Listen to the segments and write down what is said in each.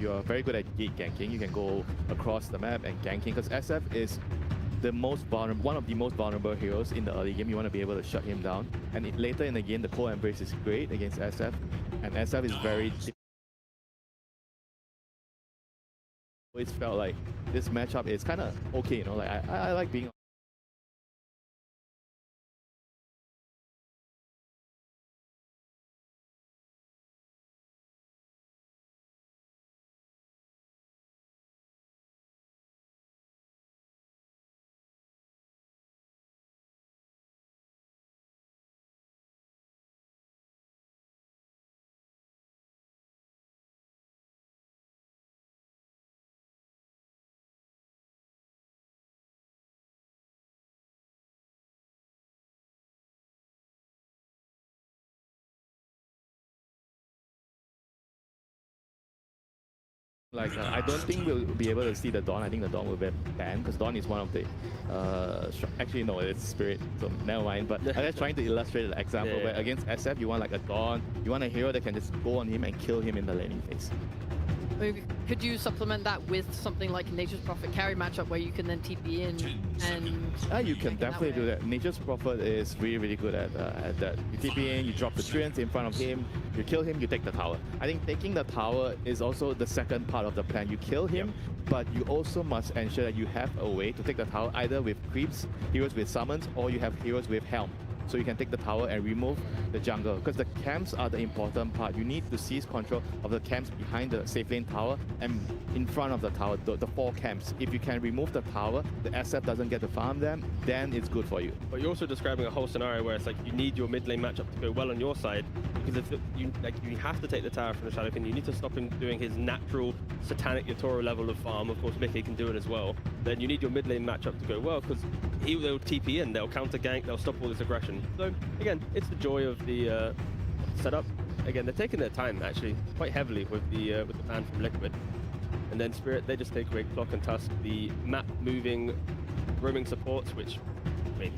You're very good at gate ganking. You can go across the map and ganking because SF is the most vulnerable, one of the most vulnerable heroes in the early game. You want to be able to shut him down. And later in the game, the Cold Embrace is great against SF, and SF is very. It's felt like this matchup is kind of okay, you know. Like I like being. Like, I don't think we'll be able to see the Dawn. I think the Dawn will be banned because Dawn is one of the... actually, no, it's Spirit, so never mind. But I'm just trying to illustrate an example where against SF, you want like a Dawn, you want a hero that can just go on him and kill him in the laning phase. Maybe could you supplement that with something like Nature's Prophet carry matchup where you can then TP in and... you can definitely do that. Nature's Prophet is really good at that. You TP in, you drop the treants in front of him, you kill him, you take the tower. I think taking the tower is also the second part of the plan. You kill him, but you also must ensure that you have a way to take the tower either with creeps, heroes with summons, or you have heroes with helm. So you can take the tower and remove the jungle, because the camps are the important part. You need to seize control of the camps behind the safe lane tower and in front of the tower, the 4 camps. If you can remove the tower, the SF doesn't get to farm them, then it's good for you. But you're also describing a whole scenario where it's like you need your mid lane matchup to go well on your side, because if you have to take the tower from the Shadow King, you need to stop him doing his natural satanic Yatoro level of farm. Of course, Mickey can do it as well. Then you need your mid lane matchup to go well, because they'll TP in, they'll counter gank, they'll stop all this aggression. So again, it's the joy of the setup. Again, they're taking their time actually quite heavily with the ban from Liquid, and then Spirit, they just take away Clock and Tusk, the map moving roaming supports, which I mean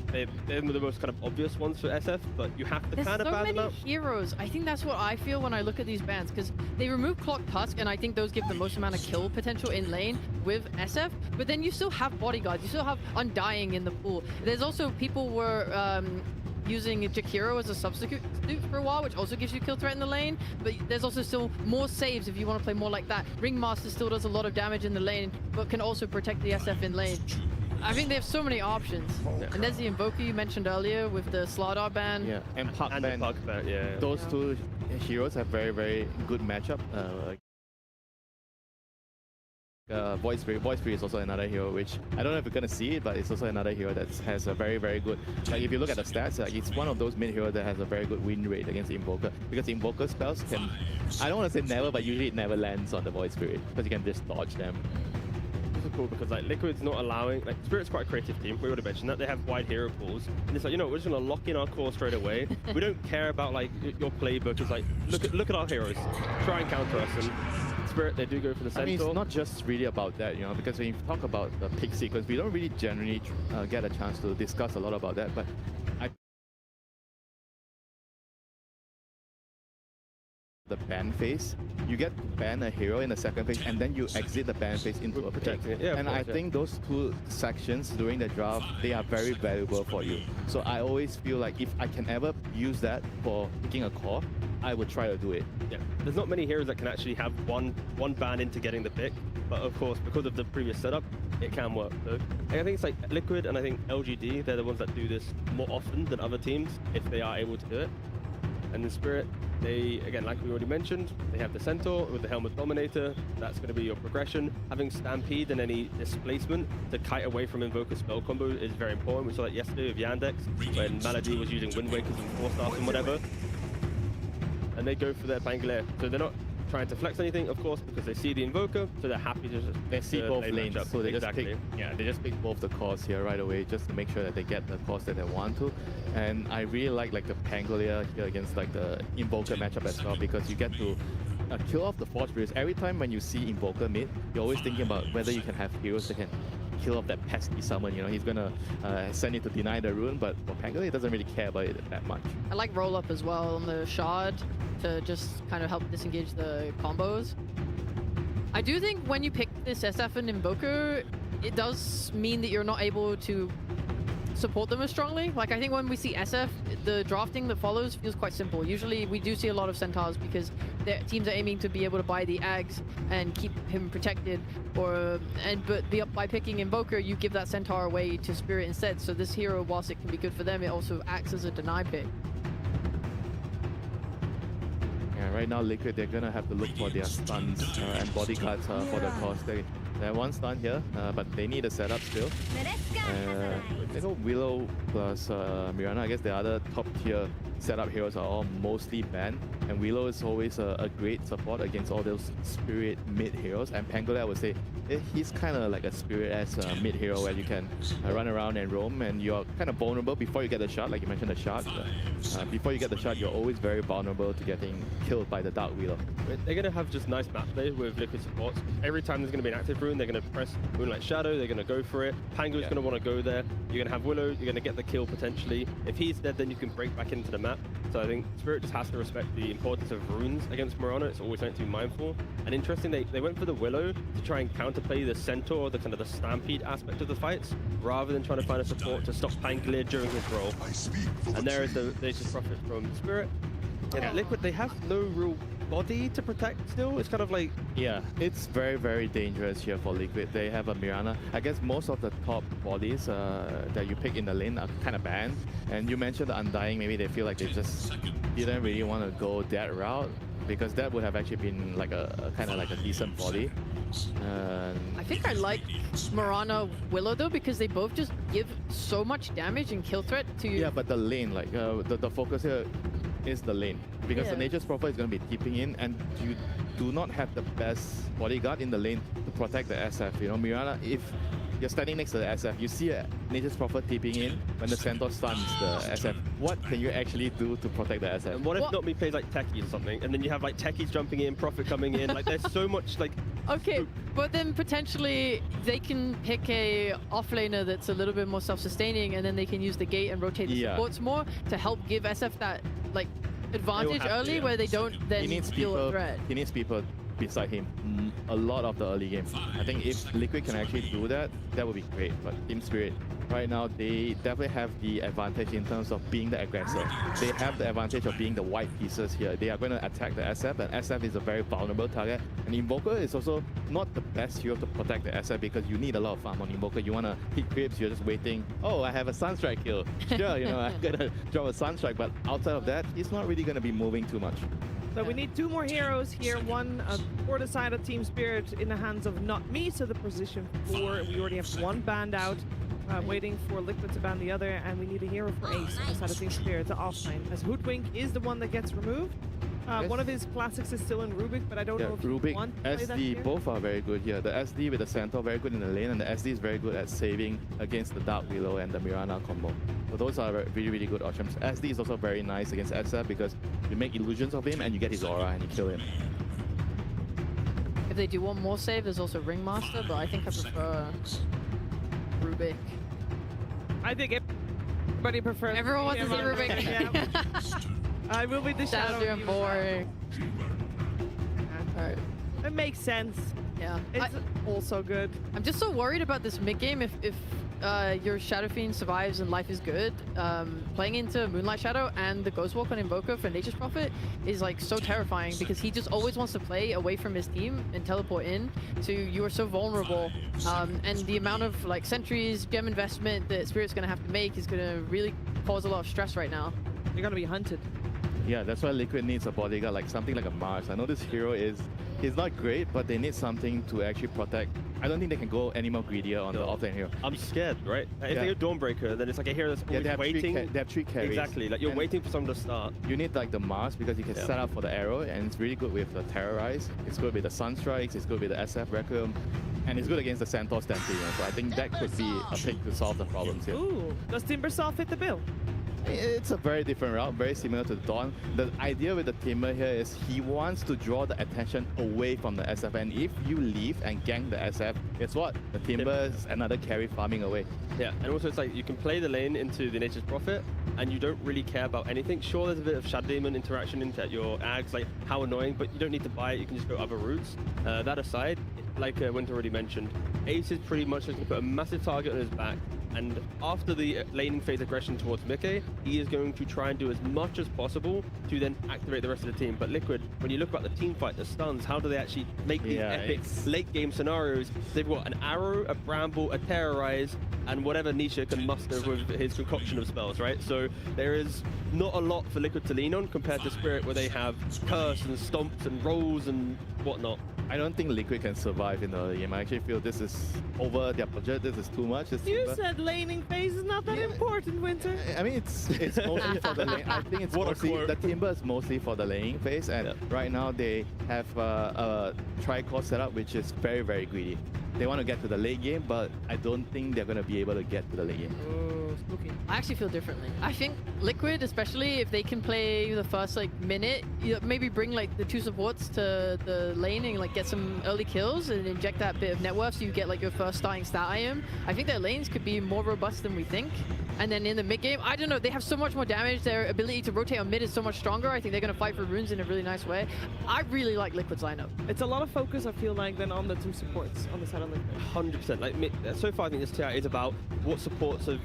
they're the most kind of obvious ones for SF, but you have to kind of ban them out. There's so many heroes. I think that's what I feel when I look at these bans, because they remove Clock, Tusk, and I think those give the most amount of kill potential in lane with SF, but then you still have bodyguards, you still have Undying in the pool. There's also people were using Jakiro as a substitute for a while, which also gives you kill threat in the lane, but there's also still more saves if you want to play more like that. Ringmaster still does a lot of damage in the lane, but can also protect the SF in lane. I think they have so many options. And there's the Invoker you mentioned earlier with the Slardar ban. Yeah, and Puck ban. Yeah. Those two heroes have very good matchup. Void Spirit is also another hero, which I don't know if you're gonna see it, but it's also another hero that has a very good. Like if you look at the stats, it's one of those mid heroes that has a very good win rate against Invoker, because Invoker spells can, I don't want to say never, but usually it never lands on the Void Spirit because you can just dodge them. It's cool because like Liquid's not allowing, like Spirit's quite a creative team. We would have mentioned that they have wide hero pools, and it's like, you know, we're just gonna lock in our core straight away. We don't care about like your playbook. It's like look at our heroes, try and counter us. And Spirit, they do go for the centaur. I mean, it's not just really about that, you know, because when you talk about the pick sequence, we don't really generally get a chance to discuss a lot about that, but the ban phase, you get to ban a hero in the second phase, and then you exit the ban phase into a pick. Yeah, and I think those 2 sections during the draft, they are very valuable for you. So I always feel like if I can ever use that for picking a core, I would try to do it. Yeah, there's not many heroes that can actually have one ban into getting the pick, but of course, because of the previous setup, it can work. So I think it's like Liquid and I think LGD, they're the ones that do this more often than other teams, if they are able to do it. And in Spirit, they, again, like we already mentioned, they have the Centaur with the Helmet Dominator. That's going to be your progression. Having Stampede and any displacement to kite away from Invoker spell combo is very important. We saw that yesterday with Yandex, when Malady was using Wind Wakers and 4-stars and whatever. And they go for their Pangolier. So they're not trying to flex anything, of course, because they see the Invoker, so they're happy to just they see both lanes, so they exactly. just pick both the cores here right away, just to make sure that they get the cores that they want to. And I really like the Pangolier here against like the Invoker matchup as well, because you get to kill off the Forge Spirits. Every time when you see Invoker mid, you're always thinking about whether you can have heroes that can kill off that pesky summon. You know, he's gonna send it to deny the rune, but for Pangolier, he doesn't really care about it that much. I like roll up as well on the shard to just kind of help disengage the combos. I do think when you pick this SF and Invoker, it does mean that you're not able to support them as strongly. Like, I think when we see SF, the drafting that follows feels quite simple. Usually we do see a lot of Centaurs because their teams are aiming to be able to buy the Ags and keep him protected, but by picking Invoker, you give that Centaur away to Spirit instead. So this hero, whilst it can be good for them, it also acts as a deny pick. Yeah, right now Liquid, they're gonna have to look for their stuns and bodyguards for the cost. They have one stun here, but they need a setup still. They go Willow plus Mirana. I guess the other top tier setup heroes are all mostly banned, and Willow is always a great support against all those Spirit mid heroes. And Pangolin, I would say, he's kind of like a Spirit-esque mid hero where you can run around and roam, and you're kind of vulnerable before you get the shot, like you mentioned the shot. Before you get the shot, you're always very vulnerable to getting killed by the Dark Willow. They're going to have just nice map play with Liquid supports. Every time there's going to be an active rune, they're going to press Moonlight Shadow, they're going to go for it. Pango's going to want to go there. You're going to have Willow, you're going to get the kill potentially. If he's dead, then you can break back into the map. So I think Spirit just has to respect the importance of runes against Mirana. It's always something to be mindful. And interesting, they went for the Willow to try and counterplay the Centaur, the kind of the Stampede aspect of the fights, rather than trying to find a support to stop Pangolin during his role. And there is the Nature's Prophet from Spirit. And Liquid, they have no real body to protect still. It's kind of like... Yeah, it's very, very dangerous here for Liquid. They have a Mirana. I guess most of the top bodies that you pick in the lane are kind of banned. And you mentioned the Undying, maybe they feel like they just didn't really want to go that route, because that would have actually been like a kind of like a decent body. I think I like Mirana Willow though, because they both just give so much damage and kill threat to you. Yeah, but the lane, like the focus here is the lane, because the Nature's Prophet is going to be tipping in, and you do not have the best bodyguard in the lane to protect the SF. You know, Mirana, if you're standing next to the SF, you see a Nature's Prophet tipping in when the Centaur stuns the SF. What can you actually do to protect the SF? And what if Not Me plays like Techies or something, and then you have like Techies jumping in, Prophet coming in, like there's so much like... Okay, but then potentially they can pick a offlaner that's a little bit more self-sustaining, and then they can use the gate and rotate the supports more to help give SF that like advantage early where they don't then feel a threat. He needs people beside him a lot of the early game. I think if Liquid can actually do that, that would be great. But Team Spirit, right now, they definitely have the advantage in terms of being the aggressor. They have the advantage of being the white pieces here. They are going to attack the SF, and SF is a very vulnerable target. And Invoker is also not the best hero to protect the SF, because you need a lot of farm on Invoker. You want to hit creeps, you're just waiting. Oh, I have a Sunstrike kill. Sure, you know, I'm going to drop a Sunstrike, but outside of that, he's not really going to be moving too much. So we need two more heroes here. One for the side of Team Spirit in the hands of Not Me, so the position 4. We already have one banned out, waiting for Liquid to ban the other, and we need a hero for Ace on the side of Team Spirit, the offlane, as Hoodwink is the one that gets removed. One of his classics is still in Rubik, but I don't know if Rubik, you want to play that here. SD, both are very good here. The SD with the Centaur, very good in the lane, and the SD is very good at saving against the Dark Willow and the Mirana combo. So those are really, really good options. SD is also very nice against SF, because you make illusions of him and you get his aura and you kill him. If they do want more save, there's also Ringmaster, but I think I prefer Rubik. I think everybody prefers... Everyone wants to see Rubik. Yeah. I will be the shadow. Sounds boring. Alright. It makes sense. Yeah. It's also good. I'm just so worried about this mid game. If your Shadow Fiend survives and life is good, playing into Moonlight Shadow and the Ghostwalk on Invoker for Nature's Prophet is like so terrifying, because he just always wants to play away from his team and teleport in. So you are so vulnerable, and the amount of like sentries, gem investment that Spirit's going to have to make is going to really cause a lot of stress right now. You're going to be hunted. Yeah, that's why Liquid needs a bodyguard, like something like a Mars. I know this hero he's not great, but they need something to actually protect. I don't think they can go any more greedier on the offlane hero. I'm scared, right? If they go Dawnbreaker, then it's like a hero that's always waiting. They have 3 carries. Exactly, like you're waiting for someone to start. You need like the Mars, because you can set up for the arrow, and it's really good with the Terrorize. It's good with the Sunstrikes, it's good with the SF Requiem, and it's good against the Centaur Stampede. So I think that could be a pick to solve the problems here. Ooh, does Timbersaw fit the bill? It's a very different route, very similar to Dawn. The idea with the Timber here is he wants to draw the attention away from the SF, and if you leave and gank the SF, guess what? The Timber is another carry farming away. Yeah, and also it's like you can play the lane into the Nature's Prophet, and you don't really care about anything. Sure, there's a bit of Shadow Demon interaction into your Ags, like how annoying, but you don't need to buy it, you can just go other routes. That aside, like Winter already mentioned, Ace is pretty much just going to put a massive target on his back, and after the laning phase aggression towards Mickey, he is going to try and do as much as possible to then activate the rest of the team. But Liquid, when you look at the team fight, the stuns, how do they actually make these epic late game scenarios? They've got an arrow, a bramble, a terrorize, and whatever Nisha can muster with his concoction of spells, right? So there is not a lot for Liquid to lean on compared to Spirit, where they have curse and stomps and rolls and whatnot. I don't think Liquid can survive in the early game. I actually feel this is over their budget. This is too much. You said laning phase is not that important, Winter. I mean, it's mostly for the lane. I think it's mostly the Timber is mostly for the laning phase, and right now they have a tri-core setup which is very, very greedy. They want to get to the late game, but I don't think they're going to be able to get to the late game. Oh, spooky. I actually feel differently. I think Liquid, especially if they can play the first like minute, maybe bring like the 2 supports to the lane and like get some early kills and inject that bit of net worth so you get like your first starting stat item. I think their lanes could be more robust than we think. And then in the mid game, I don't know, they have so much more damage. Their ability to rotate on mid is so much stronger. I think they're going to fight for runes in a really nice way. I really like Liquid's lineup. It's a lot of focus, I feel like, then on the 2 supports on the side of Liquid. 100%. Like so far, I think this TI is about what supports have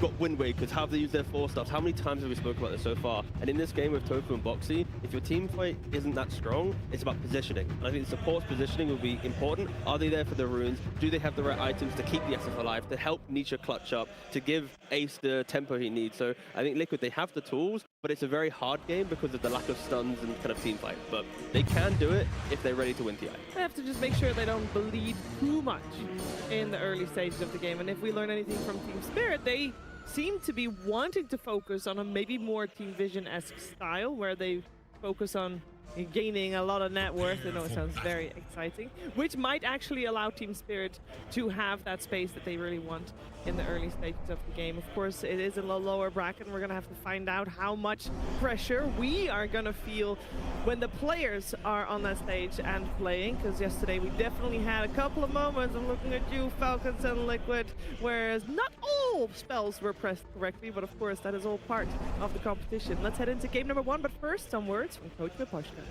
got win wakers, how they use their 4 stuff. How many times have we spoken about this so far? And in this game with Tofu and Boxy, if your team fight isn't that strong, it's about positioning. And I think the support's positioning will be important. Are they there for the runes? Do they have the right items to keep the SF alive, to help Nisha clutch up, to give Ace the tempo he needs? So I think Liquid, they have the tools, but it's a very hard game because of the lack of stuns and kind of team fight. But they can do it if they're ready to win TI. They have to just make sure they don't bleed too much in the early stages of the game. And if we learn anything from Team Spirit, they seem to be wanting to focus on a maybe more Team Vision-esque style, where they focus on gaining a lot of net worth. I know it sounds very exciting, which might actually allow Team Spirit to have that space that they really want in the early stages of the game. Of course, it is in a lower bracket, and we're going to have to find out how much pressure we are going to feel when the players are on that stage and playing, because yesterday we definitely had a couple of moments, I'm looking at you, Falcons and Liquid, whereas not all spells were pressed correctly, but of course that is all part of the competition. Let's head into game number 1, but first some words from Coach Maposhka.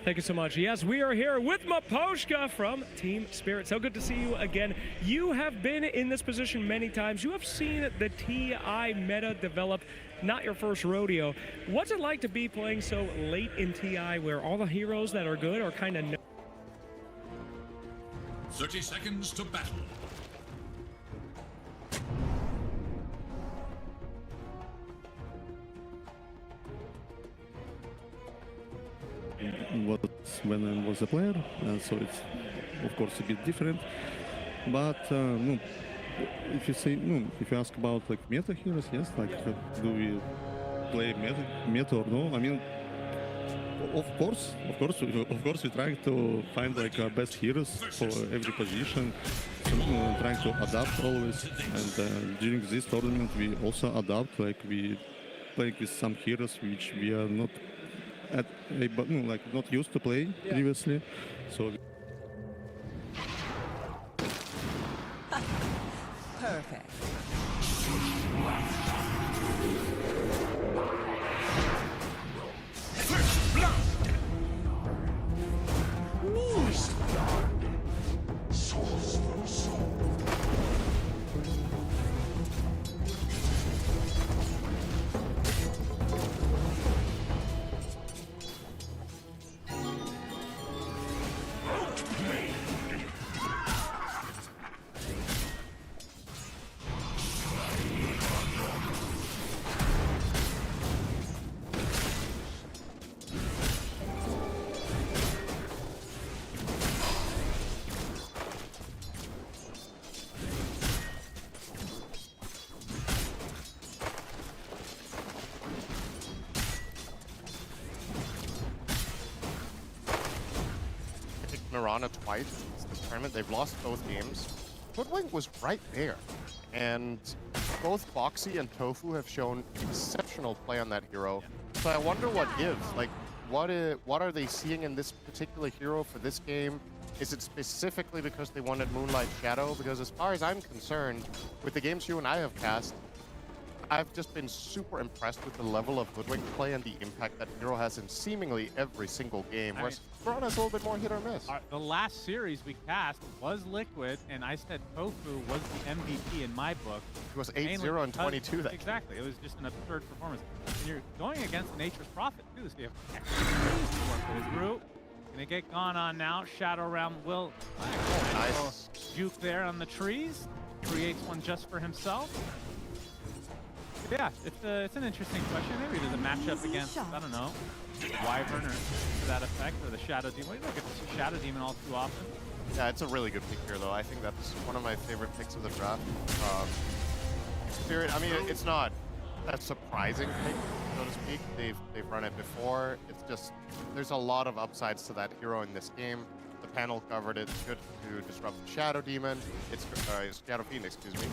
Thank you so much. Yes, we are here with Maposhka from Team Spirit. So good to see you again. You have been in this position many times. You have seen the TI meta develop. Not your first rodeo. What's it like to be playing so late in TI where all the heroes that are good are kind of... 30 seconds to battle. When I was a player, so it's of course a bit different. But no, if you say if you ask about like meta heroes, yes, like do we play meta or no? I mean, of course, we try to find like best heroes for every position, trying to adapt always. And during this tournament, we also adapt. Like we play with some heroes which we are not not used to play previously. So. Perfect. First blood. Neat. Source for soul. Mirana twice this tournament. They've lost both games. Hoodwink was right there. And both Boxy and Tofu have shown exceptional play on that hero. So I wonder what gives. Like, what are they seeing in this particular hero for this game? Is it specifically because they wanted Moonlight Shadow? Because as far as I'm concerned, with the games you and I have cast, I've just been super impressed with the level of Hoodwink play and the impact that hero has in seemingly every single game. Whereas Braun has a little bit more hit or miss. The last series we cast was Liquid, and I said Tofu was the MVP in my book. It was 8-0 and 22 that Exactly. It was just an absurd performance. And you're going against Nature's Prophet, too, so you have extra trees to work with. His root, gonna get gone on now. Shadow Realm will nice juke there on the trees. Creates one just for himself. Yeah, it's an interesting question. Maybe there's a matchup against, I don't know, Wyvern or to that effect, or the Shadow Demon. We don't get to see Shadow Demon all too often. Yeah, it's a really good pick here, though. I think that's one of my favorite picks of the draft. Spirit, I mean, it's not a surprising pick, so to speak. They've run it before. It's just, there's a lot of upsides to that hero in this game. The panel covered it. Good to disrupt the Shadow Demon. It's Shadow Phoenix, excuse me.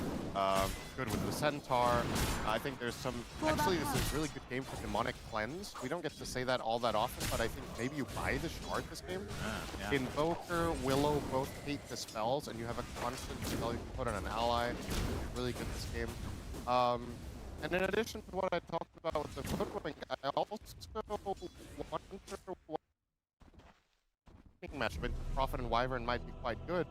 Good with the Centaur. I think there's some. Actually, this is a really good game for Demonic Cleanse. We don't get to say that all that often, but I think maybe you buy the shard this game. Yeah. Invoker, Willow both hate the spells, and you have a constant spell you can put on an ally. Really good this game. And in addition to what I talked about with the Hoodwink, I also wonder what match between Prophet and Wyvern might be quite good.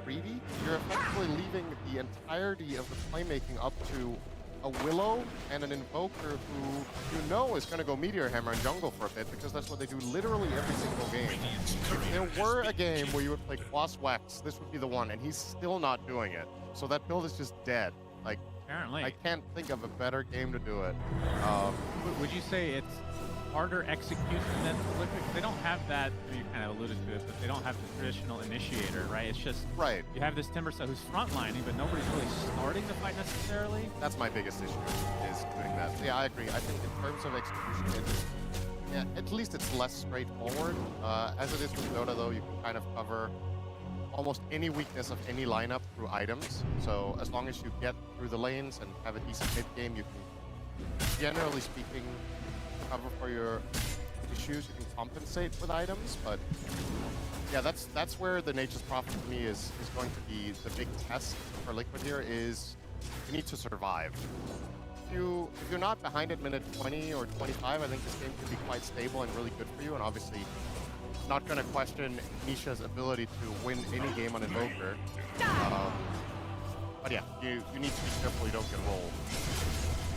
Greedy, you're effectively leaving the entirety of the playmaking up to a Willow and an Invoker who you know is going to go Meteor Hammer and jungle for a bit, because that's what they do literally every single game. If there were a game where you would play Quas Wax, this would be the one, and he's still not doing it. So that build is just dead. Like, Apparently. I can't think of a better game to do it. Would you say it's harder execution than Liquid? They don't have that, I mean, you kind of alluded to it, but they don't have the traditional initiator, right? It's just, you have this Timbersaw who's frontlining, but nobody's really starting the fight necessarily. That's my biggest issue, is doing that. Yeah, I agree. I think in terms of execution, at least it's less straightforward. As it is with Dota, though, you can kind of cover almost any weakness of any lineup through items. So as long as you get through the lanes and have a decent mid game, you can, generally speaking, cover for your issues. You can compensate with items, but yeah, that's where the Nature's Prophet for me is going to be the big test for Liquid here. Is you need to survive. If you're not behind at minute 20 or 25, I think this game can be quite stable and really good for you. And obviously, not going to question Nisha's ability to win any game on Invoker. But yeah, you need to be careful you don't get rolled.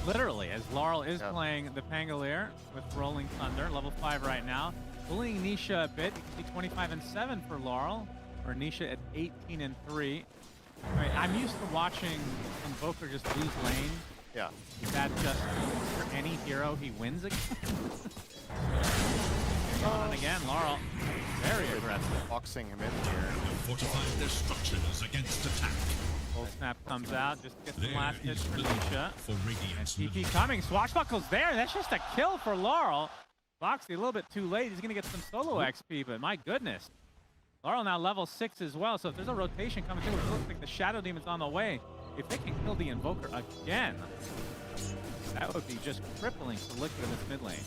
Literally, as Laurel is playing the Pangolier with Rolling Thunder, level 5 right now. Bullying Nisha a bit. You can see 25-7 for Laurel, or Nisha at 18-3. I mean, I'm used to watching Invoker just lose lane. Yeah. Is that just for any hero he wins against? On again, Laurel, very aggressive. Boxing him in here. Fortifying their structures against attack. Full snap comes out, just gets the last hit for Nisha. For Radiant's TP coming, Swashbuckle's there. That's just a kill for Laurel. Boxy a little bit too late. He's gonna get some solo XP, but my goodness. Laurel now level 6 as well, so if there's a rotation coming through, it looks like the Shadow Demon's on the way. If they can kill the Invoker again, that would be just crippling for Liquid in this mid lane.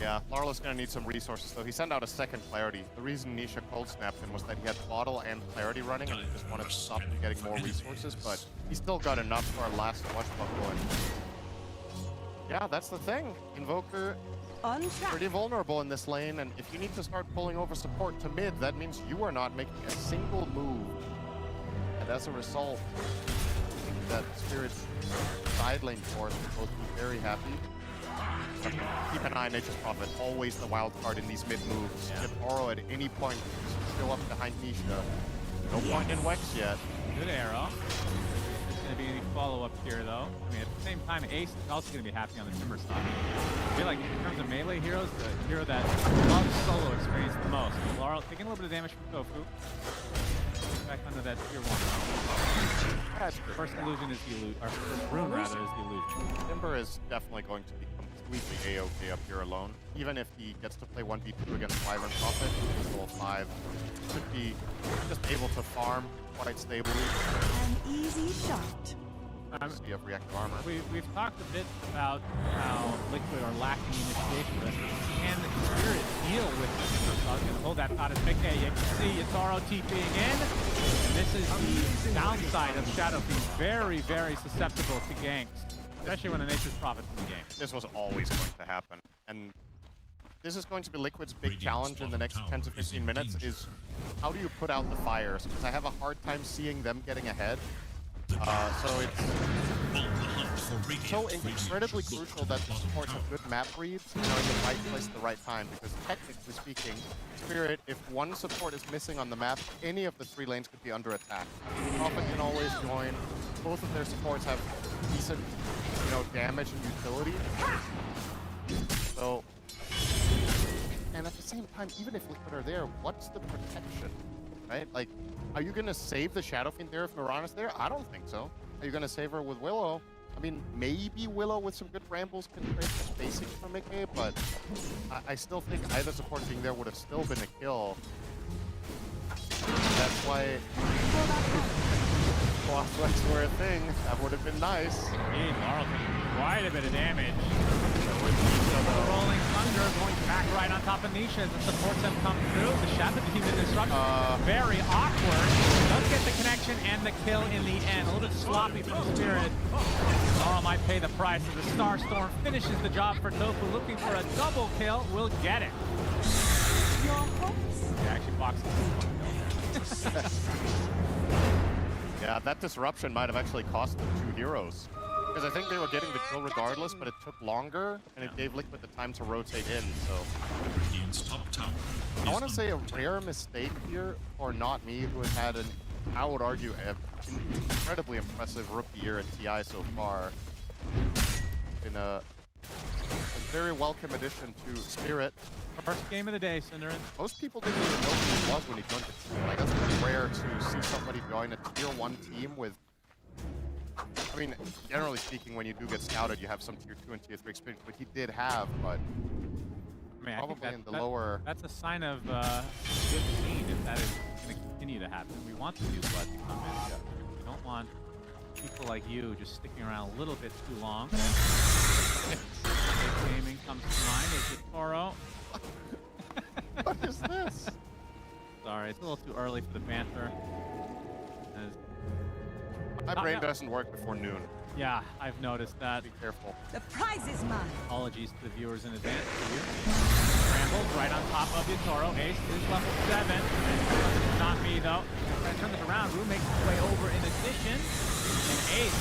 Yeah, Laurel is going to need some resources, though. He sent out a second Clarity. The reason Nisha cold snapped him was that he had Bottle and Clarity running, and he just wanted to stop him getting more resources, but he still got enough for our last Swashbuckle. And yeah, that's the thing. Invoker, pretty vulnerable in this lane, and if you need to start pulling over support to mid, that means you are not making a single move. And as a result, I think that Spirit's side lane force will both be very happy. Keep an eye on Nature's Prophet, always the wild card in these mid moves. Get Oro at any point, show up behind Nisha. No point in Wex yet. Good arrow. There's going to be any follow-up here, though. I mean, at the same time, Ace is also going to be happy on the Timbersaw. I feel like in terms of melee heroes, the hero that loves solo experience the most. Laurel taking a little bit of damage from Tofu. Back under that tier 1. First illusion is the illusion, or first rune rather is the illusion. Timber is definitely going to be squeeze the AOK up here alone. Even if he gets to play 1v2 against Wyvern Prophet, he's level 5. Should be just able to farm quite stably. An easy shot. You have reactive armor. We've talked a bit about how Liquid are lacking initiation risk. Can the Spirit deal with this? So I was going to hold that thought as Mickey. You can see Yatoro TPing in. And this is the downside of Shadow being very, very susceptible to ganks, especially when the Nature's Prophet's in the game. This was always going to happen. And this is going to be Liquid's big challenge in the next 10 to 15 minutes is how do you put out the fires? Because I have a hard time seeing them getting ahead. So it's so incredibly crucial that the supports have good map reads, in the right place at the right time. Because technically speaking, Spirit, if one support is missing on the map, any of the 3 lanes could be under attack. Prophet can always join. Both of their supports have decent, damage and utility. So, and at the same time, even if Liquid are there, what's the protection? Right? Like, are you going to save the Shadow Fiend there if Mirana's there? I don't think so. Are you going to save her with Willow? I mean, maybe Willow with some good brambles can create some spacing for Mickey, but I still think either support being there would have still been a kill. That's why crosswalks were a thing. That would have been nice. Indeed, Laurel taking quite a bit of damage. The Rolling Thunder going back right on top of Nisha as the supports have come through. The Shadow Demon disruption, very awkward. Does get the connection and the kill in the end. A little bit sloppy from Spirit. Laurel might pay the price as the Star Storm finishes the job for Tofu. Looking for a double kill, will get it. Yeah, actually boxed it. Yeah, that disruption might have actually cost them 2 heroes. Because I think they were getting the kill regardless, but it took longer, and it gave Liquid the time to rotate in, so... I want to say a rare mistake here for Not Me, who has had I would argue, an incredibly impressive rookie year at TI so far. Been a very welcome addition to Spirit. First game of the day, Cinderin. Most people didn't even know who he was when he joined the team. Like, that's pretty rare to see somebody join a tier 1 team with... I mean, generally speaking, when you do get scouted, you have some tier 2 and tier 3 experience, but he did have, but probably in the lower... That's a sign of good scene if that is going to continue to happen. We want the new blood to come in. Yeah. We don't want people like you just sticking around a little bit too long. Gaming comes to mind as Toro. What is this? Sorry, it's a little too early for the banter. My brain doesn't work before noon. Yeah, I've noticed that. Be careful. The prize is mine. Apologies to the viewers in advance. Scrambles right on top of Toro. Ace is level 7. Not me, though. Trying to turn this around. Rue makes his way over in addition. And Ace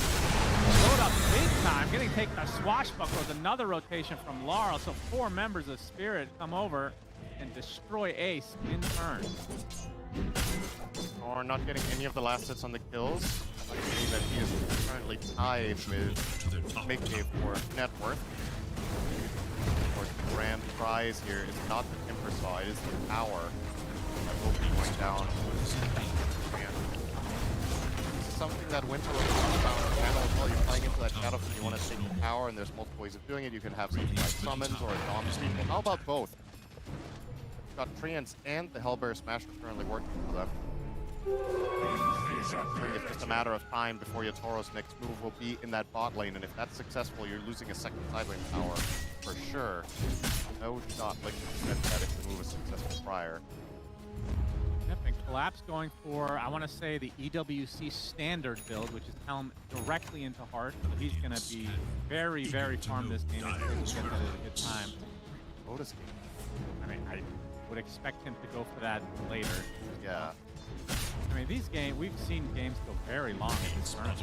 load up big time. Getting taken a swashbuckler with another rotation from Laurel. So 4 members of Spirit come over and destroy Ace in turn. Or not getting any of the last hits on the kills. I believe that he is currently tied with Mickey for net worth. Of course, the grand prize here is not the Timber Saw, it is the tower that will be going down. And this is something that Winter will talk about on the channel as well. You're playing into that Shadow and you want to take the tower, and there's multiple ways of doing it. You can have something like summons or a Dawn Speed. Well, how about both? We've got Treants and the Hellbear Smasher currently working for them. It's just a matter of time before Yatoro's next move will be in that bot lane, and if that's successful, you're losing a second side lane tower for sure. No shot like that if the move is successful prior. Yep, and Collapse going for, I want to say, the EWC standard build, which is Helm directly into Heart. So he's going to be very, very farmed this game until he gets it at a good time. Lotus game. I mean, I would expect him to go for that later. Yeah. I mean, these games, we've seen games go very long in this tournament.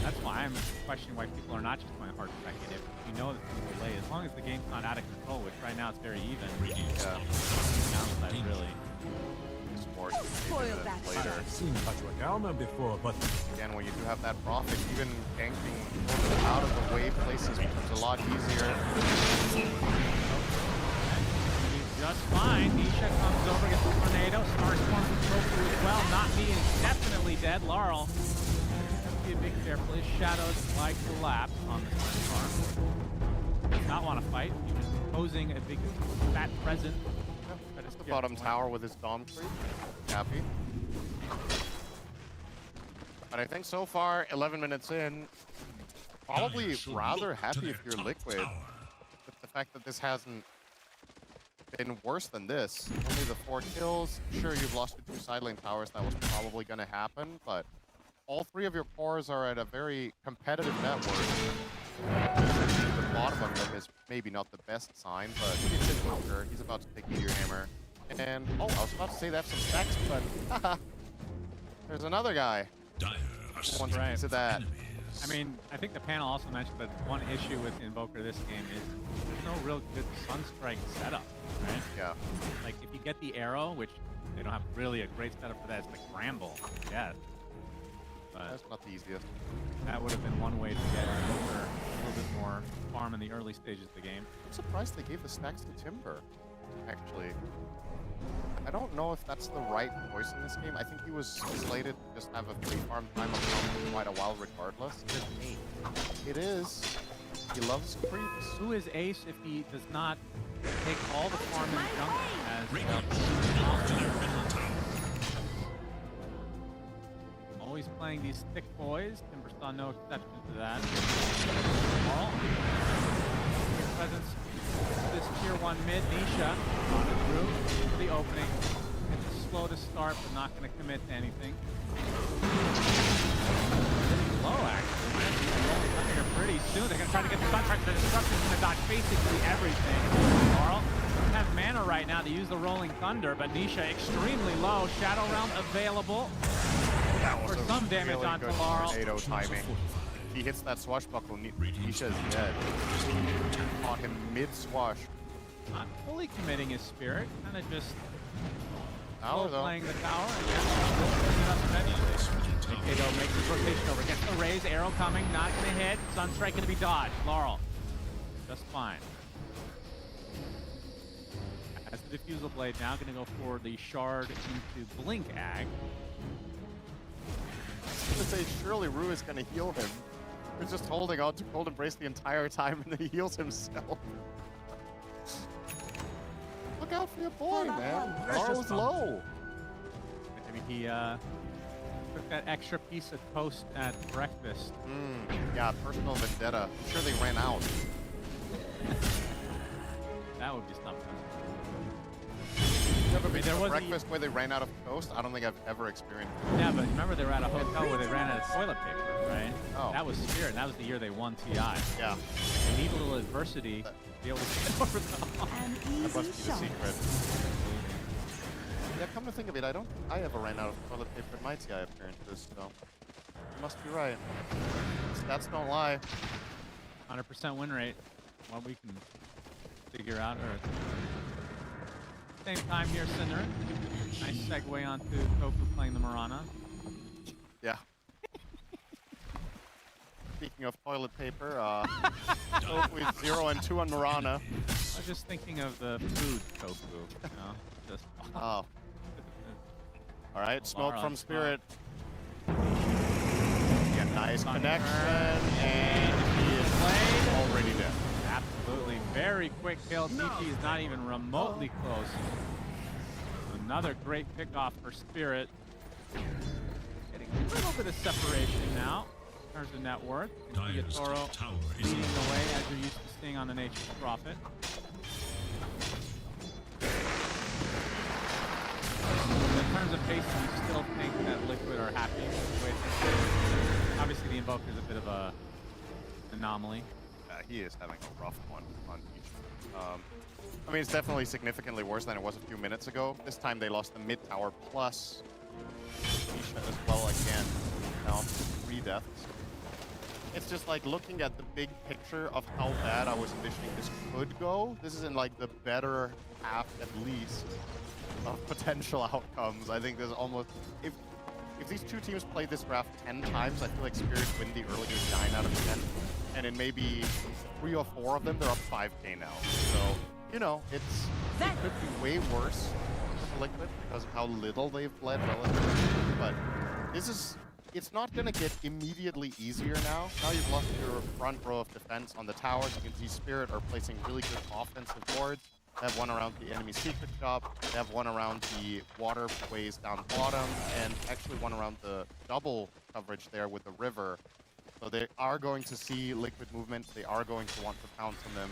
That's why I'm questioning why people are not just going hard second. If you know that people lay, as long as the game's not out of control, which right now it's very even. Yeah. Downside, really. Sport Spoil that later. I've seen Pachuacalma before, but again, when you do have that Prophet, even ganking out of the way places becomes a lot easier. Just fine. Nisha comes over, gets the tornado. Starstorm control through as well. Not Me is definitely dead. Laurel, be a bit careful. His shadows like to lapse on the Starstorm. not want to fight. He's just posing a big fat present. That's the bottom tower with his Dom creep. Happy. But I think so far, 11 minutes in, probably rather happy if you're Liquid with the fact that this hasn't been worse than this. Only the 4 kills. Sure, you've lost your 2 side lane towers. That was probably going to happen, but all 3 of your cores are at a very competitive network. The bottom of them is maybe not the best sign, but it's Invoker. He's about to take Meteor Hammer. And, oh, I was about to say that's some stacks, but haha. There's another guy. Dire are Who wants a piece of that? I mean, I think the panel also mentioned that one issue with Invoker this game is there's no real good Sunstrike setup, right? Yeah. Like, if you get the arrow, which they don't have really a great setup for that, it's like Bramble, yes. But That's not the easiest. that would have been one way to get Invoker a little bit more farm in the early stages of the game. I'm surprised they gave the stacks to Timber, actually. I don't know if that's the right choice in this game. I think he was slated to just have a free farm time for quite a while regardless. It is me. It is. He loves creeps. Who is Ace if he does not take all the farm in the jungle as to their middle tower. always playing these thick boys. Timber saw no exception to that. Ball. Presence. This tier 1 mid, Nisha, running through the opening. It's slow to start, but not going to commit to anything. Pretty low, actually. Rolling thunder here pretty soon. They're going to try to get the Sunstrike. The Destruction's going to dodge basically everything. Carl doesn't have mana right now to use the Rolling Thunder, but Nisha extremely low. Shadow Realm available for some damage onto Laurel. Tornado timing. He hits that swashbuckle. Nisha is dead. On him mid-swash. Not fully committing his spirit, kind of just Tower, though. playing the tower. And it up eventually. Mikado makes his rotation over. Gets the raise, arrow coming, not gonna hit. Sunstrike gonna be dodged. Laurel, just fine. As the diffusal blade now gonna go for the shard into Blink Ag. I was gonna say, surely Rue is gonna heal him. He's just holding on to Cold Embrace the entire time and then he heals himself. Look out for your boy, man. Laurel's low. Maybe he took that extra piece of toast at breakfast. Yeah, personal vendetta. I'm sure they ran out. That would be something. You ever been there to a was breakfast where they ran out of toast? I don't think I've ever experienced it. Yeah, but remember they were at a hotel where they ran out of toilet paper, right? Oh. That was Spirit, and that was the year they won TI. Yeah. They need a little adversity to be able to get over the hump. An That must easy be the shot. secret. Yeah, come to think of it, I don't think I ever ran out of toilet paper in my TI appearances, so you must be right. Stats don't lie. 100% win rate. What we can figure out. Or same time here, Cinder. Nice segue onto Tofu playing the Mirana. Yeah. Speaking of toilet paper, with 0 and 2 on Mirana. I was just thinking of the food Tofu. You know, just Oh. Alright, smoke Laura, from Spirit. smoke. Yeah, nice connection, and he is Played. already dead. Absolutely. Very quick kill. TT is not even remotely close. Another great pickoff for Spirit. Getting a little bit of separation now in terms of net worth. Dire's Toro tower is leading the way as you're used to seeing on the Nature's Prophet. In terms of pacing, you still think that Liquid are happy with the way things are? Obviously, the Invoker is a bit of a anomaly. He is having a rough one on each. I mean, it's definitely significantly worse than it was a few minutes ago. This time they lost the mid tower plus Nisha as well again. Now 3 deaths. It's just like looking at the big picture of how bad I was envisioning this could go. This is in like the better half at least of potential outcomes. I think there's almost if these two teams play this draft 10 times, I feel like Spirit win the early game 9 out of 10. And in maybe 3 or 4 of them, they're up 5k now. So, you know, it could be way worse for Liquid because of how little they've bled relatively. But this is it's not going to get immediately easier now. Now you've lost your front row of defense on the towers. You can see Spirit are placing really good offensive boards. They have one around the enemy secret shop. They have one around the waterways down bottom, and actually one around the double coverage there with the river. So they are going to see Liquid movements. They are going to want to pounce on them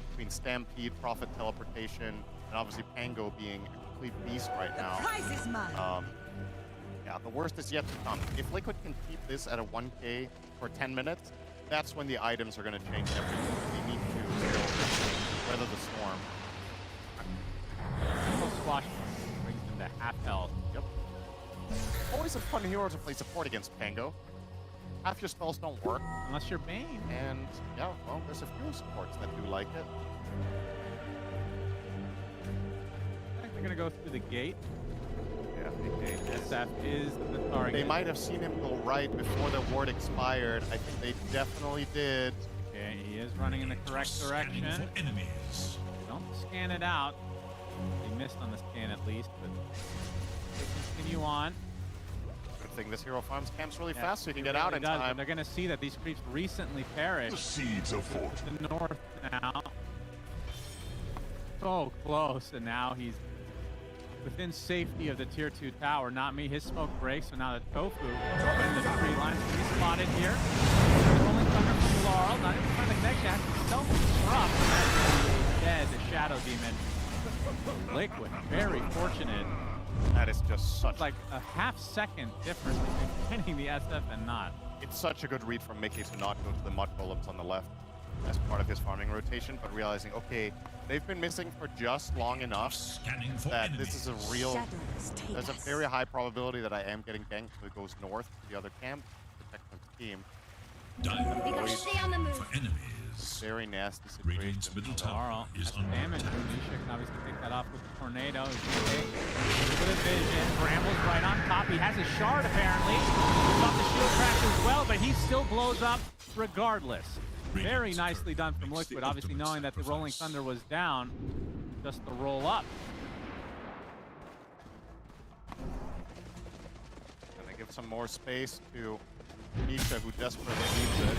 between Stampede, Prophet Teleportation, and obviously Pango being a complete beast right now. The prize is mine. Yeah, the worst is yet to come. If Liquid can keep this at a 1K for 10 minutes, that's when the items are going to change everything. They need to still weather the storm. Squash brings him to half health. Yep. Always a fun hero to play support against Pango. Half your spells don't work. Unless you're Bane. And yeah, well, there's a few supports that do like it. I think they're going to go through the gate. Yeah, the gate. SF is the target. They might have seen him go right before the ward expired. I think they definitely did. Okay, he is running in the correct direction. For enemies. Don't scan it out. They missed on the scan at least, but they continue on. Good thing this hero farms camps really fast so you can get out in does, time. but they're going to see that these creeps recently The perished. seeds of fortune. To the north now. So close, and now he's within safety of the tier 2 tower. Not me. His smoke breaks, so now the Tofu in the tree line. He's spotted here. Rolling thunder from Laurel. Not even trying to connect that. Self-destruct. Dead. The Shadow Demon. Liquid. Very fortunate. That is just such... It's like a half-second difference between getting the SF and not. It's such a good read from Mickey to not go to the mud golems on the left as part of his farming rotation, but realizing, okay, they've been missing for just long enough that this is a real... There's a very high probability that I am getting ganked, so it goes north to the other camp to protect the team. For enemies. Very nasty situation. Radiant's middle tower is under Damage. attack. Nisha can obviously take that off with the tornado. He's gonna take a little bit of vision. Brambles right on top. He has his shard apparently. He's off the shield crash as well, but he still blows up regardless. Very nicely done from Liquid, obviously knowing that the Rolling Thunder was down. Just the roll up. Gonna give some more space to Nisha, who desperately needs it.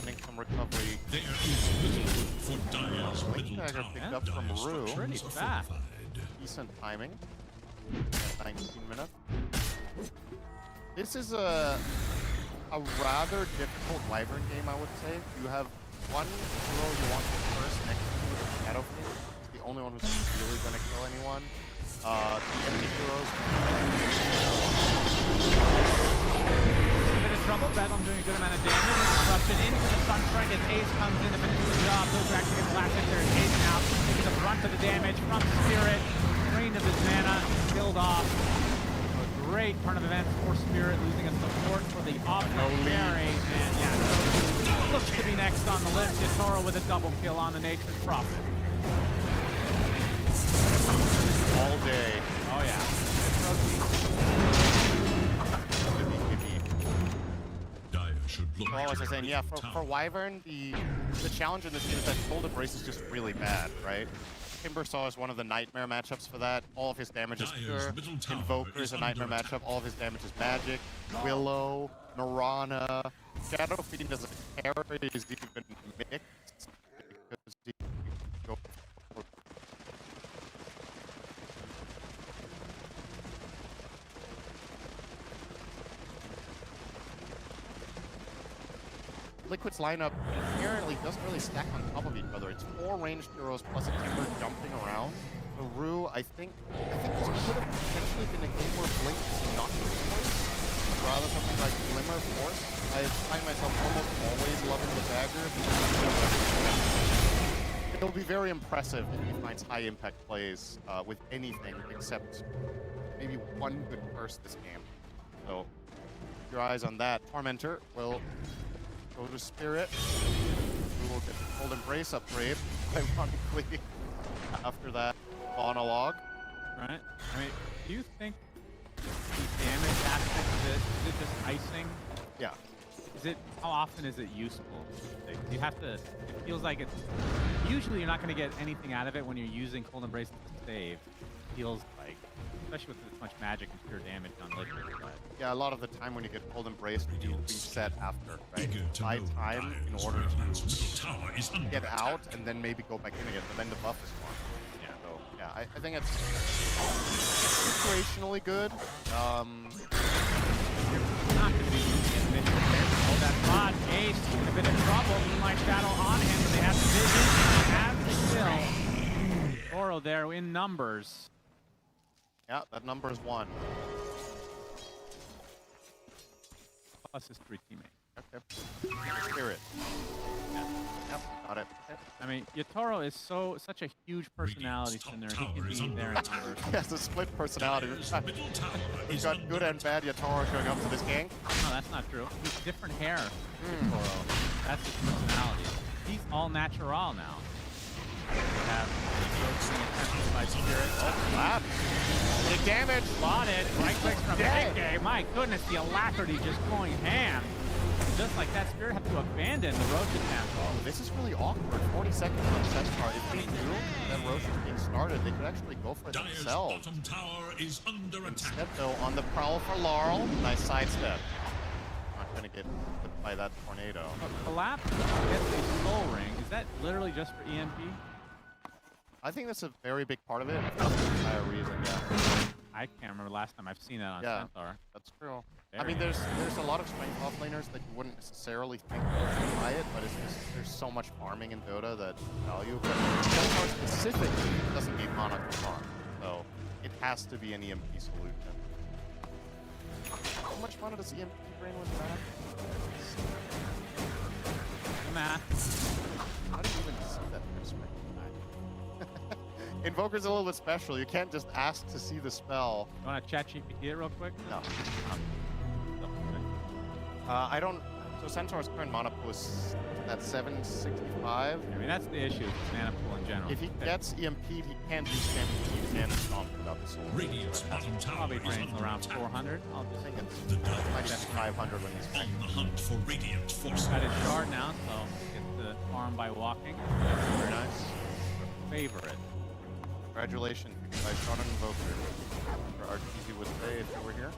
Make some recovery. There is little hope for Dire's middle Dagger tower. picked up from Dire's Rue. Pretty structures are fast. fortified. Decent timing. At 19 minutes. This is a rather difficult Wyvern game, I would say. You have one hero you want to first next to the Shadow King. It's the only one who's really going to kill anyone. The enemy heroes. Trouble. Bedlam doing a good amount of damage. Disruption into the Sunstrike as Ace comes in to finish the job. Those are actually going to last if there's Ace now. Taking the brunt of the damage from Spirit. Drained of his mana. Killed off. A great turn of events for Spirit, losing a support for the offense carry. And yeah, so looks to be next on the list. Yatoro with a double kill on the Nature's Prophet. All day. Oh yeah. Well, as I was saying, yeah, for Wyvern, the challenge in this game is that Cold Embrace is just really bad, right? Timbersaw is one of the nightmare matchups for that. All of his damage is pure. Invoker is a nightmare matchup. All of his damage is magic. Willow, Mirana, Shadow Fiend as a carry is even mixed because he can go for Liquid's lineup inherently doesn't really stack on top of each other. It's 4 ranged heroes plus a Timber jumping around. The Rue, I think this could have potentially been a game where Blink is not Force, rather something like Glimmer Force. I find myself almost always loving the dagger. It'll be very impressive if he finds high impact plays with anything except maybe one good curse this game. So keep your eyes on that. Tormentor will go to Spirit. We will get the Cold Embrace upgrade, ironically, after that monologue. Right. I mean, do you think the damage aspect of this, is it just icing? Yeah. How often is it useful? Like, you have to, it feels like it's, usually you're not going to get anything out of it when you're using Cold Embrace to save. It feels like. especially with this much magic and pure damage on Liquid. But Yeah, a lot of the time when you get cold embraced, you reset after, right? Eager to Buy know time in Dire's order Radiant's to middle tower is under get attack. out and then maybe go back in again, but then the buff is gone. yeah. So, yeah, I think it's situationally good. Not going to be easy in the mid defense. Oh, that bot Ace in a bit of trouble. Moonlight Shadow on him, but they have the vision. They have the kill. Toro there in numbers. Yeah, that number is 1. Plus his 3 teammates. Okay. Spirit. Yep, got it. I mean, Yatoro is such a huge personality in there. He can be there in numbers. He has a split personality. Dire's middle tower We've is got under good and bad Yatoro showing up to this gang. No, that's not true. He's different hair, Yatoro. That's his personality. He's all natural now. We have by Spirit. Slap. Big damage. Spotted. Right clicks from Dead. Nick. My goodness, the alacrity just going ham. Just like that, Spirit had to abandon the Roach attempt. Oh, this is really awkward. 40 seconds on Centaur. If they knew that Roche was being started, they could actually go for it Dire's themselves. bottom tower is under attack. Instead, though, on the prowl for Laurel, nice sidestep. Not going to get hit by that tornado. Collapse gets a soul ring. Is that literally just for EMP? I think that's a very big part of it. If not the entire reason, yeah. I can't remember last time I've seen that on Yeah. Centaur. That's true. I Very mean, there's a lot of strength offlaners that you wouldn't necessarily think would buy it, but it's just, there's so much farming in Dota that value. But Centaur specifically doesn't need mana to farm, so it has to be an EMP solution. How much mana does EMP drain with that? The math. How do you even see that perspective? Invoker's a little bit special. You can't just ask to see the spell. You want to chat GPT it real quick? No. I don't. So Centaur's current mana pool is at 765. I mean, that's the issue with mana pool in general. If he gets EMP'd, he can't use EMP and stomp without the soul. Radiant's bottom tower Probably is drains under around attack. 400. I'll I just think it's The Dire might be 500 when he's on the hunt for Radiant forces. got his shard now, so gets the farm by walking. very nice. Favorite. Congratulations, by Sean and Invoker. Or RTZ would say if you were here.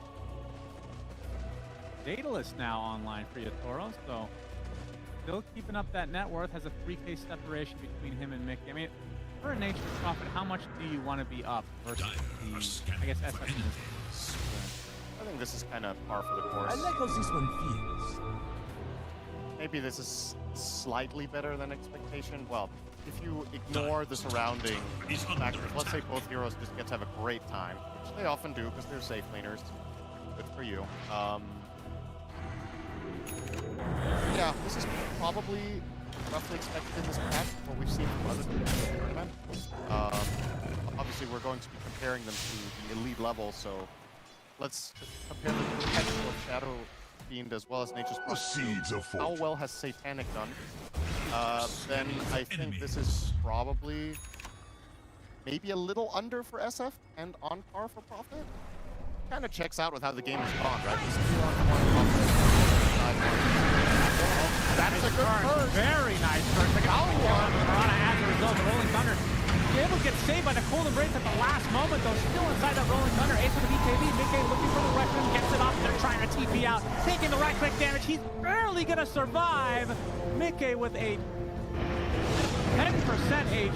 Daedalus now online for Yatoro, so still keeping up that net worth, has a 3K separation between him and Mickey. I mean, for a Nature's Prophet, how much do you want to be up versus the, I guess, SF in this case? I think this is kind of par for the course. I like how this one feels. Maybe this is slightly better than expectation. Well, if you ignore the surrounding factors, let's say both heroes just get to have a great time, which they often do because they're safe laners. Good for you. Yeah, this is probably roughly expected in this patch from what we've seen from other teams in the tournament. Obviously, we're going to be comparing them to the elite level, so let's compare the potential of Shadow Fiend as well as Nature's Prophet. How well has Satanic done? Then I think this is probably maybe a little under for SF and on par for Prophet. Kind of checks out with how the game has gone, right? This 2-on-1 That's a good first. Very nice first. Look at Marana as a result. The Rolling Thunder able to get saved by the cold embrace at the last moment, though. Still inside that Rolling Thunder. Ace with the BKB. Mickey looking for the Requiem. Gets it off. They're trying to TP out. Taking the right click damage. He's barely going to survive. Mickey with a 10% HP.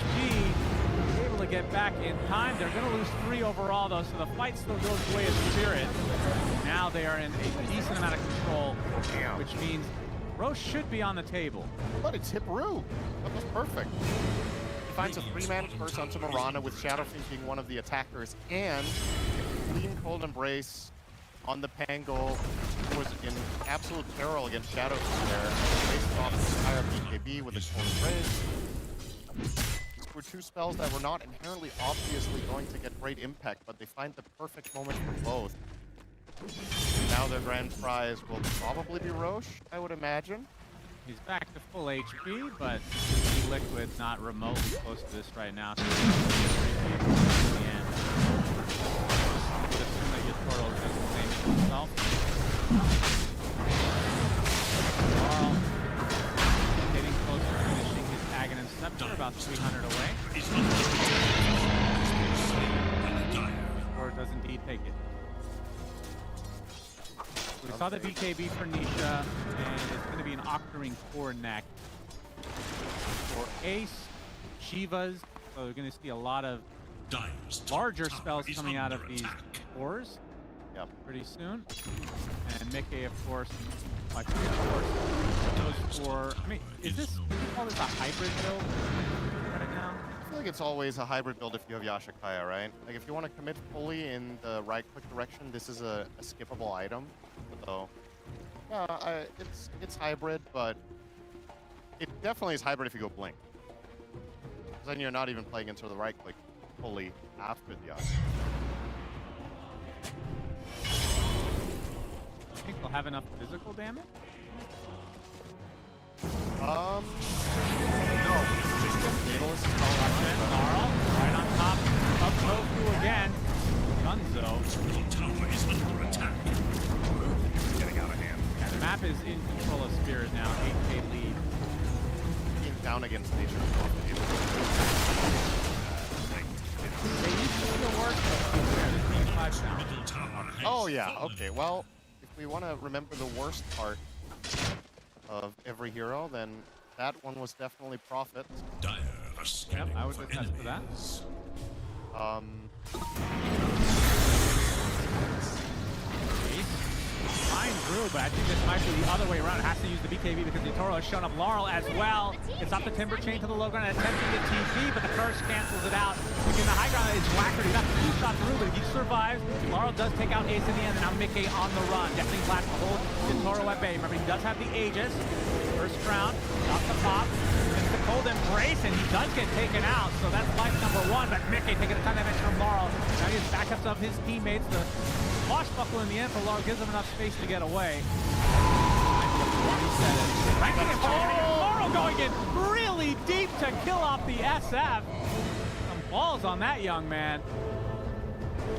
Able to get back in time. They're going to lose 3 overall, though, so the fight still goes the way of Spirit. Now they are in a decent amount of control, which means Roche should be on the table. But it's Hipru. That was perfect. He finds a 3-man curse onto Marana with Shadowfiend being one of the attackers, and clean cold embrace on the Pango, who was in absolute peril against Shadowfiend there. Faced off his entire BKB with a cold embrace. These were 2 spells that were not inherently obviously going to get great impact, but they find the perfect moment for both. Now their grand prize will probably be Roche, I would imagine. He's back to full HP, but Liquid not remotely close to this right now. So would assume that Yatoro does the same to himself. Carl getting close to finishing his Aghanim Scepter, about 300 away. Or does indeed BKB, take it. We saw the BKB for Nisha, and it's going to be an Octarine core neck for Ace, Shivas. So we're going to see a lot of larger spells coming out of these cores pretty soon. And Mickey, of course, I think, of course, goes for, I mean, is this, would you call this a hybrid build right now? I feel like it's always a hybrid build if you have Yashikaya, right? Like, if you want to commit fully in the right-click direction, this is a skippable item. So, yeah, it's hybrid, but it definitely is hybrid if you go Blink. Because then you're not even playing into the right-click fully after the Yash. I think they'll have enough physical damage? No. Carl, right on top of Tofu again. Gunzo. Tower is under attack. Getting out of hand. Yeah, the map is in control of Spirit now. 8K lead. Being down against nature. They used to be the worst, but they're being 5 down. Middle tower has Oh, yeah. fallen. Okay, well, if we want to remember the worst part of every hero, then that one was definitely Prophet. Dire are scanning I would for attest to that. enemies. Fine Drew, but I think this might be the other way around. It has to use the BKB because the Toro has shown up. Laurel as well. It's up the Timber Chain to the low ground and attempting the TP, but the curse cancels it out. Looking the high ground is Whacker. He got 2 shots through, but he survives. Laurel does take out Ace in the end, and now Mickey on the run. Definitely plans to hold the Toro at bay. Remember, he does have the Aegis. First round, off the pop. It's the cold embrace, and he does get taken out, so that's life number 1. But Mickey taking a ton of damage from Laurel. Now he has backups of his teammates. The Washbuckle in the end for Laurel gives him enough space to get away. Laurel going in really deep to kill off the SF. Some balls on that young man.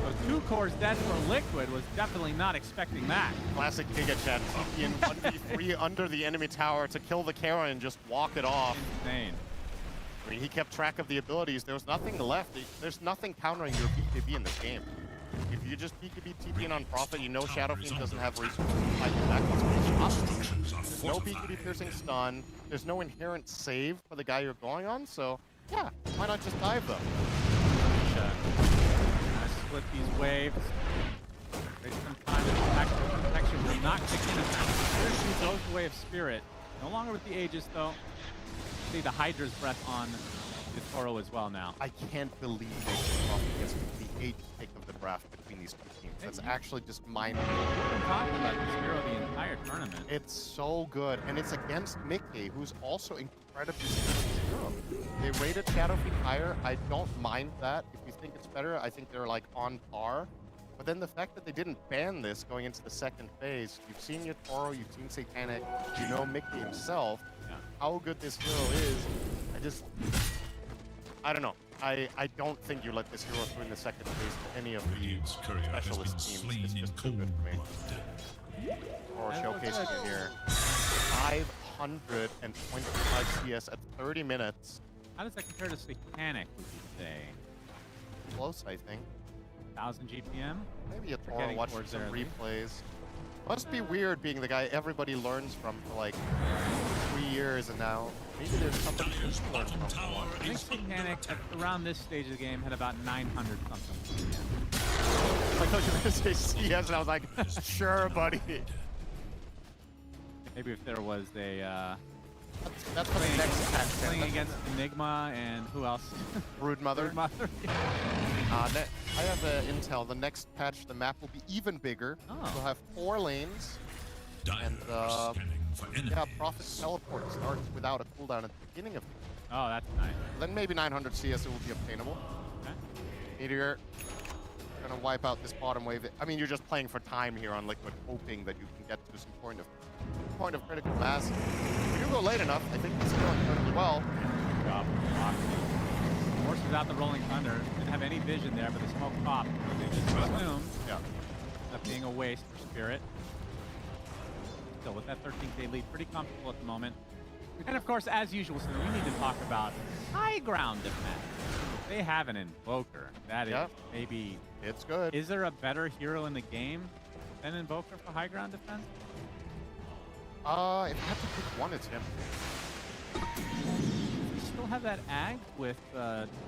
So 2 cores dead for Liquid. Was definitely not expecting that. Classic Giga Chat. TP in 1v3 under the enemy tower to kill the Kara and just walk it off. Insane. I mean, he kept track of the abilities. There was nothing left. There's nothing countering your BKB in this game. If you just BKB TPing on Prophet, you know Shadow Fiend doesn't have resources to fight you back. There's no BKB piercing stun. There's no inherent save for the guy you're going on. So, yeah, why not just dive them? Split these waves. Take some time to protection will not kick in. Here she goes the way of Spirit. No longer with the Aegis though. See the Hydra's breath on the Toro as well now. I can't believe they gets the 8th pick of the draft between these 2 teams. That's actually just mind-blowing. We've been talking about this hero the entire tournament. It's so good, and it's against Mickey, who's also incredibly skilled. They rated Shadow Fiend higher. I don't mind that. If you think it's better, I think they're like on par. But then the fact that they didn't ban this going into the second phase, you've seen your Toro, you've seen Satanic, you know Mickey himself. Yeah. How good this hero is, I don't know. I don't think you let this hero through in the second phase to any of the Radiant's courier has been specialist teams. slain It's in just too cold good for me. blood. Or showcasing it here. 525 CS at 30 minutes. How does that compare to Satanic, would you say? Close, I think. 1000 GPM? Maybe a Toro getting watching towards some there, at least. replays. Must be weird being the guy everybody learns from for like 3 years, and now maybe there's something to learn from. I think Satanic at around this stage of the game had about 900 something. I thought you were going to say CS, and I was like, sure, buddy. Maybe if there was a That's what the next patch playing against Nigma and who else? Broodmother. Broodmother. I have intel. The next patch, the map will be even bigger. Oh. We'll have 4 lanes. And yeah, Prophet's teleport starts without a cooldown at the beginning of it. Oh, that's nice. Then maybe 900 CS it will be obtainable. Okay. Meteor, gonna wipe out this bottom wave. I mean, you're just playing for time here on Liquid, hoping that you can get to some point of critical mass. If you do go late enough, I think this is going incredibly well. Good job. Forces out the Rolling Thunder. Didn't have any vision there, but the smoke popped. They just assumed that being a waste for Spirit. Still, with that 13K lead, pretty comfortable at the moment. And of course, as usual, so we need to talk about high ground defense. they have an Invoker, that is maybe... It's good. Is there a better hero in the game than Invoker for high ground defense? If I have to pick one, it's him. You still have that Ag with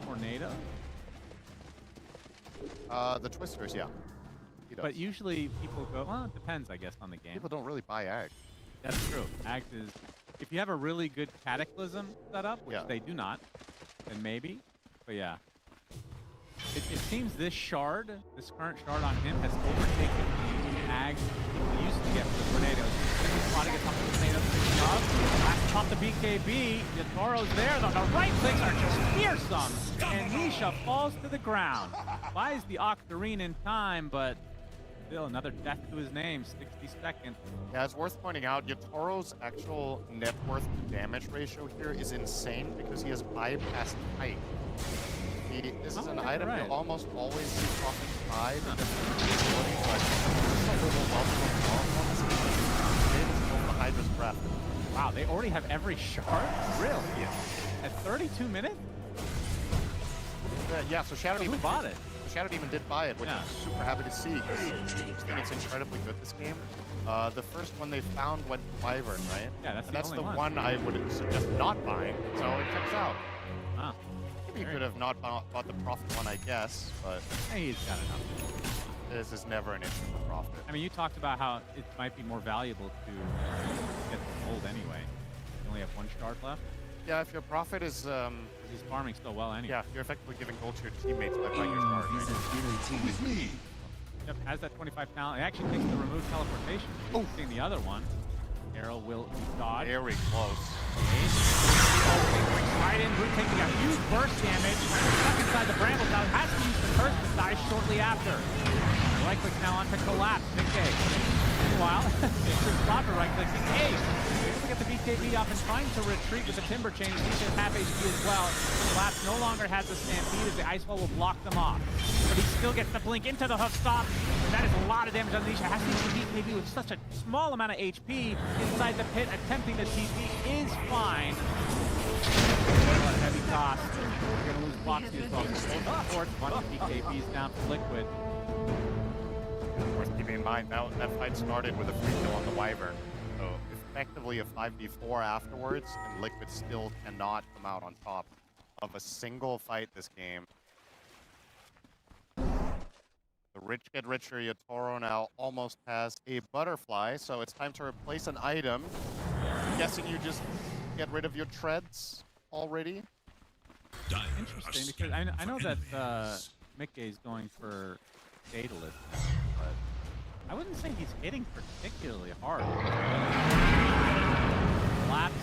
Tornado? The Twisters, yeah. He does. But usually people go, well, it depends, I guess, on the game. People don't really buy Ag. That's true. Ag is... If you have a really good Cataclysm setup, which they do not, then maybe. But yeah. It seems this shard, this current shard on him, has overtaken the Ag he used to get with the tornadoes. Spotting it off the tornadoes, picking up. Last pop the BKB. Yatoro's there, though. The right clicks are just fearsome. And Nisha falls to the ground. Buys the Octarine in time, but still another death to his name, 62nd. Yeah, it's worth pointing out, Yatoro's actual net worth to damage ratio here is insane because he has bypassed height. This is an item you almost always see Prophet buy because of his ability, but it's a little well the Hydra's breath. Wow, they already have every shard? Really? Yeah. At 32 minutes? Yeah, so Shadow Demon bought it. Shadow Demon did buy it, which I'm super happy to see because I think it's incredibly good this game. The first one they found went Wyvern, right? Yeah, that's the one I would suggest not buying, so it checks out. Wow. Maybe you could have not bought the Prophet one, I guess, but... Hey, he's got enough. This is never an issue for Prophet. I mean, you talked about how it might be more valuable to get the gold anyway. You only have one shard left. Yeah, if your Prophet is... he's farming still well anyway. Yeah, you're effectively giving gold to your teammates by buying your shard. With me. Yep, has that 25 talent. It actually takes the remove teleportation. Oh, seeing the other one. Arrow will dodge. Very close. Right in, Root taking a huge burst damage. Stuck inside the bramble tower. Has to use the curse to die shortly after. Right click now on to collapse. Big A. Meanwhile, it's just proper right clicking. A. Able to get the BKB up and trying to retreat with the Timber Chain. He's just half HP as well. Collapse no longer has the Stampede as the Ice Wall will block them off. But he still gets the blink into the hook stop. And that is a lot of damage on Nisha. Has to use the BKB with such a small amount of HP inside the pit. Attempting the TP is fine. What a heavy cost. We're going to lose Boxy as well. Of course, bunch of BKBs down for Liquid. Of course, keeping in mind, that fight started with a free kill on the Wyvern. So effectively a 5v4 afterwards, and Liquid still cannot come out on top of a single fight this game. The rich get richer. Yatoro now almost has a butterfly, so it's time to replace an item. I'm guessing you just get rid of your treads already? Interesting, because I know that Mickey is going for Daedalus, but I wouldn't say he's hitting particularly hard. Collapse.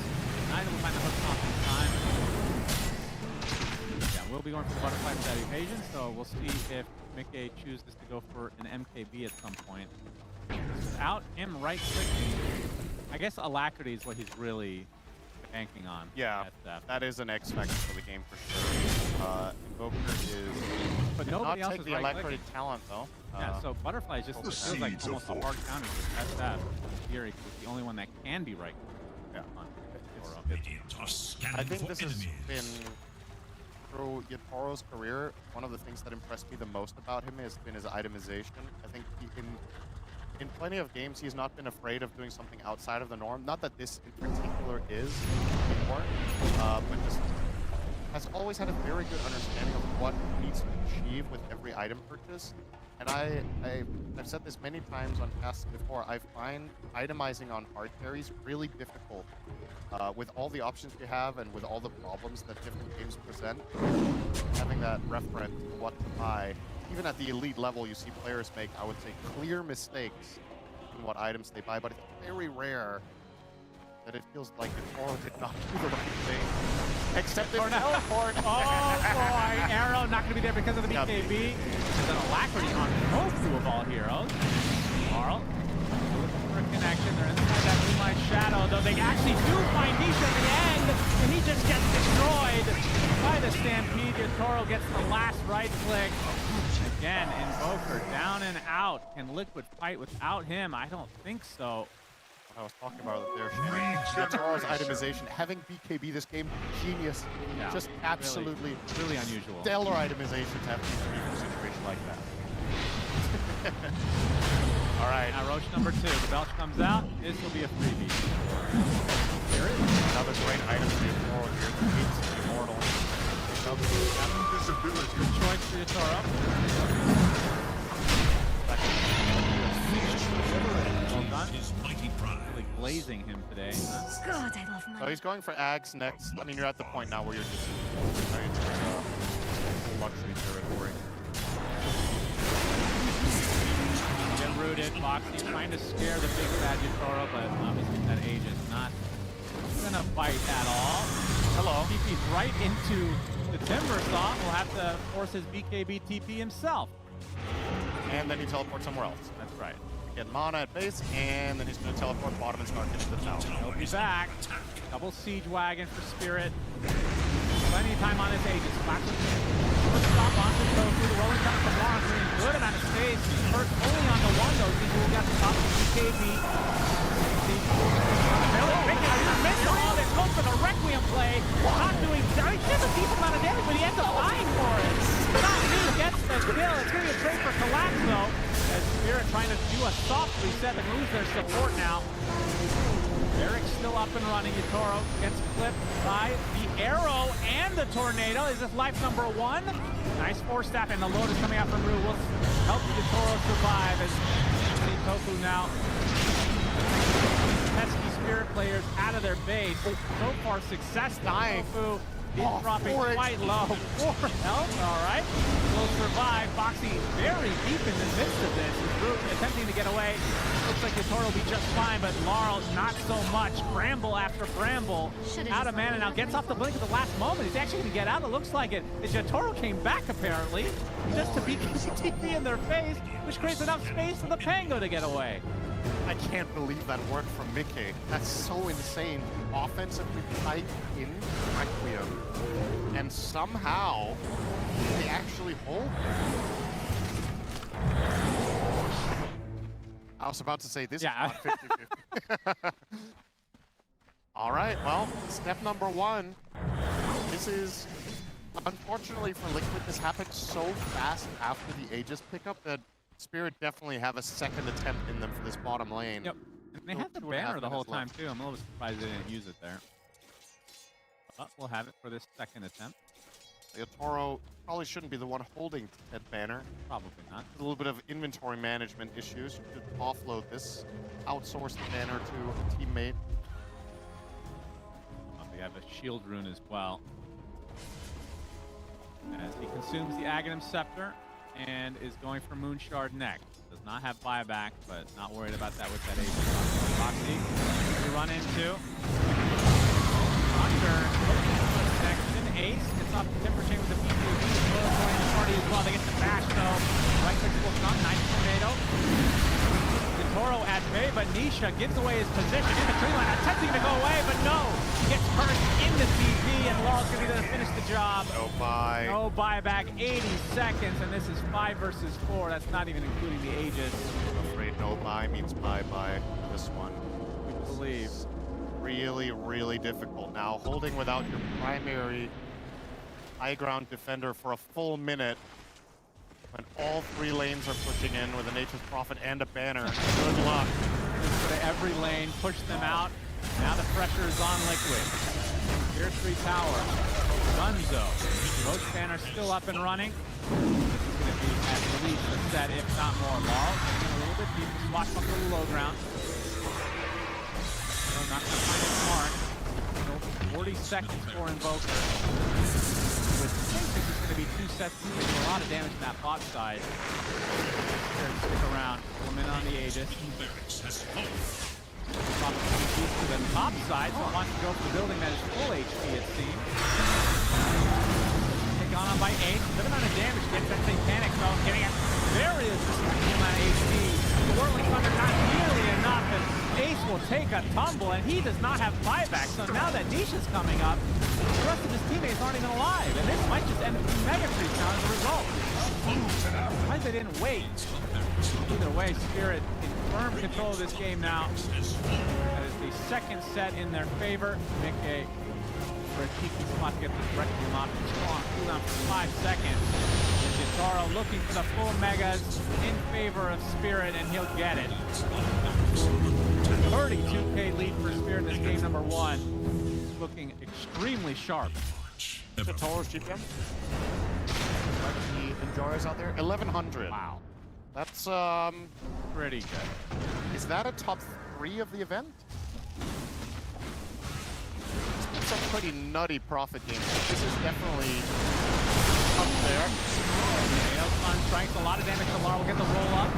Neither will find the hook off in time. Yeah, we'll be going for the butterfly for that evasion, so we'll see if Mickey chooses to go for an MKB at some point. Without him right-clicking, I guess Alacrity is what he's really banking on. Yeah, that is an X factor for the game for sure. Invoker is... But nobody else take is the Alacrity talent, though. Yeah, so Butterfly just feels like almost a hard counter to SF. Fury is the only one that can be right. Yeah. I think this has been, through Yatoro's career, one of the things that impressed me the most about him has been his itemization. I think he can... In plenty of games, he's not been afraid of doing something outside of the norm. Not that this in particular is anymore, but just has always had a very good understanding of what he needs to achieve with every item purchase. And I've said this many times on casts before, I find itemizing on hard carries really difficult. With all the options you have and with all the problems that different games present, having that reference to what to buy. Even at the elite level, you see players make, I would say, clear mistakes in what items they buy, but it's very rare that it feels like Yatoro did not do the right thing. Except the teleport. Oh boy, Arrow not going to be there because of the BKB. There's an Alacrity on Tofu of all heroes. Carl, looking for a connection. They're inside that Moonlight Shadow, though they actually do find Nisha at the end, and he just gets destroyed by the Stampede. Yatoro gets the last right click. Again, Invoker down and out. Can Liquid fight without him? I don't think so. I was talking about it there, Shane. Yatoro's itemization, having BKB this game, genius. Yeah, Just absolutely really unusual. stellar itemization to have BKB in a situation like that. All right. Now Roche number 2. The Belch comes out. This will be a freebie. There is another great item for Yatoro here. The Gates of Immortal. Invisibility. Good choice for Yatoro. Well done. His mighty pride. Really glazing him today. God, I love So money. he's going for Ags next. I mean, you're at the point now where you're just luxury territory. Get rooted. Foxy trying to scare the big bad Yatoro, but obviously that age is not gonna fight at all. Hello. TP's right into the Timber Saw. Will have to force his BKB TP himself. And then he teleports somewhere else. That's right. Get mana at base, and then he's going to teleport bottom and start getting the tower. He'll be back. Double siege wagon for Spirit. Plenty of time on his Aegis. Classic. First stop on to go through the rolling time from Lawrence. Getting good amount of space. First only on the one though. He will get the top of BKB. Goes for the Requiem play. Not doing. He does a decent amount of damage, but he ends up dying for it. Not me gets the kill. It's going to be a trade for Collapse though. As Spirit trying to do a soft reset and lose their support now. Eric's still up and running. Yatoro gets clipped by the arrow and the tornado. Is this life number 1? Nice 4-step, and the load is coming out from Rue. Will help Yatoro survive as you see Tofu now. Pesky Spirit players out of their base. So far, success. Dying. Tofu is dropping quite low. 4 health, all right. Will survive. Foxy very deep in the midst of this. Rue attempting to get away. Looks like Yatoro will be just fine, but Laurel not so much. Bramble after Bramble. Out of mana now. Gets off the blink at the last moment. He's actually going to get out. It looks like it. As Yatoro came back, apparently, just to beat TP in their face, which creates enough space for the Pango to get away. I can't believe that worked from Mickey. That's so insane. Offensively tight in Requiem. And somehow, they actually hold. I was about to say this is not 50-50. All right, well, step number 1. This is, unfortunately for Liquid, this happened so fast after the Aegis pickup that Spirit definitely have a second attempt in them for this bottom lane. Yep. And they had the banner the whole time, too. I'm a little surprised they didn't use it there. But we'll have it for this second attempt. Yatoro probably shouldn't be the one holding that banner. Probably not. There's a little bit of inventory management issues. You should offload this, outsource the banner to a teammate. We have a shield rune as well. As he consumes the Aghanim Scepter and is going for Moonshard next. Does not have buyback, but not worried about that with that Aegis. Roxy, we run into Under section. Ace gets off the Timber Chain with the PPV. Joining the party as well. They get the bash though. Right click will come. Nice tornado. Yatoro at bay, but Nisha gives away his position in the tree line. Attempting to go away, but no. He gets hurt in the TV, and Laurel's going to be there to finish the job. No buy. No buyback. 80 seconds, and this is 5 versus 4. That's not even including the Aegis. I'm afraid no buy means bye-bye for this one. We believe. Really, really difficult. Now, holding without your primary high ground defender for a full minute when all 3 lanes are pushing in with a Nature's Prophet and a banner. Good luck. Just go to every lane, push them out. Now the pressure is on Liquid. Tier 3 tower. Gunzo. Roach banner still up and running. This is going to be at least a set, if not more. Laurel getting a little bit deep. Swatch up to the low ground. So not going to find it smart. Still 40 seconds for Invoker. With think this is going to be 2 sets. He's taking a lot of damage on that bot side. Stick around. Pull him in on the Aegis. To the top side, so wants to go for the building that is full HP, it seems. Taken on by Ace. Good amount of damage. Gets that Satanic Zone. Getting it. There is a significant amount of HP. The Whirling Thunder not nearly enough, and Ace will take a tumble, and he does not have buyback. So now that Nisha's coming up, the rest of his teammates aren't even alive, and this might just end up being Mega Creeps now as a result. Why they didn't wait? Either way, Spirit in firm control of this game now. That is the second set in their favor. Mickey for a cheeky spot to get this Requiem off. Still on cooldown for 5 seconds. Jitaro looking for the full megas in favor of Spirit, and he'll get it. 32k lead for Spirit in this game number 1. Looking extremely sharp. Jitaro's GPM. The Enjoyers out there. 1100. Wow. That's Pretty good. Is that a top 3 of the event? It's a pretty nutty profit game. This is definitely up there. On strikes, a lot of damage to Lara. Will get the roll up.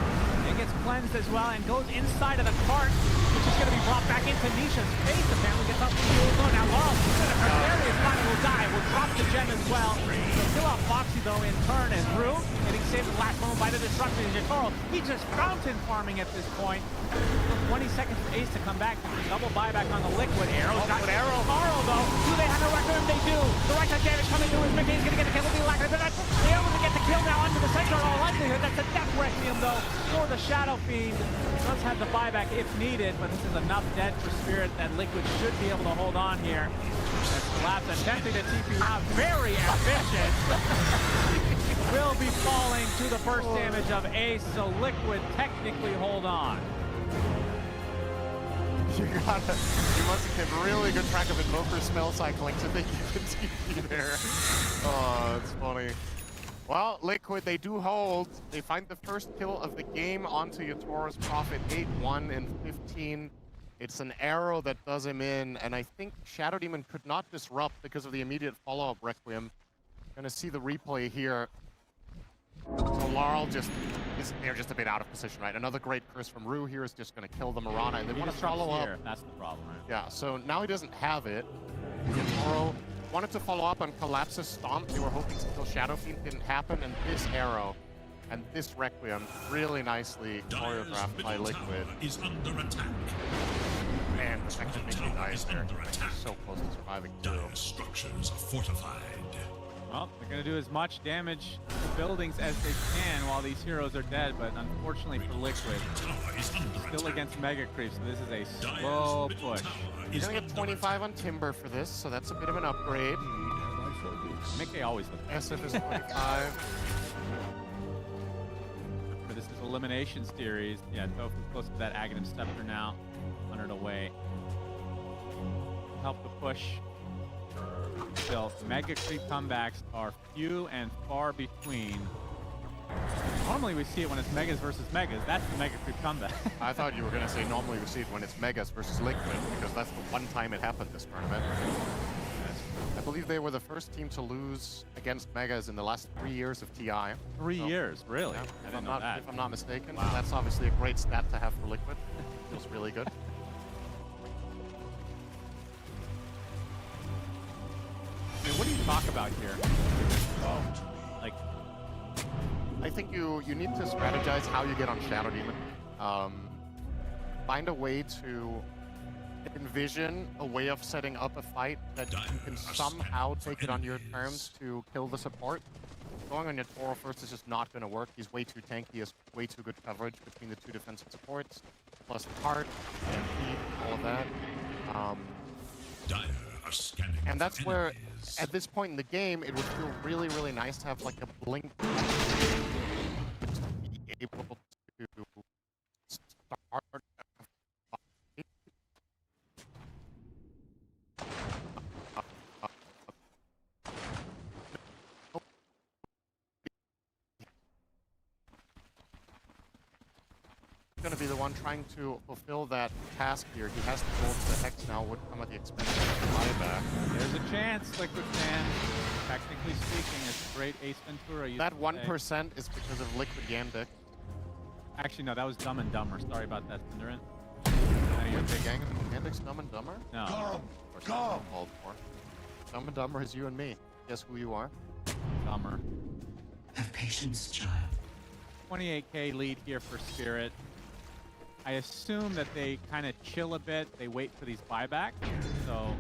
It gets cleansed as well and goes inside of the cart, which is going to be brought back into Nisha's face. Apparently gets up to the zone. Now Laurel, Aquarius finally will die. Will drop the gem as well. He'll kill off Foxy though in turn, and Rue getting saved at the last moment by the destruction. Jitaro, he just fountain farming at this point. 20 seconds for Ace to come back. Double buyback on the Liquid. Arrow, got Arrow. Arrow though. Do they have no record? They do. The right side damage coming through as Mickey's going to get the kill. Will be lacking. They're able to get the kill now onto the center. In all likelihood, that's a death Requiem though for the Shadow Fiend. Does have the buyback if needed, but this is enough dead for Spirit that Liquid should be able to hold on here. That's collapse attempting to TP out. Very efficient. Will be falling to the first damage of Ace, so Liquid technically hold on. You must have kept really good track of Invoker spell cycling to think you could TP there. Oh, it's funny. Well, Liquid, they do hold. They find the first kill of the game onto Yatoro's Prophet, 8-1 and 15. It's an arrow that does him in, and I think Shadow Demon could not disrupt because of the immediate follow-up Requiem. Gonna see the replay here. So Laurel they're just a bit out of position, right? Another great curse from Rue here is just gonna kill the Mirana, and they want to follow up. That's the problem, right? Yeah, so now he doesn't have it. Yatoro wanted to follow up on Collapse's Stomp. They were hoping to kill Shadow Fiend, didn't happen, and this arrow and this Requiem really nicely choreographed by Liquid. Is under attack. Man, the fact that Mickey dies there, he's so close to surviving too. Dire structures are fortified. Well, they're going to do as much damage to buildings as they can while these heroes are dead, but unfortunately for Liquid, still against Mega Creep, so this is a slow push. He's going to get 25 on Timber for this, so that's a bit of an upgrade. Mickey always looks SF is 25. But this is Elimination Series. Yeah, Tofu close to that Aghanim Scepter now, 100 away. Help the push. Still, Mega Creep comebacks are few and far between. Normally we see it when it's Megas versus Megas. That's the Mega Creep comeback. I thought you were going to say normally we see it when it's Megas versus Liquid, because that's the one time it happened this tournament. I believe they were the first team to lose against Megas in the last 3 years of TI. 3 years, really? Yeah, I didn't know that. If I'm not mistaken. Wow. That's obviously a great stat to have for Liquid. Feels really good. I mean, what do you talk about here? Like, I think you need to strategize how you get on Shadow Demon. Find a way to envision a way of setting up a fight that you can somehow take it on your terms to kill the support. Going on your Toro first is just not going to work. He's way too tanky. He has way too good coverage between the two defensive supports, plus the cart and feed, all of that. And that's where, at this point in the game, it would feel really, really nice to have like a blink to be able to start a fight. Going to be the one trying to fulfill that task here. He has to go to the Hex now, would come at the expense of the buyback. there's a chance, Liquid fan. Technically speaking, it's great Ace Ventura. That 1% is because of Liquid Yandic. Actually, no, that was Dumb and Dumber. Sorry about that, Thunderin. You're big Yandic's Dumb and Dumber? No. Called for. Dumb and Dumber is you and me. Guess who you are? Dumber. Have patience, child. 28k lead here for Spirit. I assume that they kind of chill a bit. They wait for these buybacks. So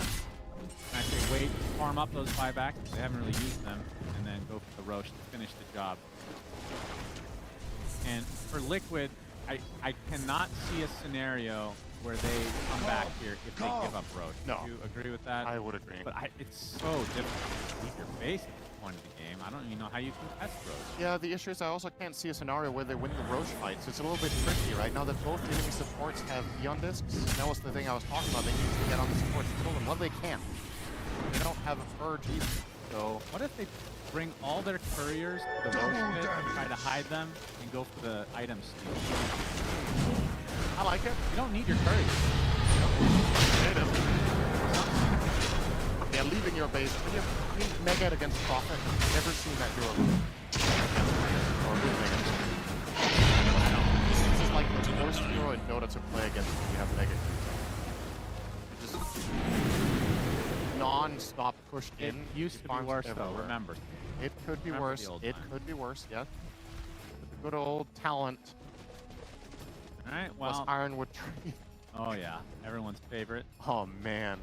actually wait, farm up those buybacks. They haven't really used them, and then go for the Roche to finish the job. And for Liquid, I cannot see a scenario where they come back here if they give up Roach. No. Do you agree with that? I would agree. But it's so difficult to keep your base at this point of the game. I don't even know how you contest Roach. Yeah, the issue is I also can't see a scenario where they win the Roche fights. It's a little bit tricky right now that both enemy supports have Beyond Discs. That was the thing I was talking about. They need to get on the supports and kill them. Well, they can't. They don't have a Purge either. So What if they bring all their couriers to the Roach pit and try to hide them and go for the item steal? I like it. You don't need your couriers. Yeah, leaving your base. I mean, Mega against Prophet. I've never seen that do a or a Mega. This is like the worst hero in Dota to play against when you have Mega. Just non-stop pushed It in. used to be worse though, remember. It could be Remember worse. the old It times. could be worse, yeah. But the good old talent Alright, was well. Ironwood Tree. Oh yeah, everyone's favorite. Oh man.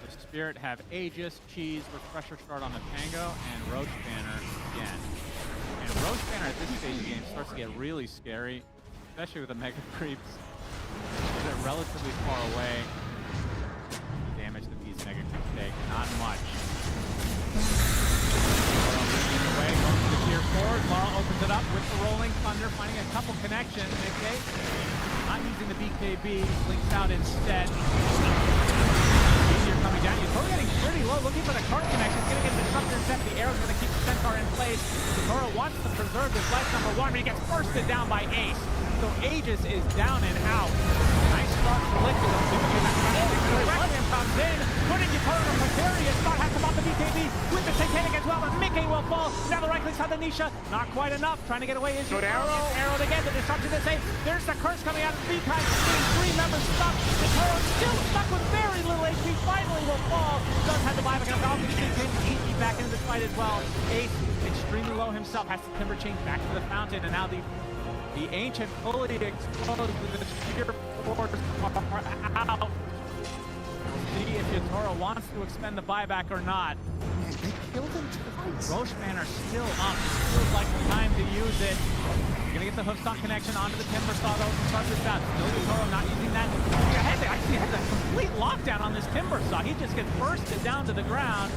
The Spirit have Aegis, Cheese, Refresher Shard on the Tango, and Roach Banner again. And Roach Banner at this stage of the game starts to get really scary, especially with the Mega Creeps. They're relatively far away. The damage that these Mega Creeps take, not much. Leading the way, going to the tier 4. Laurel opens it up with the Rolling Thunder, finding a couple connections. Okay, not using the BKB, blinks out instead. Easier coming down. Yatoro getting pretty low, looking for the card connection. It's going to get disrupted instead. The arrow's going to keep the Centaur in place. Yatoro wants to preserve his life number 1, but he gets bursted down by Ace. So Aegis is down and out. Nice start for Liquid. Requiem comes in, putting Yatoro in a precarious spot. Has to pop the BKB with the Satanic as well, but Mickey will fall. Now the right clicks on the Nisha. Not quite enough. Trying to get away is Yatoro. Arrowed again. The disruption is safe. There's the curse coming out of the beat time. 3 members stuck. Yatoro still stuck with very little HP. Finally will fall. Does have the buyback. And Falcon sneaks in. Easy back into the fight as well. Ace extremely low himself. Has to timber chain back to the fountain. And now the Ancient fully exposed with the tier 4s are out. We'll see if Yatoro wants to expend the buyback or not. They killed him twice. Roche Banner still up. Feels like the time to use it. Gonna get the Hoofstomp connection onto the Timber Saw though to start this out. Still Yatoro not using that. He has a complete lockdown on this Timber Saw. He just gets bursted down to the ground.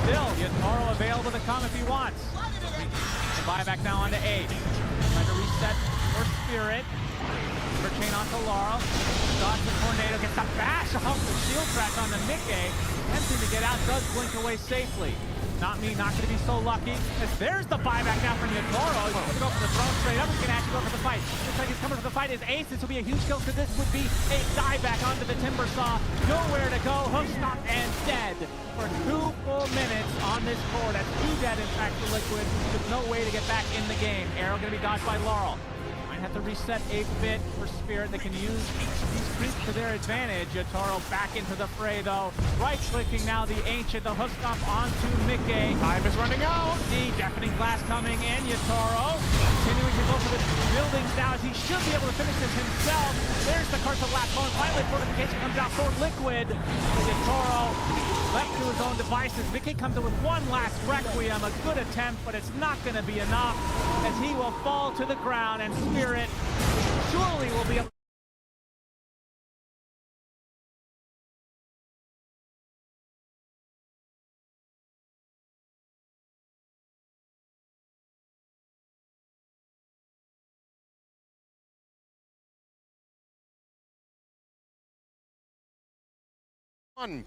Still, Yatoro available to come if he wants. The buyback now onto 8. Trying to reset for Spirit. For chain onto Laurel. Dodge the tornado, gets the bash off the shield crash on the Mickey. Attempting to get out, does blink away safely. Not me, not going to be so lucky. As there's the buyback now from Yatoro. He's going to go for the throne straight up. He's going to actually go for the fight. Looks like he's coming for the fight. Is Ace. This will be a huge kill because this would be a dieback onto the Timber Saw. Nowhere to go. Hoofstomp and dead for 2 full minutes on this core. That's 2 dead, in fact, for Liquid. With no way to get back in the game. Arrow going to be dodged by Laurel. Might have to reset 8-bit for Spirit. They can use these creeps to their advantage. Yatoro back into the fray, though. Right-clicking now the Ancient. The Hoofstomp onto Mickey. Time is running out. The Deafening Blast coming in. Yatoro continuing to go for the buildings now as he should be able to finish this himself. There's the Curse of Last Bone. Finally, fortification comes out for Liquid. Yatoro left to his own devices. Mickey comes in with one last Requiem. A good attempt, but it's not going to be enough as he will fall to the ground and Spirit surely will be able One.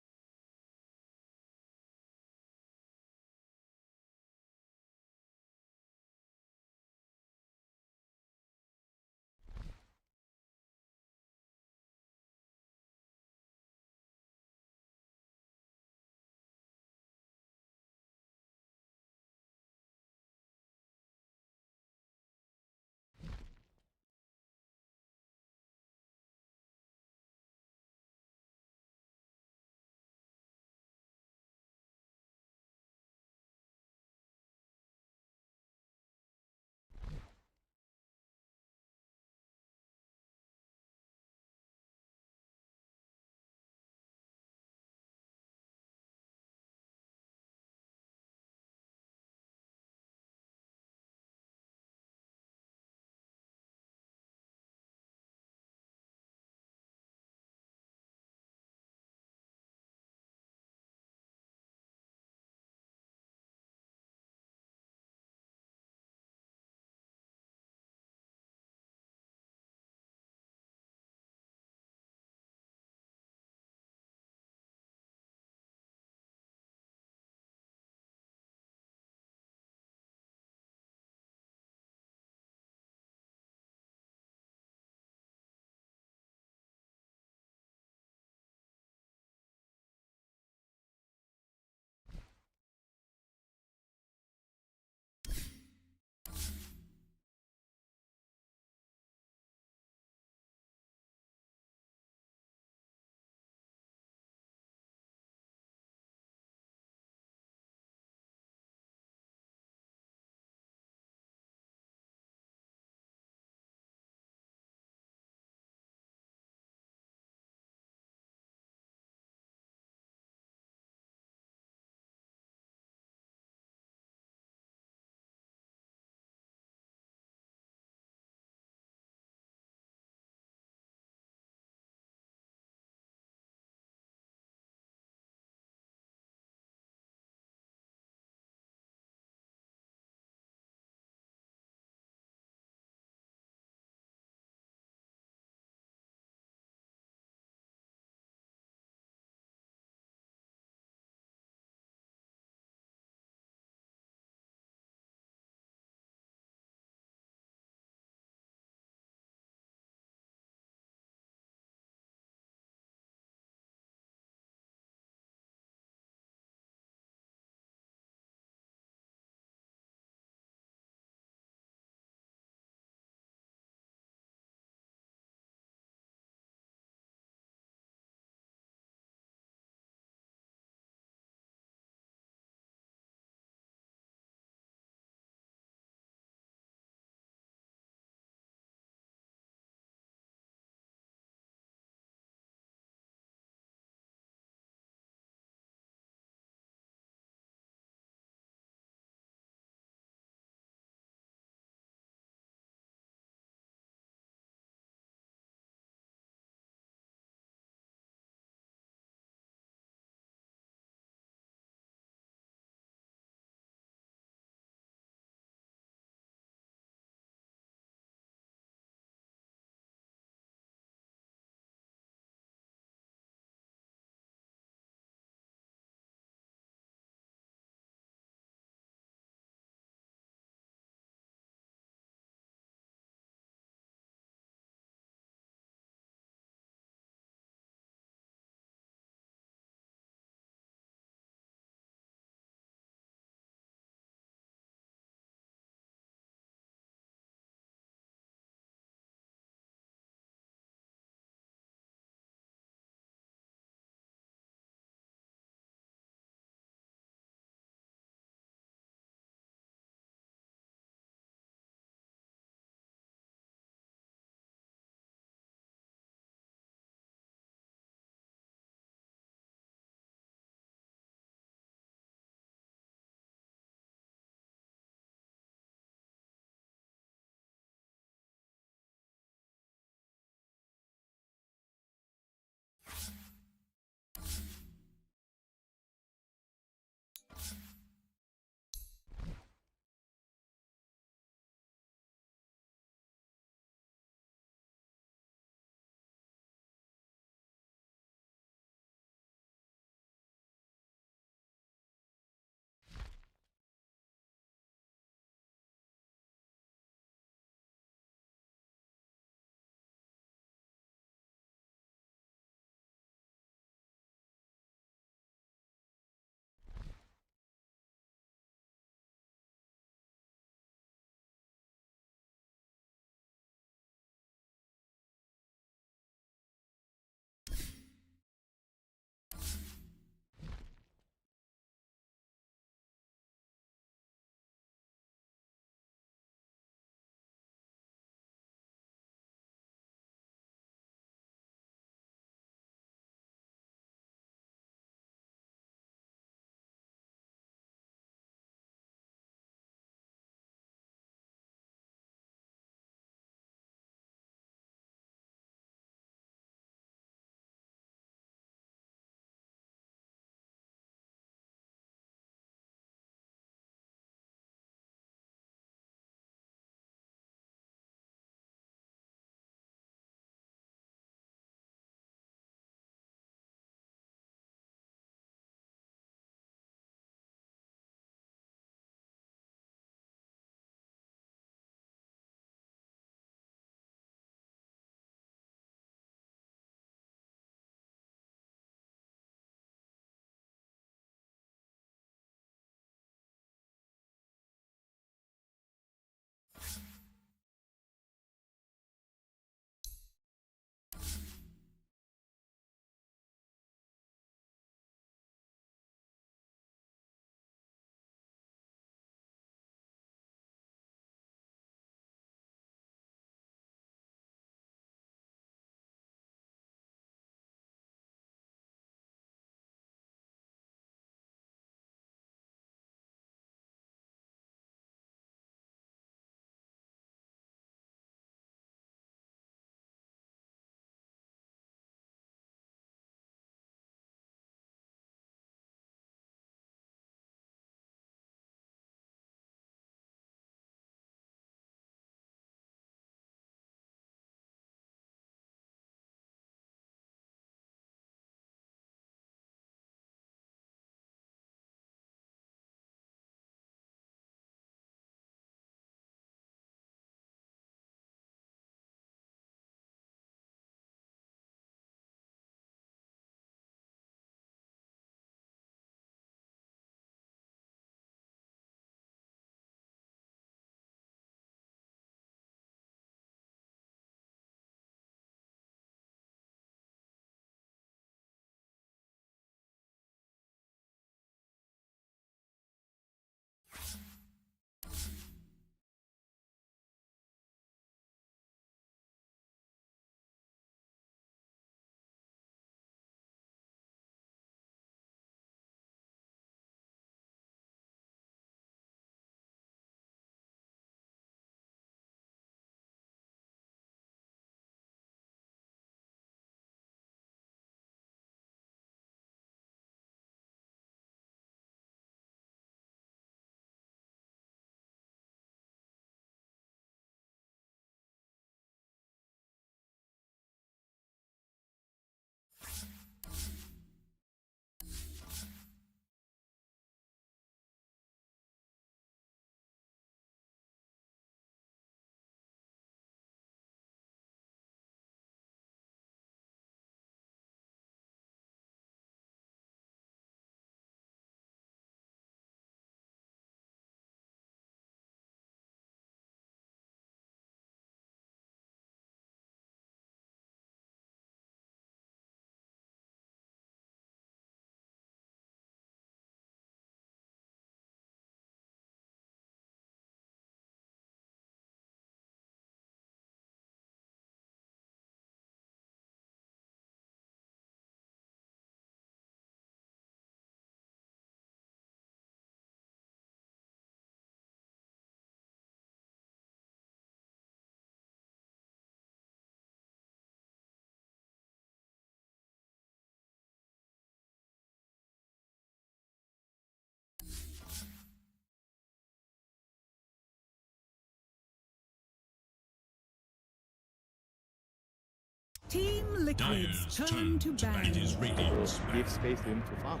Team Liquid's Dire's turn to ban. his radiant So give space to him to farm.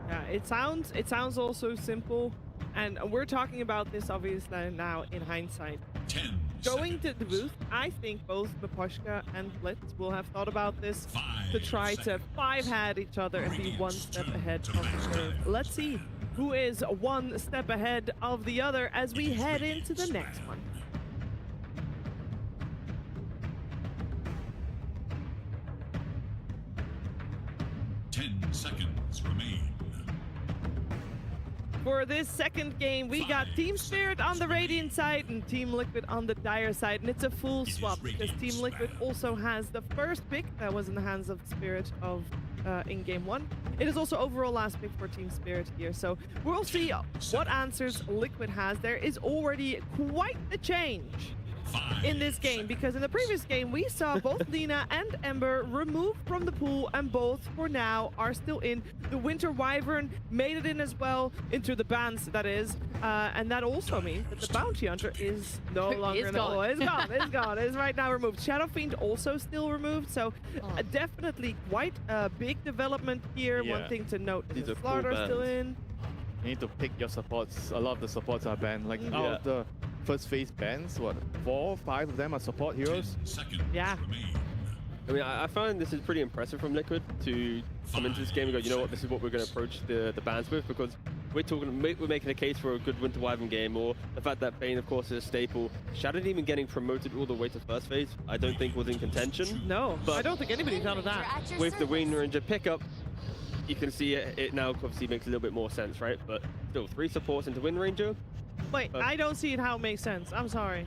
Yeah, it sounds also simple, and we're talking about this obviously now in hindsight. 10 Going to the booth, I think both Maposhka and Blitz will have thought about this to try to 5-hat each other and be one step ahead of the curve. Let's see who is one step ahead of the other as we head into the next one. seconds remain. For this second game, we got Team Spirit on the Radiant side and Team Liquid on the Dire side, and it's a full swap because Team Liquid also has the first pick that was in the hands of Spirit of in game 1. It is also overall last pick for Team Spirit here, so we'll see what answers Liquid has. There is already quite the change in this game, because in the previous game we saw both Lina and Ember removed from the pool, and both for now are still in. The Winter Wyvern made it in as well, into the bans that is, and that also means that the Bounty Hunter is no longer in the pool. It's gone, it's gone, it's right now removed. Shadow Fiend also still removed, so definitely quite a big development here. Yeah. One thing to note, These the are full Slaughter bans. still in. You need to pick your supports. A lot of the supports are banned. Like out of the first phase bans, what, 4 or 5 of them are support heroes? Yeah. I mean, I find this is pretty impressive from Liquid to come into this game and go, you know what, this is what we're going to approach the bans with, because we're making a case for a good Winter Wyvern game, or the fact that Bane, of course, is a staple. Shadow Demon getting promoted all the way to first phase, I don't think was in contention. No, but I don't think anybody thought of that. With the Wind Ranger pickup, you can see it now obviously makes a little bit more sense, right? But still, 3 supports into Wind Ranger. Wait, I don't see it how it makes sense. I'm sorry.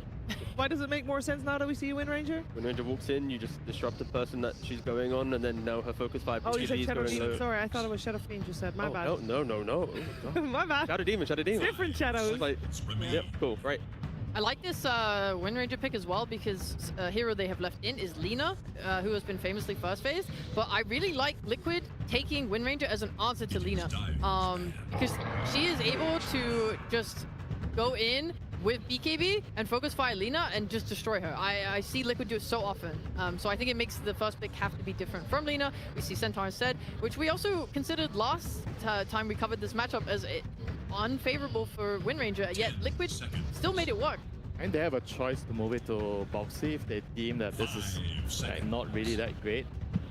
Why does it make more sense now that we see Wind Ranger? Wind Ranger walks in, you just disrupt the person that she's going on, and then now her focus 5 Oh, you said is Shadow going Demon. low. Sorry, I thought it was Shadow Fiend you said. My bad. No. My bad. Shadow Demon. Different shadows. Like, yep, cool, right. I like this Wind Ranger pick as well, because a hero they have left in is Lina, who has been famously first phase. But I really like Liquid taking Wind Ranger as an answer to Lina, because she is able to just go in with BKB and focus fire Lina and just destroy her. I see Liquid do it so often. So I think it makes the first pick have to be different from Lina. We see Centaur instead, which we also considered last time we covered this matchup as unfavorable for Wind Ranger, yet Liquid still made it work. And they have a choice to move it to Boxy if they deem that this is like, not really that great.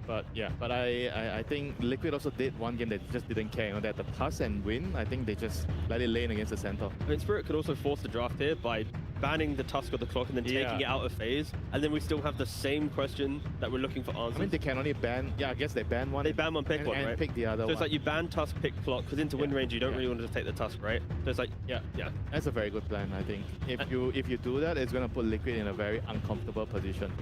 But yeah, but I think Liquid also did one game that just didn't care. You know, they had the Tusk and Win. I think they just let it lane against the Centaur. I mean, Spirit could also force the draft here by banning the Tusk of the Clock and then taking it out of phase. And then we still have the same question that we're looking for answers. I mean, they can only ban, I guess they ban one. They ban one, pick one, and right? pick the other so one. it's like you ban Tusk, pick Clock, because into Wind Ranger you don't really want to just take the Tusk, right? So it's like, yeah. That's a very good plan, I think. If you do that, it's going to put Liquid in a very uncomfortable position.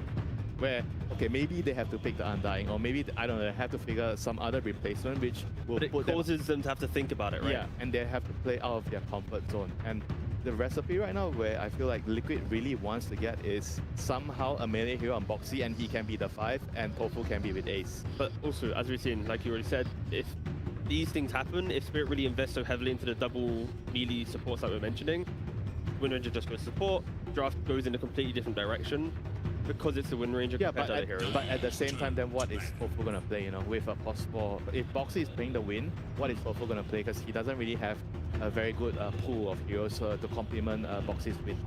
Where, okay, maybe they have to pick the Undying, or maybe, I don't know, they have to figure some other replacement which will But it put causes them to have to think about it, right? Yeah, and they have to play out of their comfort zone. And the recipe right now where I feel like Liquid really wants to get is somehow a melee hero on Boxy, and he can be the 5, and Tofu can be with Ace. But also, as we've seen, like you already said, if these things happen, if Spirit really invests so heavily into the double melee supports that we're mentioning, Wind Ranger just goes support, draft goes in a completely different direction, because it's the Wind Ranger compared to other heroes. But at the same time, then what is Tofu gonna play? You know, with a possible, if Boxy is playing the Win, what is Tofu gonna play? Because he doesn't really have a very good pool of heroes to complement Boxy's Win.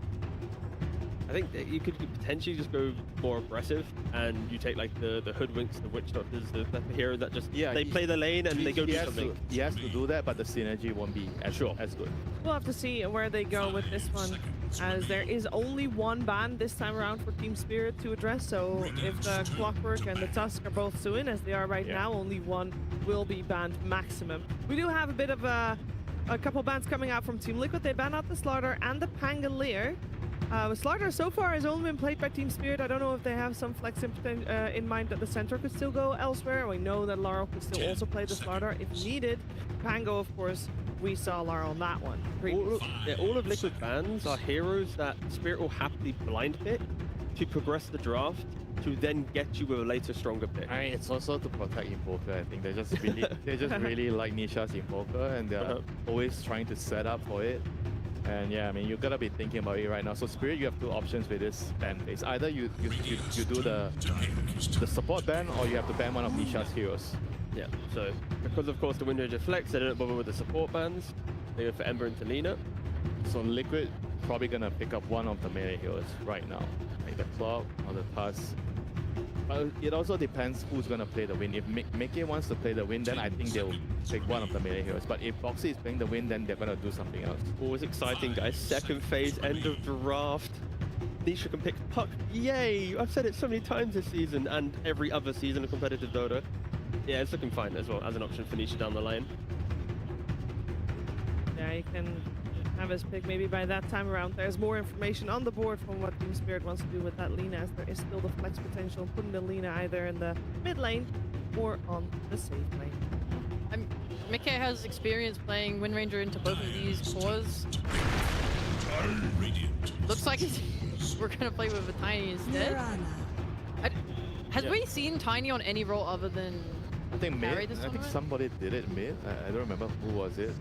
I think that you could potentially just go more aggressive, and you take like the Hoodwinks, the Witch Doctors, the hero that just they play the lane and they go do something. He has to do that, but the synergy won't be as good. We'll have to see where they go with this one, as there is only one ban this time around for Team Spirit to address. So if the Clockwork and the Tusk are both so in as they are right now, only one will be banned maximum. We do have a bit of a couple bans coming out from Team Liquid. They ban out the Slaughter and the Pangolier. Slaughter so far has only been played by Team Spirit. I don't know if they have some flex in mind that the Centaur could still go elsewhere. We know that Laurel could still also play the Slaughter if needed. Pango, of course, we saw Laurel on that one. All of Liquid bans are heroes that Spirit will happily blind pick to progress the draft, to then get you with a later, stronger pick. I mean, it's also to protect Invoker. I think they just really like Nisha's Invoker, and they're always trying to set up for it. And yeah, I mean, you gotta be thinking about it right now. So Spirit, you have two options with this ban phase. Either you do the support ban, or you have to ban one of Nisha's heroes. Yeah, so because of course the Wind Ranger flex, they don't bother with the support bans. They go for Ember and Talina. So Liquid probably gonna pick up one of the melee heroes right now, like the Clock or the Tusk. It also depends who's gonna play the Wind. If Mickey wants to play the Wind, then I think they'll pick one of the melee heroes. But if Boxy is playing the Wind, then they're gonna do something else. Always exciting, guys. Second phase, end of draft. Nisha can pick Puck. Yay! I've said it so many times this season and every other season of competitive Dota. Yeah, it's looking fine as well as an option for Nisha down the line. Yeah, you can have his pick maybe by that time around. There's more information on the board from what Team Spirit wants to do with that Lina, as there is still the flex potential, putting the Lina either in the mid lane or on the safe lane. Mickey has experience playing Wind Ranger into both of these cores. Looks like we're gonna play with a Tiny instead. Has we seen Tiny on any role other than I think carry mid. this I think tournament? somebody did it mid. I don't remember who was it.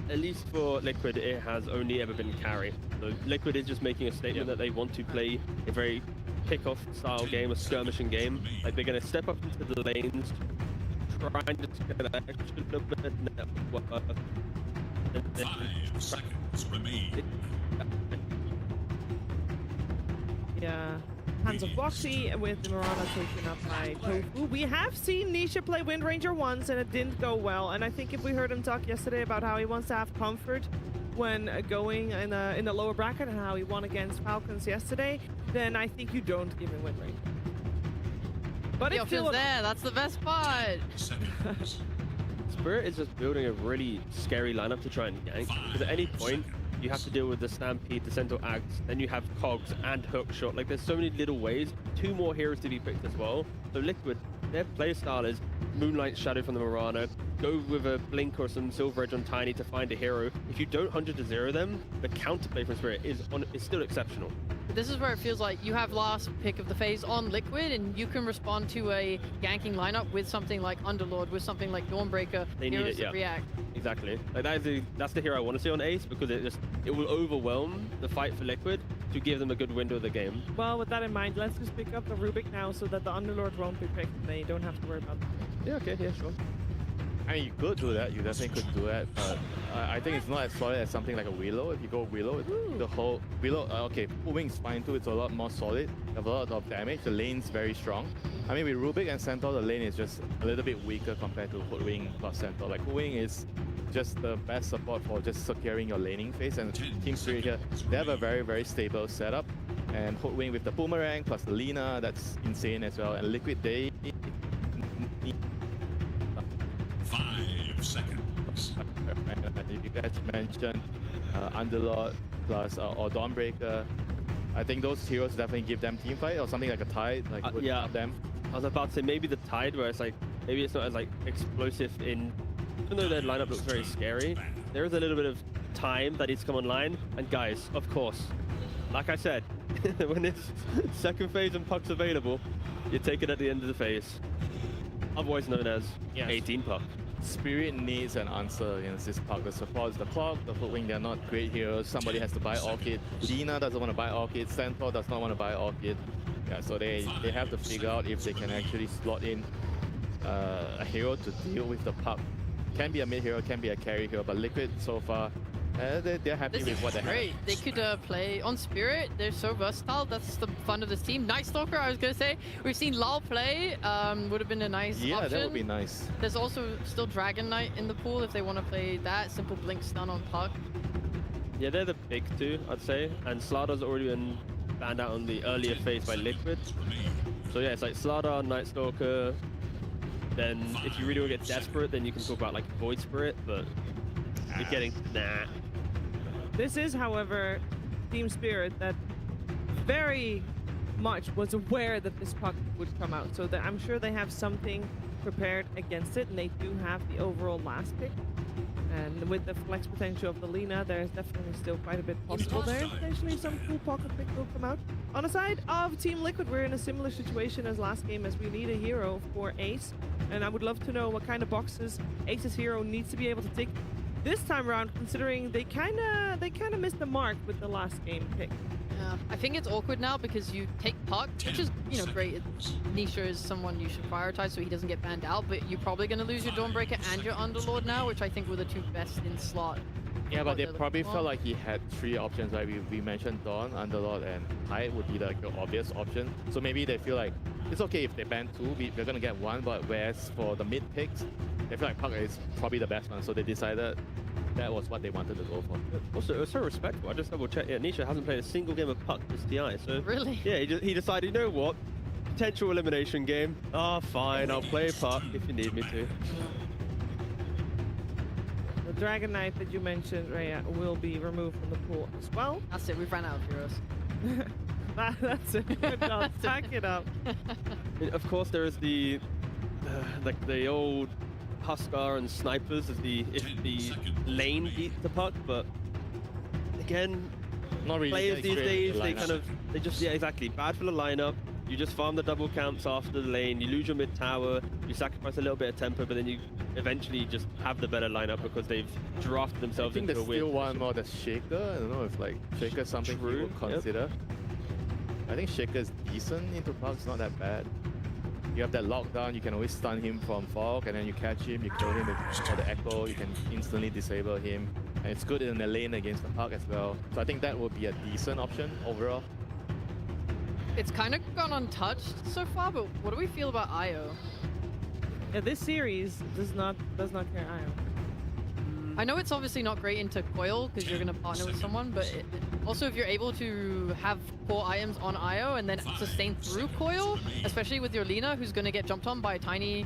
At least for Liquid, it has only ever been carry. So Liquid is just making a statement that they want to play a very pick-off style game, a skirmishing game. Like they're going to step up into the lanes, try and just get an extra little bit of network. 5 seconds remain. Yeah. Hands of Boxy with Mirana taken up by Tofu. We have seen Nisha play Wind Ranger once and it didn't go well. And I think if we heard him talk yesterday about how he wants to have comfort when going in the lower bracket and how he won against Falcons yesterday, then I think you don't give him Wind Ranger. But it's still there. That's the best part. Spirit is just building a really scary lineup to try and gank. Because at any point, you have to deal with the Stampede, the Centaur Axe, then you have Cogs and Hookshot. Like, there's so many little ways. 2 more heroes to be picked as well. So Liquid, their play style is Moonlight Shadow from the Mirana, go with a Blink or some Silver Edge on Tiny to find a hero. If you don't 100-0 them, the counterplay from Spirit is still exceptional. This is where it feels like you have last pick of the phase on Liquid, and you can respond to a ganking lineup with something like Underlord, with something like Dawnbreaker, They need heroes it, yeah. that react. Exactly. Like that's the hero I want to see on Ace, because it will overwhelm the fight for Liquid to give them a good window of the game. Well, with that in mind, let's just pick up the Rubik now so that the Underlord won't be picked. They don't have to worry about that. Yeah, okay, yeah, sure. I mean, you could do that. You definitely could do that. But I think it's not as solid as something like a Willow. If you go Willow, the whole Willow. Okay, Wing's fine too. It's a lot more solid. You have a lot of damage. The lane's very strong. I mean, with Rubik and Centaur, the lane is just a little bit weaker compared to Hoodwing plus Centaur. Like Hoodwing is just the best support for just securing your laning phase. And Team Spirit here, they have a very, very stable setup. And Hoodwing with the Boomerang plus the Lina, that's insane as well. And Liquid, they 5 seconds. You guys mentioned Underlord plus or Dawnbreaker. I think those heroes definitely give them team fight or something like a Tide, like would yeah. help them. I was about to say maybe the Tide, where it's like maybe it's not as like explosive in. Even though their lineup looks very scary, there is a little bit of time that needs to come online. And guys, of course, like I said, when it's second phase and Puck's available, you take it at the end of the phase. Otherwise known as 18 Puck. Spirit needs an answer against this Puck. The support is the Clock, the Hoodwing, they're not great heroes. Somebody has to buy Orchid. Lina doesn't want to buy Orchid. Centaur does not want to buy Orchid. Yeah, so they have to figure out if they can actually slot in a hero to deal with the Puck. Can be a mid hero, can be a carry hero, but Liquid so far, they're happy with what they have. Great. They could play on Spirit. They're so versatile. That's the fun of this team. Night Stalker, I was going to say. We've seen Lal play. Would have been a nice option. That would be nice. There's also still Dragon Knight in the pool if they want to play that. Simple Blink Stun on Puck. Yeah, they're the big two, I'd say. And Sladar's already been banned out on the earlier phase by Liquid. So yeah, it's like Slardar, Night Stalker. Then if you really want to get desperate, then you can talk about like Void Spirit, but you're getting nah. This is, however, Team Spirit that very much was aware that this Puck would come out. So that I'm sure they have something prepared against it, and they do have the overall last pick. And with the flex potential of the Lina, there's definitely still quite a bit possible there. Potentially some cool pocket pick will come out. On the side of Team Liquid, we're in a similar situation as last game, as we need a hero for Ace. And I would love to know what kind of boxes Ace's hero needs to be able to tick this time around, considering they kind of missed the mark with the last game pick. Yeah, I think it's awkward now because you take Puck, which is, great. Nisha is someone you should prioritize so he doesn't get banned out, but you're probably going to lose your Dawnbreaker and your Underlord now, which I think were the two best in slot. Yeah, but they probably felt like he had three options, right? We mentioned Dawn, Underlord, and Tide would be like the obvious option. So maybe they feel like it's okay if they ban two, we're going to get one, but whereas for the mid picks, they feel like Puck is probably the best one, so they decided that was what they wanted to go for. Also, it was so respectful. I just double checked. Yeah, Nisha hasn't played a single game of Puck this TI. So really? Yeah, he decided, you know what? Potential elimination game. Ah, fine. I'll play Puck if you need me to. The Dragon Knight that you mentioned, Rhea, will be removed from the pool as well. That's it. We've ran out of heroes. That's it. Good job. Pack it up. Of course, there is the like the old Huskar and snipers if the lane beats the Puck, but again, not really. Players these days, they just exactly bad for the lineup. You just farm the double counts after the lane, you lose your mid tower, you sacrifice a little bit of tempo, but then you eventually just have the better lineup because they've drafted themselves into a win. I think there's still one more, that's Shaker. I don't know if like Shaker's something you would consider. Yep. I think Shaker's decent into Puck, it's not that bad. You have that lockdown, you can always stun him from fog, and then you catch him, you kill him with the echo, you can instantly disable him. And it's good in the lane against the Puck as well. So I think that would be a decent option overall. It's kind of gone untouched so far, but what do we feel about IO? Yeah, this series does not carry IO. I know it's obviously not great into Coil because you're going to partner with someone, but also if you're able to have core items on IO and then sustain through Coil, especially with your Lina who's going to get jumped on by a tiny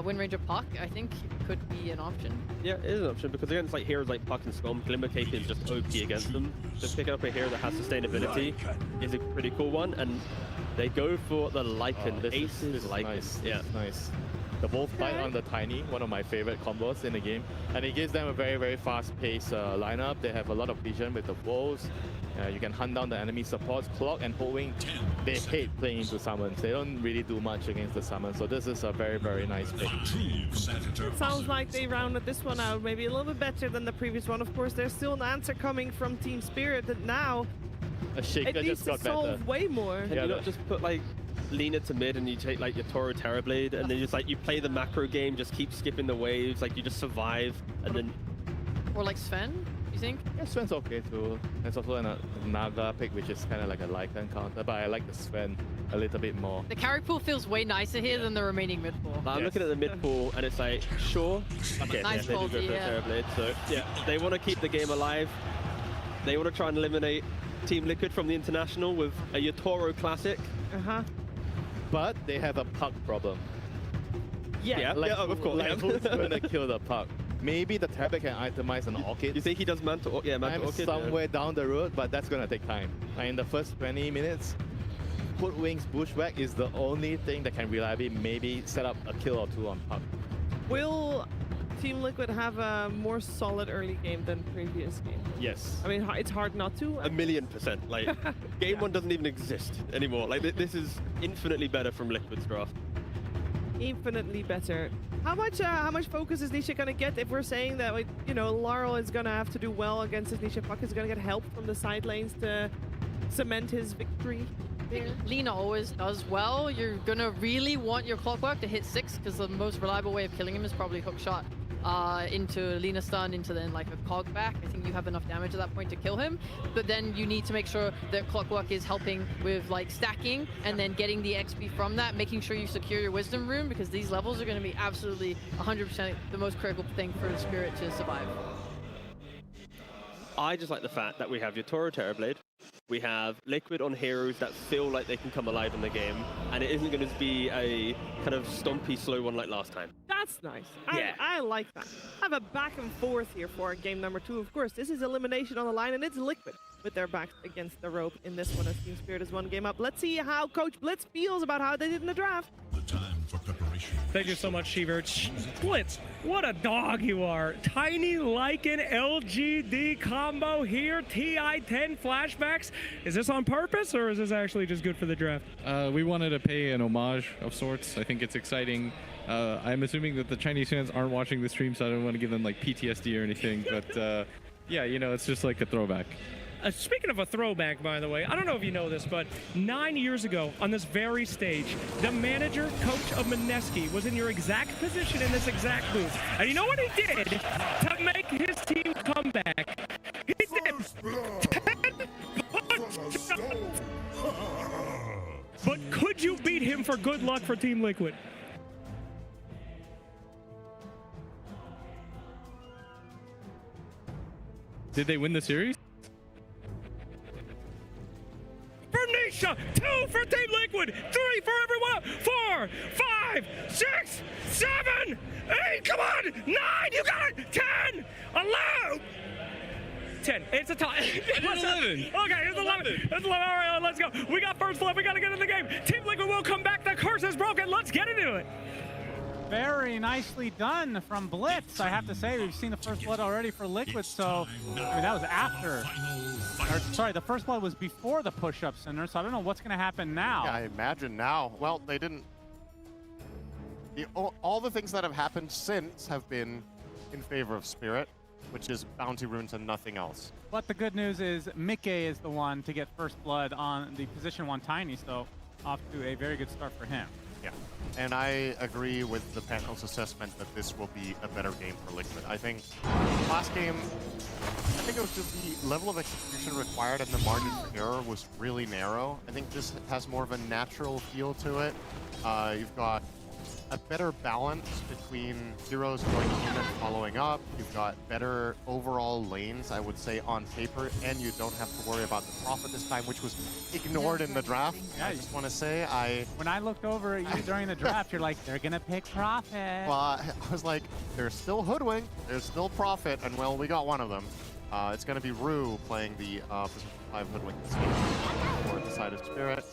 win range of Puck, I think it could be an option. Yeah, it is an option because against like heroes like Puck and Scum, Glimmercake is just OP against them. So picking up a hero that has sustainability is a pretty cool one, and they go for the Lycan. This is Lycan. Nice. Yeah, nice. The Wolf Bite on the Tiny, one of my favorite combos in the game. And it gives them a very, very fast-paced lineup. They have a lot of vision with the Wolves. You can hunt down the enemy supports. Clock and Holdwing, they hate playing into summons. They don't really do much against the summons. So this is a very, very nice pick. It sounds like they rounded this one out maybe a little bit better than the previous one. Of course, there's still an answer coming from Team Spirit that now a Shaker it needs just to got solve better. way more. Can you not just put like Lina to mid and you take like your Toro Terrorblade and then just like you play the macro game, just keep skipping the waves, like you just survive and then... Or like Sven, you think? Yeah, Sven's okay too. There's also a Naga pick, which is kind of like a Lycan counter, but I like the Sven a little bit more. The carry pool feels way nicer here than the remaining mid pool. I'm looking at the mid pool and it's like, sure, okay, nice they do go for the Terrorblade, so yeah, they want to keep the game alive. They want to try and eliminate Team Liquid from the International with a Yatoro Classic. But they have a Puck problem. Yeah, like, of course. Like, who's gonna kill the Puck? Maybe the Tablet can itemize an Orchid. You think he does Mantle? Yeah, Mantle Orchid. Somewhere down the road, but that's gonna take time. Like in the first 20 minutes, Hoodwing's Bushwhack is the only thing that can reliably maybe set up a kill or two on Puck. Will Team Liquid have a more solid early game than previous game? Yes. I mean, it's hard not to. 1,000,000%. Like, game one doesn't even exist anymore. Like, this is infinitely better from Liquid's draft. Infinitely better. How much focus is Nisha gonna get if we're saying that, like, you know, Laurel is gonna have to do well against his Nisha Puck? Is gonna get help from the side lanes to cement his victory? Lina always does well. You're gonna really want your Clockwork to hit 6 because the most reliable way of killing him is probably hook shot into Lina stun, into then like a cog back. I think you have enough damage at that point to kill him, but then you need to make sure that Clockwork is helping with like stacking and then getting the XP from that, making sure you secure your Wisdom Rune because these levels are going to be absolutely 100% the most critical thing for the Spirit to survive. I just like the fact that we have your Toro Terrorblade, we have Liquid on heroes that feel like they can come alive in the game, and it isn't going to be a kind of stompy, slow one like last time. That's nice. Yeah. I like that. Have a back and forth here for game number 2. Of course, this is elimination on the line, and it's Liquid with their backs against the rope in this one as Team Spirit is one game up. Let's see how Coach Blitz feels about how they did in the draft. The time for preparation. Thank you so much, Shivert. Blitz, what a dog you are. Tiny Lycan LGD combo here. TI-10 flashbacks. Is this on purpose or is this actually just good for the draft? We wanted to pay an homage of sorts. I think it's exciting I'm assuming that the Chinese fans aren't watching the stream, so I don't want to give them like PTSD or anything. But yeah, you know, it's just like a throwback. Speaking of a throwback, by the way, I don't know if you know this, but 9 years ago on this very stage, the manager, coach of Mineski, was in your exact position in this exact booth. And you know what he did to make his team come back? He did 10 push-ups. But could you beat him for good luck for Team Liquid? Did they win the series? For Nisha, 2 for Team Liquid, 3 for everyone, 4, 5, 6, 7, 8, come on, 9, you got it, 10, 11, 10, it's a tie. It's 11. Okay, it's 11. It's 11, all right, let's go. We got first blood, we gotta get in the game. Team Liquid will come back, the curse is broken, let's get into it. Very nicely done from Blitz. I have to say, we've seen the first blood already for Liquid, so I mean, that was after. Or, sorry, the first blood was before the push-up center, so I don't know what's going to happen now. Yeah, I imagine now. Well, they didn't. All the things that have happened since have been in favor of Spirit, which is bounty runes and nothing else. But the good news is Mikke is the one to get first blood on the position 1 Tiny, so off to a very good start for him. Yeah, and I agree with the panel's assessment that this will be a better game for Liquid. I think last game, I think it was just the level of execution required and the margin for error was really narrow. I think this has more of a natural feel to it. You've got a better balance between heroes going in and following up. You've got better overall lanes, I would say, on paper, and you don't have to worry about the Prophet this time, which was ignored in the draft. Yeah, I just want to say, when I looked over at you during the draft, you're like, they're gonna pick Prophet. Well, I was like, there's still Hoodwink, there's still Prophet, and well, we got one of them. It's gonna be Rue playing the position 5 Hoodwink for the side of Spirit.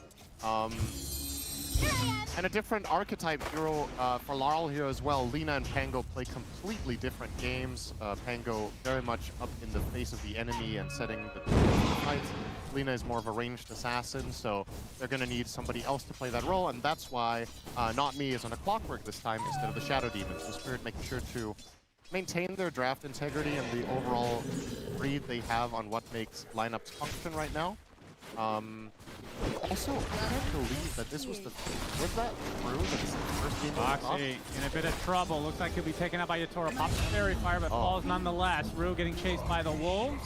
And a different archetype hero for Laurel here as well. Lina and Pango play completely different games. Pango very much up in the face of the enemy and setting the fights. Lina is more of a ranged assassin, so they're going to need somebody else to play that role, and that's why Not Me is on a Clockwork this time instead of the Shadow Demon. So Spirit making sure to maintain their draft integrity and the overall read they have on what makes lineups function right now. Also, I can't believe that this was that Rue that's the first game of Foxy in a bit of trouble. Looks like he'll be taken out by Yatoro. Pops the fairy fire, but falls nonetheless. Rue getting chased by the wolves.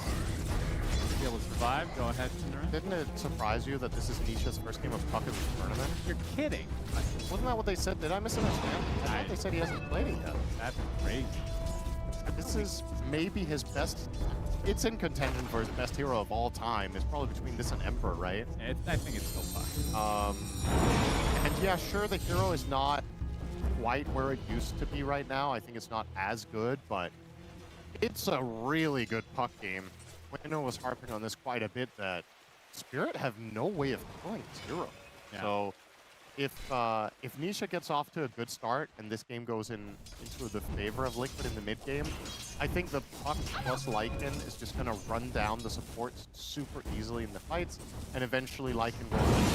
Be able to survive. Go ahead, Cinderella. Didn't it surprise you that this is Nisha's first game of Puck in the tournament? You're kidding. Wasn't that what they said? Did I misunderstand? I thought they said he hasn't played it yet. That's crazy. This is maybe his best. It's in contention for his best hero of all time. It's probably between this and Emperor, right? I think it's still Puck. And yeah, sure, the hero is not quite where it used to be right now. I think it's not as good, but it's a really good Puck game. Winner was harping on this quite a bit, that Spirit have no way of killing this hero. Yeah. So if Nisha gets off to a good start and this game goes into the favor of Liquid in the mid game, I think the Puck plus Lycan is just going to run down the supports super easily in the fights, and eventually Lycan will lead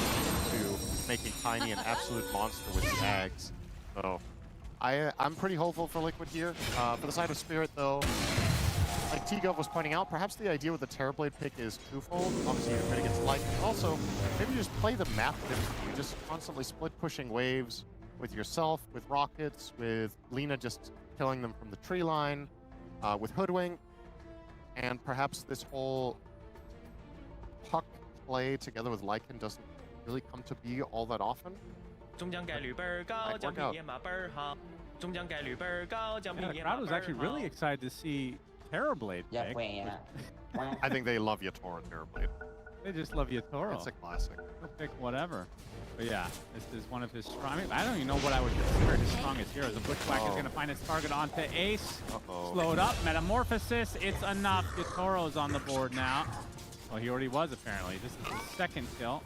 to making Tiny an absolute monster with the Ags. So I'm pretty hopeful for Liquid here. For the side of Spirit, though, like T-Gov was pointing out, perhaps the idea with the Terrorblade pick is twofold. Obviously, you're going against Light. Also, maybe you just play the map differently. You just constantly split pushing waves with yourself, with rockets, with Lina just killing them from the tree line, with Hoodwink, and perhaps this whole Puck play together with Lycan doesn't really come to be all that often. The crowd was actually really excited to see Terrorblade pick. I think they love Yatoro Terrorblade. They just love Yatoro. It's a classic. He'll pick whatever. But yeah, this is one of his strong. I mean, I don't even know what I would consider his strongest heroes. The Bushwhack is going to find his target onto Ace. Slowed up. Metamorphosis. It's enough. Yatoro's on the board now. Well, he already was, apparently. This is his second kill.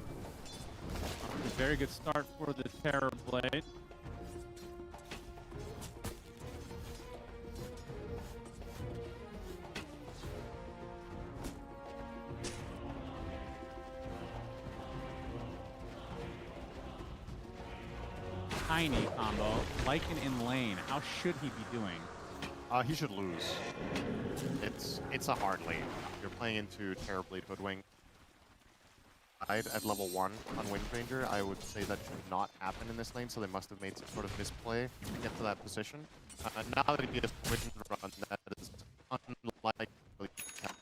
A very good start for the Terrorblade. Tiny combo, Lycan in lane, how should he be doing? He should lose. It's a hard lane. You're playing into Terrorblade Hoodwink. At level 1 on Wind Ranger, I would say that should not happen in this lane, so they must have made some sort of misplay to get to that position. Now that he has Wind Run, that is unlikely to happen.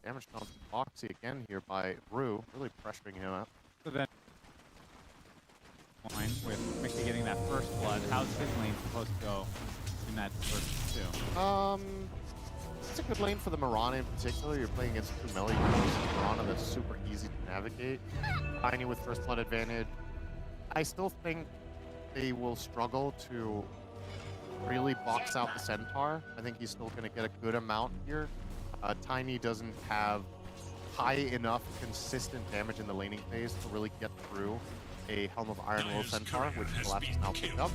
Damage down to Foxy again here by Rue, really pressuring him up. So then, with Mickey getting that first blood, how's his lane supposed to go in that first two? It's a good lane for the Mirana in particular. You're playing against 2 melee heroes. Mirana that's super easy to navigate. Tiny with first blood advantage. I still think they will struggle to really box out the Centaur. I think he's still going to get a good amount here. Tiny doesn't have high enough consistent damage in the laning phase to really get through a Helm of Iron Will Centaur, which Collapse has now picked up.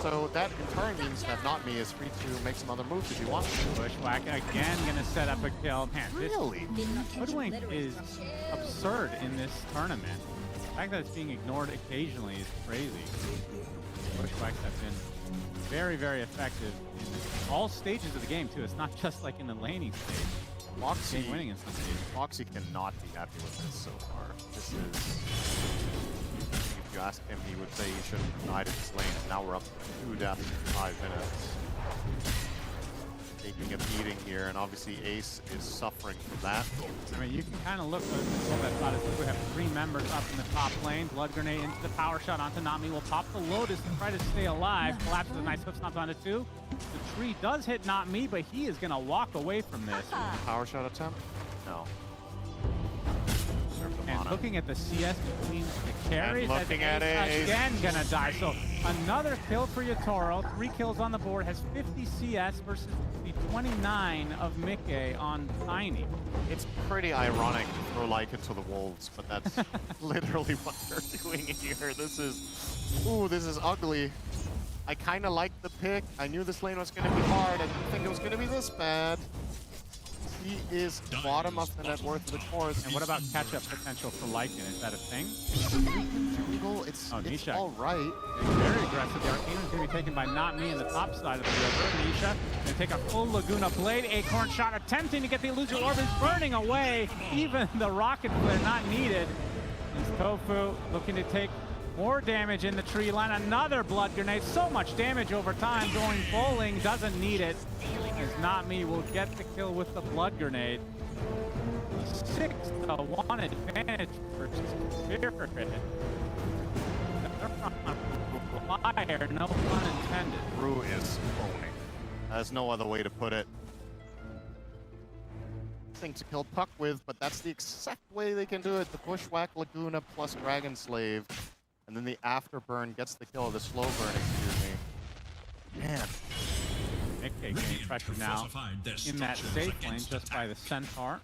So that in turn means that Not Me is free to make some other moves if he wants to. Bushwhack again gonna set up a kill. Man, really? This Hoodwink is absurd in this tournament. The fact that it's being ignored occasionally is crazy. Bushwhacks have been very, very effective in all stages of the game too. It's not just like in the laning stage. Foxy winning in some stages. Foxy cannot be happy with this so far. This is... If you ask him, he would say he should have denied this lane. Now we're up to 2 deaths in 5 minutes. Taking a beating here, and obviously Ace is suffering from that. I mean, you can kind of look at that spot. We have 3 members up in the top lane. Blood Grenade into the power shot onto Nami. Will pop the Lotus to try to stay alive. Collapse with a nice hook stomp onto 2. The tree does hit Not Me, but he is going to walk away from this. Power shot attempt? No. And looking at the CS between the carries, and looking at it, again gonna die. So another kill for Yatoro. 3 kills on the board. Has 50 CS versus the 29 of Mickey on Tiny. It's pretty ironic to throw Lycan to the wolves, but that's literally what they're doing here. This is ugly. I kind of liked the pick. I knew this lane was going to be hard. I didn't think it was going to be this bad. He is bottom of the net worth of the course. And what about catch-up potential for Lycan? Is that a thing? It's all right. It's very aggressive. The Arcane is going to be taken by Not Me in the top side of the river. Nisha going to take a full Laguna Blade. Acorn shot attempting to get the Illusory Orbit, burning away. Even the Rocket Flare not needed. It's Tofu looking to take more damage in the tree line. Another Blood Grenade. So much damage over time. Going bowling. Doesn't need it. As Not Me will get the kill with the Blood Grenade. 6-1 advantage for Spirit. Fire, no pun intended. Rue is owning. There's no other way to put it. Thing to kill Puck with, but that's the exact way they can do it. The Bushwhack Laguna plus Dragon Slave. And then the afterburn gets the kill of the slow burn, excuse me. Man. Mickey getting pressure now in that safe lane just by the Centaur.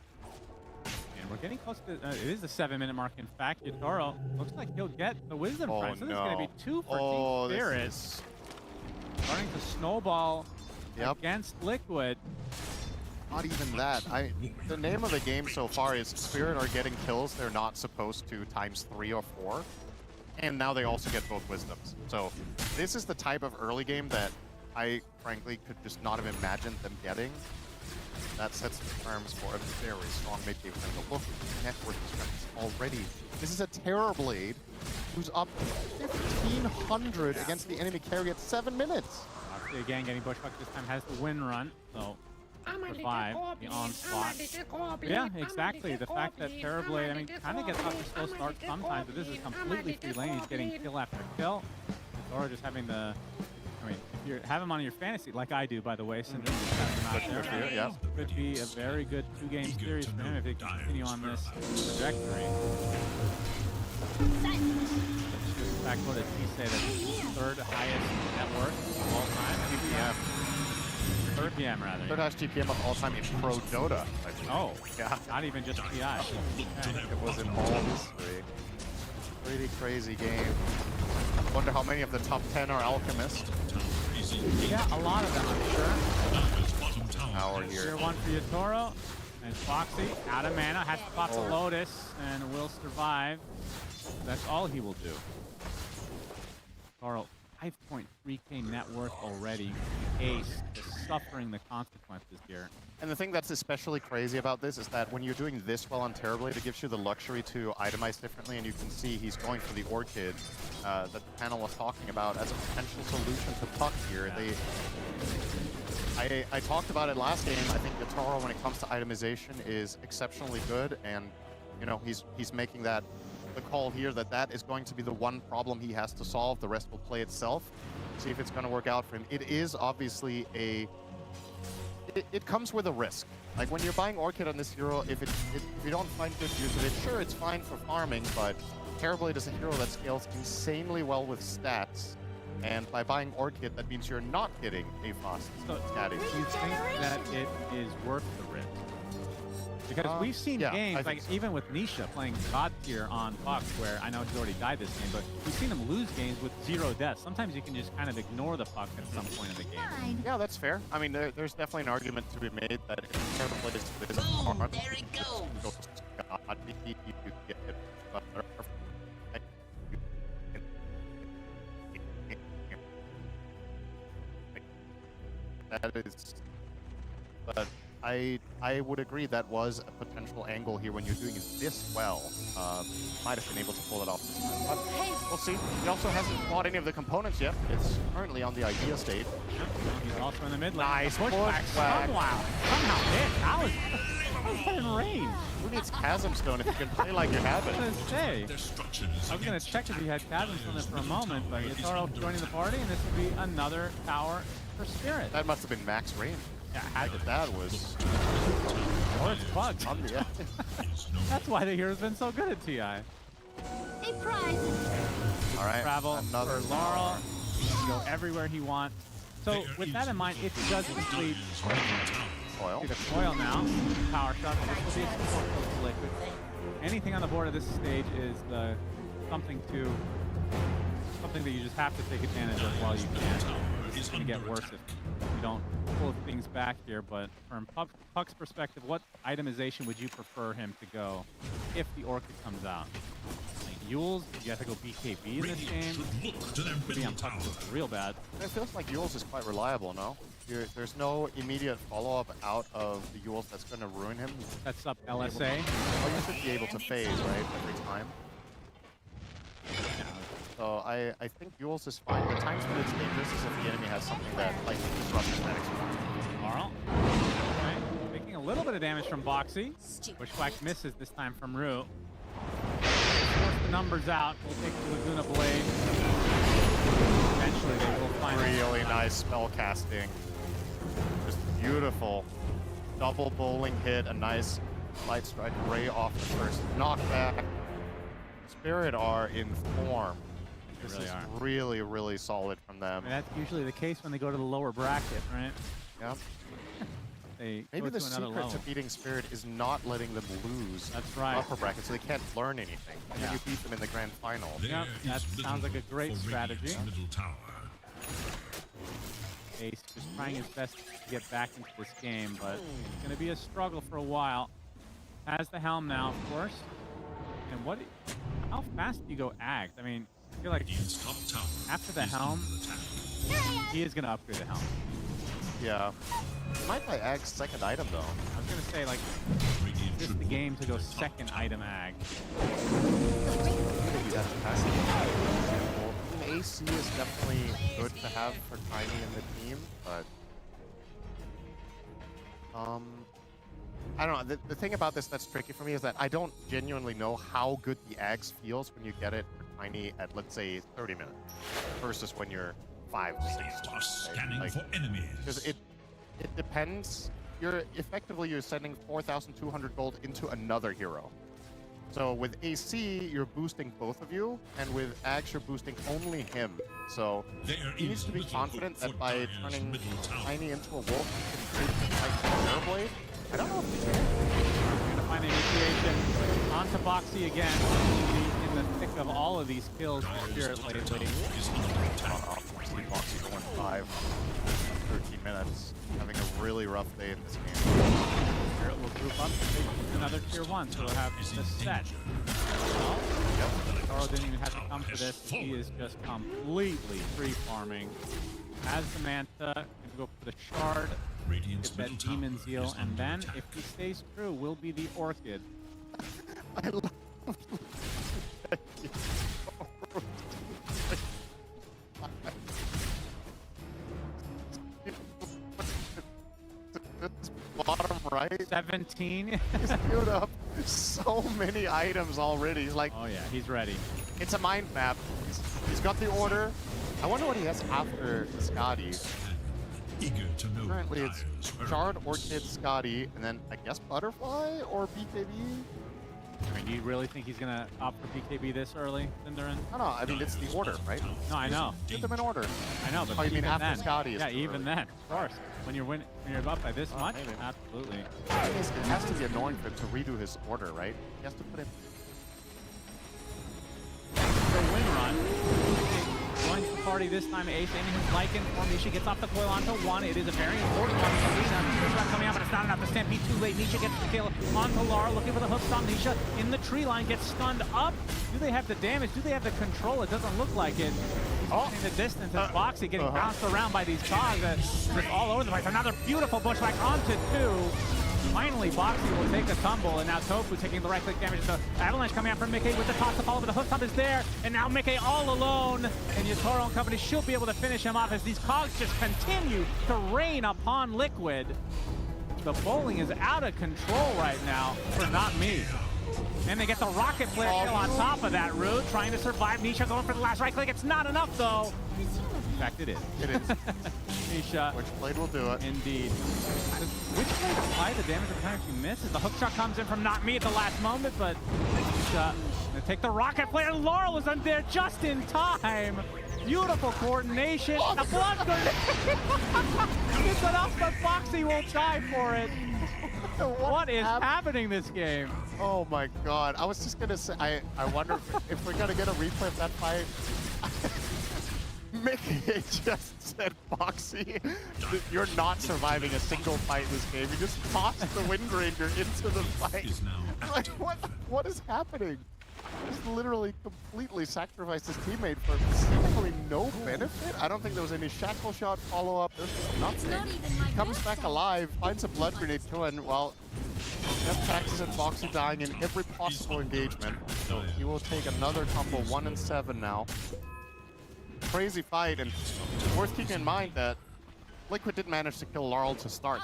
And we're getting close to, it is the 7-minute mark. In fact, Yatoro looks like he'll get the Wisdom Prize. So this is going to be 2 for Team Spirit. Starting to snowball against Liquid. Not even that. The name of the game so far is Spirit are getting kills they're not supposed to ×3 or 4. And now they also get both Wisdoms. So this is the type of early game that I, frankly, could just not have imagined them getting. That sets the terms for a very strong mid game. And look at net worth strength already. This is a Terrorblade who's up 1,500 against the enemy carry at 7 minutes. Again, getting Bushwhack this time has the win run. So survive the onslaught. Yeah, exactly. The fact that Terrorblade, I mean, kind of gets off a slow start sometimes, but this is completely free lane. He's getting kill after kill. Or just having the, I mean, if you have him on your fantasy, like I do, by the way, since he's not there, could be a very good 2-game series for him if he can continue on this trajectory. In fact, what did he say? That's the 3rd highest net worth of all time? Yeah. 3rd PM, rather. 3rd highest GPM of all time in Pro Dota. Oh, yeah. Not even just PI. Okay. It was in all history. Pretty crazy game. Wonder how many of the top 10 are Alchemists. Yeah, a lot of them, I'm sure. tower here. Tier 1 for Yatoro. And Foxy, out of mana, has to pop the Lotus and will survive. That's all he will do. Yatoro, 5.3k net worth already. Ace is suffering the consequences here. And the thing that's especially crazy about this is that when you're doing this well on Terrorblade, it gives you the luxury to itemize differently, and you can see he's going for the Orchid that the panel was talking about as a potential solution to Puck here. I talked about it last game. I think Yatoro, when it comes to itemization, is exceptionally good, and you know he's making the call here that is going to be the one problem he has to solve. The rest will play itself. See if it's going to work out for him. It is obviously it comes with a risk. Like when you're buying Orchid on this hero, if you don't find good use of it, sure, it's fine for farming, but Terrorblade is a hero that scales insanely well with stats. And by buying Orchid, that means you're not getting a fast stat. Do you think that it is worth the risk? Because we've seen games, like even with Nisha playing God tier on Fox, where I know he's already died this game, but we've seen him lose games with 0 deaths. Sometimes you can just kind of ignore the Fox at some point in the game. Yeah, that's fair. I mean, there's definitely an argument to be made that if Terrorblade is hard, there he goes. God, you get it. That is, but I would agree that was a potential angle here when you're doing it this well. Might have been able to pull it off this time, but we'll see. He also hasn't bought any of the components yet. It's currently on the idea state. He's also in the mid lane. Nice pushback. Somehow hit. How is that in range? Who needs Chasm Stone if you can play like you have it? I was going to say. I was going to check if he had Chasm Stone there for a moment, but Yatoro joining the party, and this would be another tower for Spirit. That must have been max range. Yeah, that was. Or it's bugged. That's why the hero's been so good at TI. A prize. All right. Travel for Laurel. He can go everywhere he wants. So with that in mind, it does complete Coil. the coil now. Power shot. This will be a support for Liquid. Anything on the board at this stage is something that you just have to take advantage of while you can. It's going to get worse if you don't pull things back here, but from Puck's perspective, what itemization would you prefer him to go if the Orchid comes out? Like Yules, you have to go BKB in this game. Could be on Puck real bad. It feels like Yules is quite reliable, no? There's no immediate follow-up out of the Yules that's going to ruin him. Sets up LSA. You should be able to phase, right, every time. So I think Yules is fine. The times when it's dangerous is if the enemy has something that like disrupts mechanics. Laurel. Okay. Making a little bit of damage from Boxy. Wishwhack misses this time from Rue. Force the numbers out. We'll take the Laguna Blade. Eventually they will find really nice spell casting. Just beautiful. Double bowling hit, a nice light strike ray off the first knockback. Spirit are in form. This is really, really solid from them. I mean, that's usually the case when they go to the lower bracket, right? Yeah. Maybe the secret to beating Spirit is not letting them lose That's right. upper bracket, so they can't learn anything. And then you beat them in the grand final. Yeah, that sounds like a great strategy. Ace just trying his best to get back into this game, but it's going to be a struggle for a while. Has the helm now, of course. And how fast do you go Ags? I mean, I feel like after the helm, he is going to upgrade the helm. Yeah. Might buy Ag's second item, though. I was going to say, like, just the game to go second item Ag. AC is definitely good to have for Tiny in the team, but I don't know. The thing about this that's tricky for me is that I don't genuinely know how good the Ags feels when you get it for Tiny at, let's say, 30 minutes versus when you're 5 to 6. Scanning for enemies. Because it depends. You're sending 4,200 gold into another hero. So with AC, you're boosting both of you, and with Ags, you're boosting only him. So he needs to be confident that by turning Tiny into a wolf, he can take the Blade. I don't know if he can. We're gonna find initiation onto Boxy again. In the thick of all of these kills for Spirit lately. Boxy going 5. 13 minutes, having a really rough day in this game. Spirit will group up, take another tier 1, so we'll have the set. Toro didn't even have to come for this. He is just completely free farming. Has the Manta, gonna go for the shard, get that Demon Zeal, and then if he stays true, will be the Orchid. I love bottom right. 17. He's queued up so many items already. He's like, oh yeah, he's ready. It's a mind map. He's got the order. I wonder what he has after Scotty. Eager to know. Currently it's Shard, Orchid, Scotty, and then I guess Butterfly or BKB? I mean, do you really think he's going to opt for BKB this early, Cinderin? No, I mean, it's the order, right? No, I know. Get them in order. I know, but oh, you mean after then, Scotty is yeah, even then, of course. When you're up by this much, maybe. absolutely. It has to be annoying for him to redo his order, right? He has to put in... The win run. Joins the party this time. Ace aiming his Lycan for Nisha, gets off the coil onto 1. It is a very important one. First shot coming out, but it's not enough. The Stampede too late. Nisha gets the kill onto Lara, looking for the hooks on Nisha. In the tree line, gets stunned up. Do they have the damage? Do they have the control? It doesn't look like it. In the distance, as Boxy getting bounced around by these cogs just all over the place. Another beautiful bushwhack onto 2. Finally, Boxy will take a tumble, and now Tofu taking the right-click damage. So Avalanche coming out from Mickey with the toss to follow, but the hook top is there, and now Mickey all alone, and Yatoro and company should be able to finish him off as these cogs just continue to rain upon Liquid. The bowling is out of control right now for Not Me. And they get the rocket flare kill on top of that route, trying to survive. Nisha going for the last right click. It's not enough, though. In fact, it is. It is. Nisha. Which blade will do it? Indeed. Which blade apply the damage every time she misses? The hook shot comes in from Not Me at the last moment, but Nisha gonna take the rocket flare. Laurel is on there just in time. Beautiful coordination. The blood grenade. It's enough, but Boxy won't die for it. What is happening this game? Oh my god. I was just gonna say, I wonder if we're gonna get a replay of that fight. Mickey just said, Boxy, you're not surviving a single fight in this game. You just tossed the Wind Ranger into the fight. Like, what is happening? Just literally completely sacrificed his teammate for seemingly no benefit. I don't think there was any shackle shot follow-up. There's just nothing. Comes back alive, finds a blood grenade too, and well, Death practices and Boxy dying in every possible engagement. So he will take another tumble, 1-7 now. Crazy fight, and worth keeping in mind that Liquid did manage to kill Laurel to start.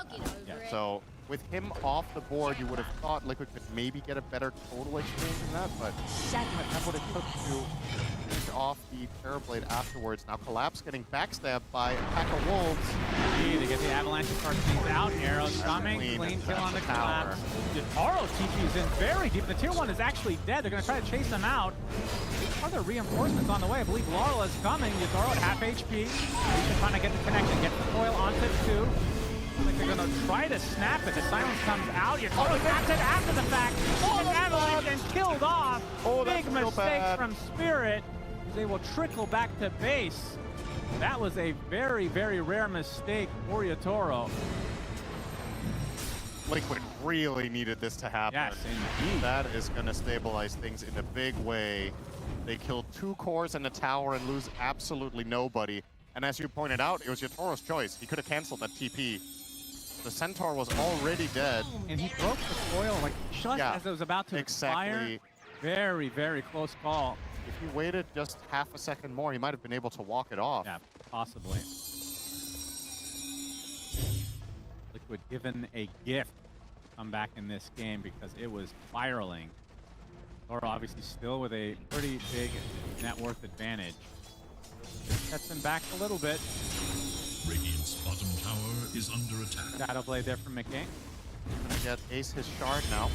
So with him off the board, you would have thought Liquid could maybe get a better total exchange in that, but that would have took to finish off the Terrorblade afterwards. Now Collapse getting backstabbed by a pack of wolves. Indeed, they get the Avalanche to start things out. Arrows coming, clean kill on the Collapse. Yatoro TP is in very deep. The tier 1 is actually dead. They're going to try to chase him out. Other reinforcements on the way. I believe Laurel is coming. Yatoro at half HP. He's trying to get the connection, get the coil onto 2. I think they're going to try to snap it. The silence comes out. Yatoro grabs it after the fact. And Avalanche and killed off. Big mistake from Spirit. They will trickle back to base. That was a very, very rare mistake for Yatoro. Liquid really needed this to happen. Yes, indeed. That is going to stabilize things in a big way. They killed 2 cores and a tower and lose absolutely nobody. And as you pointed out, it was Yatoro's choice. He could have canceled that TP. The Centaur was already dead. And he broke the coil like just as it was about to expire. Very, very close call. If he waited just half a second more, he might have been able to walk it off. Yeah, possibly. Liquid given a gift to come back in this game because it was spiraling. Toro obviously still with a pretty big net worth advantage. Just sets him back a little bit. Radiant's bottom tower is under attack. Shadow Blade there from McCain. Gonna get Ace his shard now.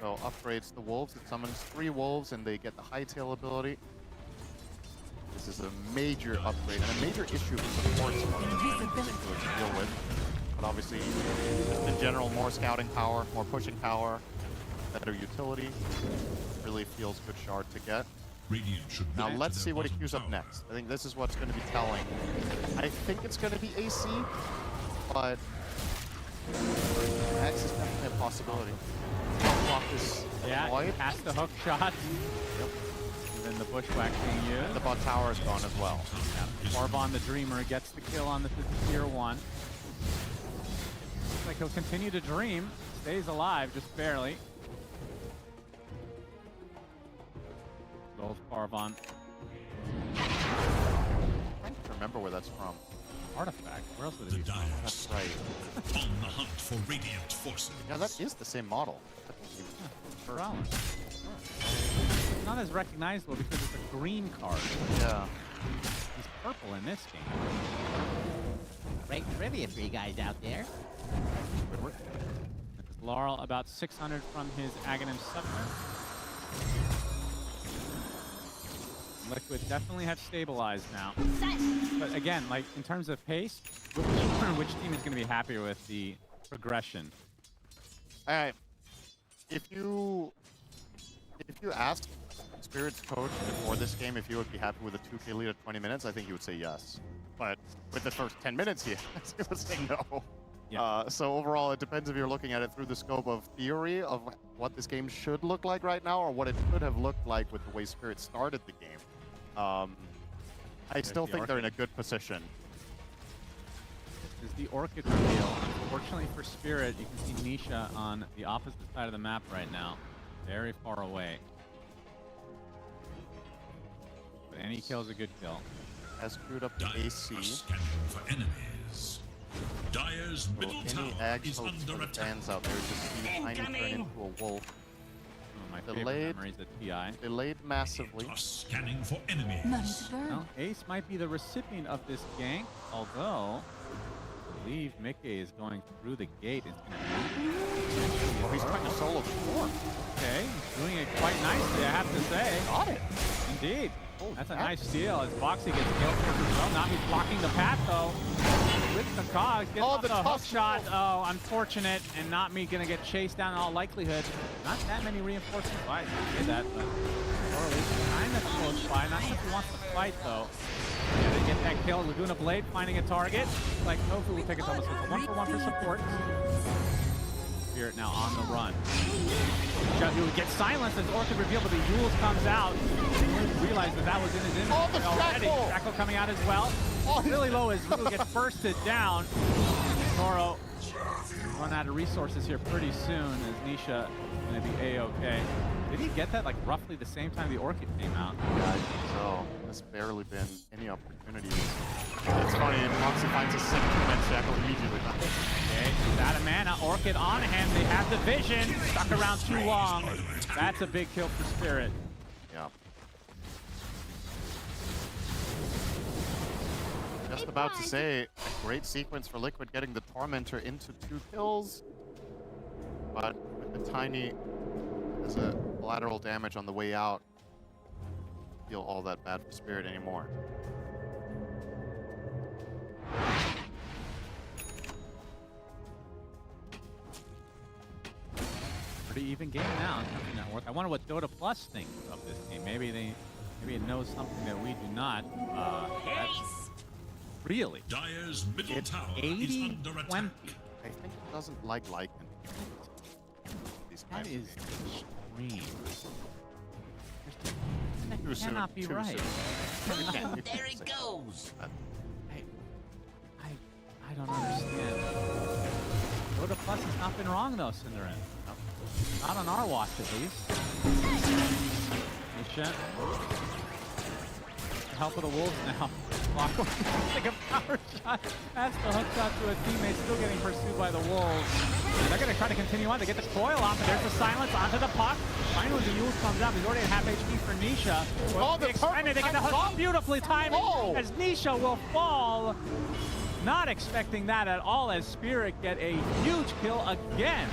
So upgrades the wolves. It summons 3 wolves and they get the hightail ability. This is a major upgrade and a major issue for support to deal with. But obviously, in general, more scouting power, more pushing power, better utility. Really feels good shard to get. Radiant should Now back to let's their see what he bottom queues up tower. next. I think this is what's going to be telling. I think it's going to be AC, but X is definitely a possibility. Clock is annoyed. Has the hook shot. And then the bushwhack being used. The bot tower is gone as well. Farvon the Dreamer gets the kill on the tier 1. Looks like he'll continue to dream. Stays alive, just barely. Goes Farvon. I can't remember where that's from. Artifact. Where else would it be from? That's right. On the hunt for Radiant forces. Yeah, that is the same model. Rollins. It's not as recognizable because it's a green card. Yeah. He's purple in this game. Great trivia for you guys out there. Good work. Laurel about 600 from his Aghanim Scepter. Liquid definitely have stabilized now. But again, like in terms of pace, which team is going to be happier with the progression? All right. If you asked Spirit's coach before this game if he would be happy with a 2K lead at 20 minutes, I think he would say yes. But with the first 10 minutes, he would say no. Yeah. So overall, it depends if you're looking at it through the scope of theory of what this game should look like right now, or what it could have looked like with the way Spirit started the game. I still think they're in a good position. This is the Orchid reveal. Unfortunately for Spirit, you can see Nisha on the opposite side of the map right now. Very far away. But any kill's a good kill. Has screwed up the AC. Scanning for enemies. Dire's middle tower Any ag is hopes under for the attack. fans out there just see Tiny turn into a wolf. My favorite Delayed. memories of TI. Delayed massively. Scanning for enemies. Well, Ace might be the recipient of this gank, although I believe Mickey is going through the gate. Oh, he's trying to solo the floor. Okay, he's doing it quite nicely, I have to say. Got it. Indeed. That's a nice steal as Boxy gets killed for well, now he's blocking the path though. With the cogs, gets off the hook shot. Oh, unfortunate, and not me gonna get chased down in all likelihood. Not that many reinforcements. I did that, but kind of close by. Not sure if he wants to fight though. Yeah, they get that kill. Laguna Blade finding a target. Like Tofu will take it almost with 1-for-1 for support. Spirit now on the run. Who would get silenced as Orchid revealed, but the Yules comes out. He realized that was in his inventory already. Jackal coming out as well. Really low as Rue gets bursted down. Toro run out of resources here pretty soon as Nisha going to be A-okay. Did he get that like roughly the same time the Orchid came out? Yeah, I think so. There's barely been any opportunities. It's funny, Moxie finds a second and Shackle immediately. Okay, he's out of mana. Orchid on him. They have the vision. Stuck around too long. That's a big kill for Spirit. Yeah. Just about to say, a great sequence for Liquid getting the Tormentor into 2 kills. But with the Tiny as a collateral damage on the way out, I feel all that bad for Spirit anymore. Pretty even game now. I wonder what Dota Plus thinks of this game. Maybe it knows something that we do not. That's really. Dire's middle tower is under attack. 20. I think it doesn't like Lycan. That is extreme. Too That soon, cannot be too right. soon. There he goes. I don't understand. Dota Plus has not been wrong though, Cinderin. Not on our watch at least. Nisha. The help of the Wolves now. Like a power shot. That's the hook shot to a teammate, still getting pursued by the Wolves. They're going to try to continue on. They get the coil off, and there's the silence onto the puck. Finally, the Yules comes up. He's already at half HP for Nisha. Oh, the they get the hook beautifully timed as Nisha will fall. Not expecting that at all as Spirit get a huge kill again.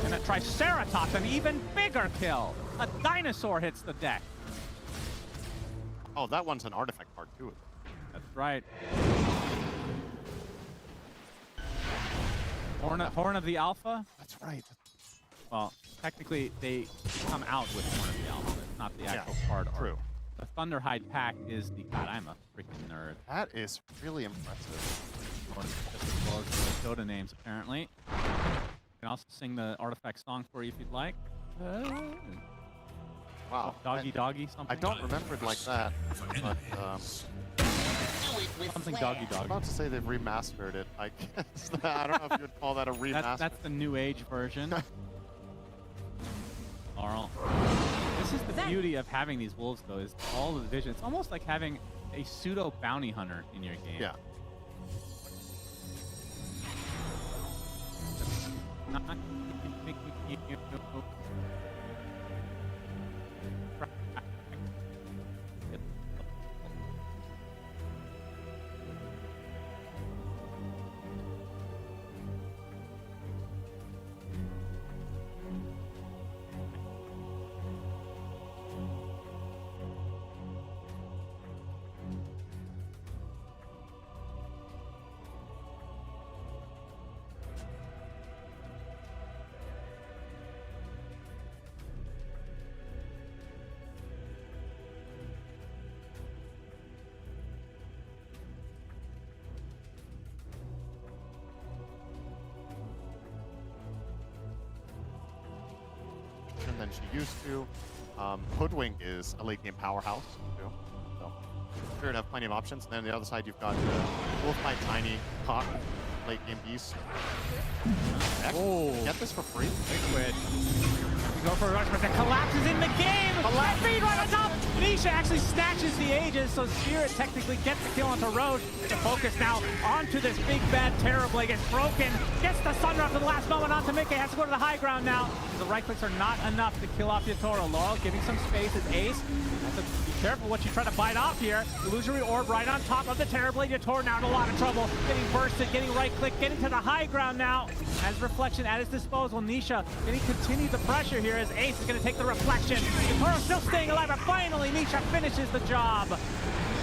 And a Triceratops, an even bigger kill. A dinosaur hits the deck. Oh, that one's an artifact part too. That's right. Horn of the Alpha. That's right. Well, technically, they come out with one of the elements, not the actual card art. True. The Thunderhide pack is the... God, I'm a freaking nerd. That is really impressive. Just as well as the Dota names, apparently. You can also sing the Artifact song for you if you'd like. Wow. Doggy Doggy, something. I don't remember it like that, but something Doggy I'm Doggy. about to say they've remastered it. I guess. I don't know if you would call that a remaster. That's the new age version. Laurel. This is the beauty of having these wolves, though, is all the vision. It's almost like having a pseudo bounty hunter in your game. Yeah. Than she used to. Hoodwink is a late game powerhouse too. So sure to have plenty of options. And then on the other side you've got Wolfbite Tiny, Cock, late game Beast. Oh, get this for free. Liquid. We go for a rush, but the collapse is in the game. Left feed right on top. Nisha actually snatches the Aegis, so Spirit technically gets the kill onto Roche. The focus now onto this big bad Terrorblade. Gets broken. Gets the Thunder up to the last moment onto Mickey. Has to go to the high ground now. The right clicks are not enough to kill off Yatoro. Laurel giving some space as Ace. Has to be careful what you try to bite off here. Illusory Orb right on top of the Terrorblade. Yatoro now in a lot of trouble. Getting bursted, getting right click, getting to the high ground now. Has Reflection at his disposal. Nisha getting continue the pressure here as Ace is going to take the Reflection. Yatoro still staying alive, but finally Nisha finishes the job.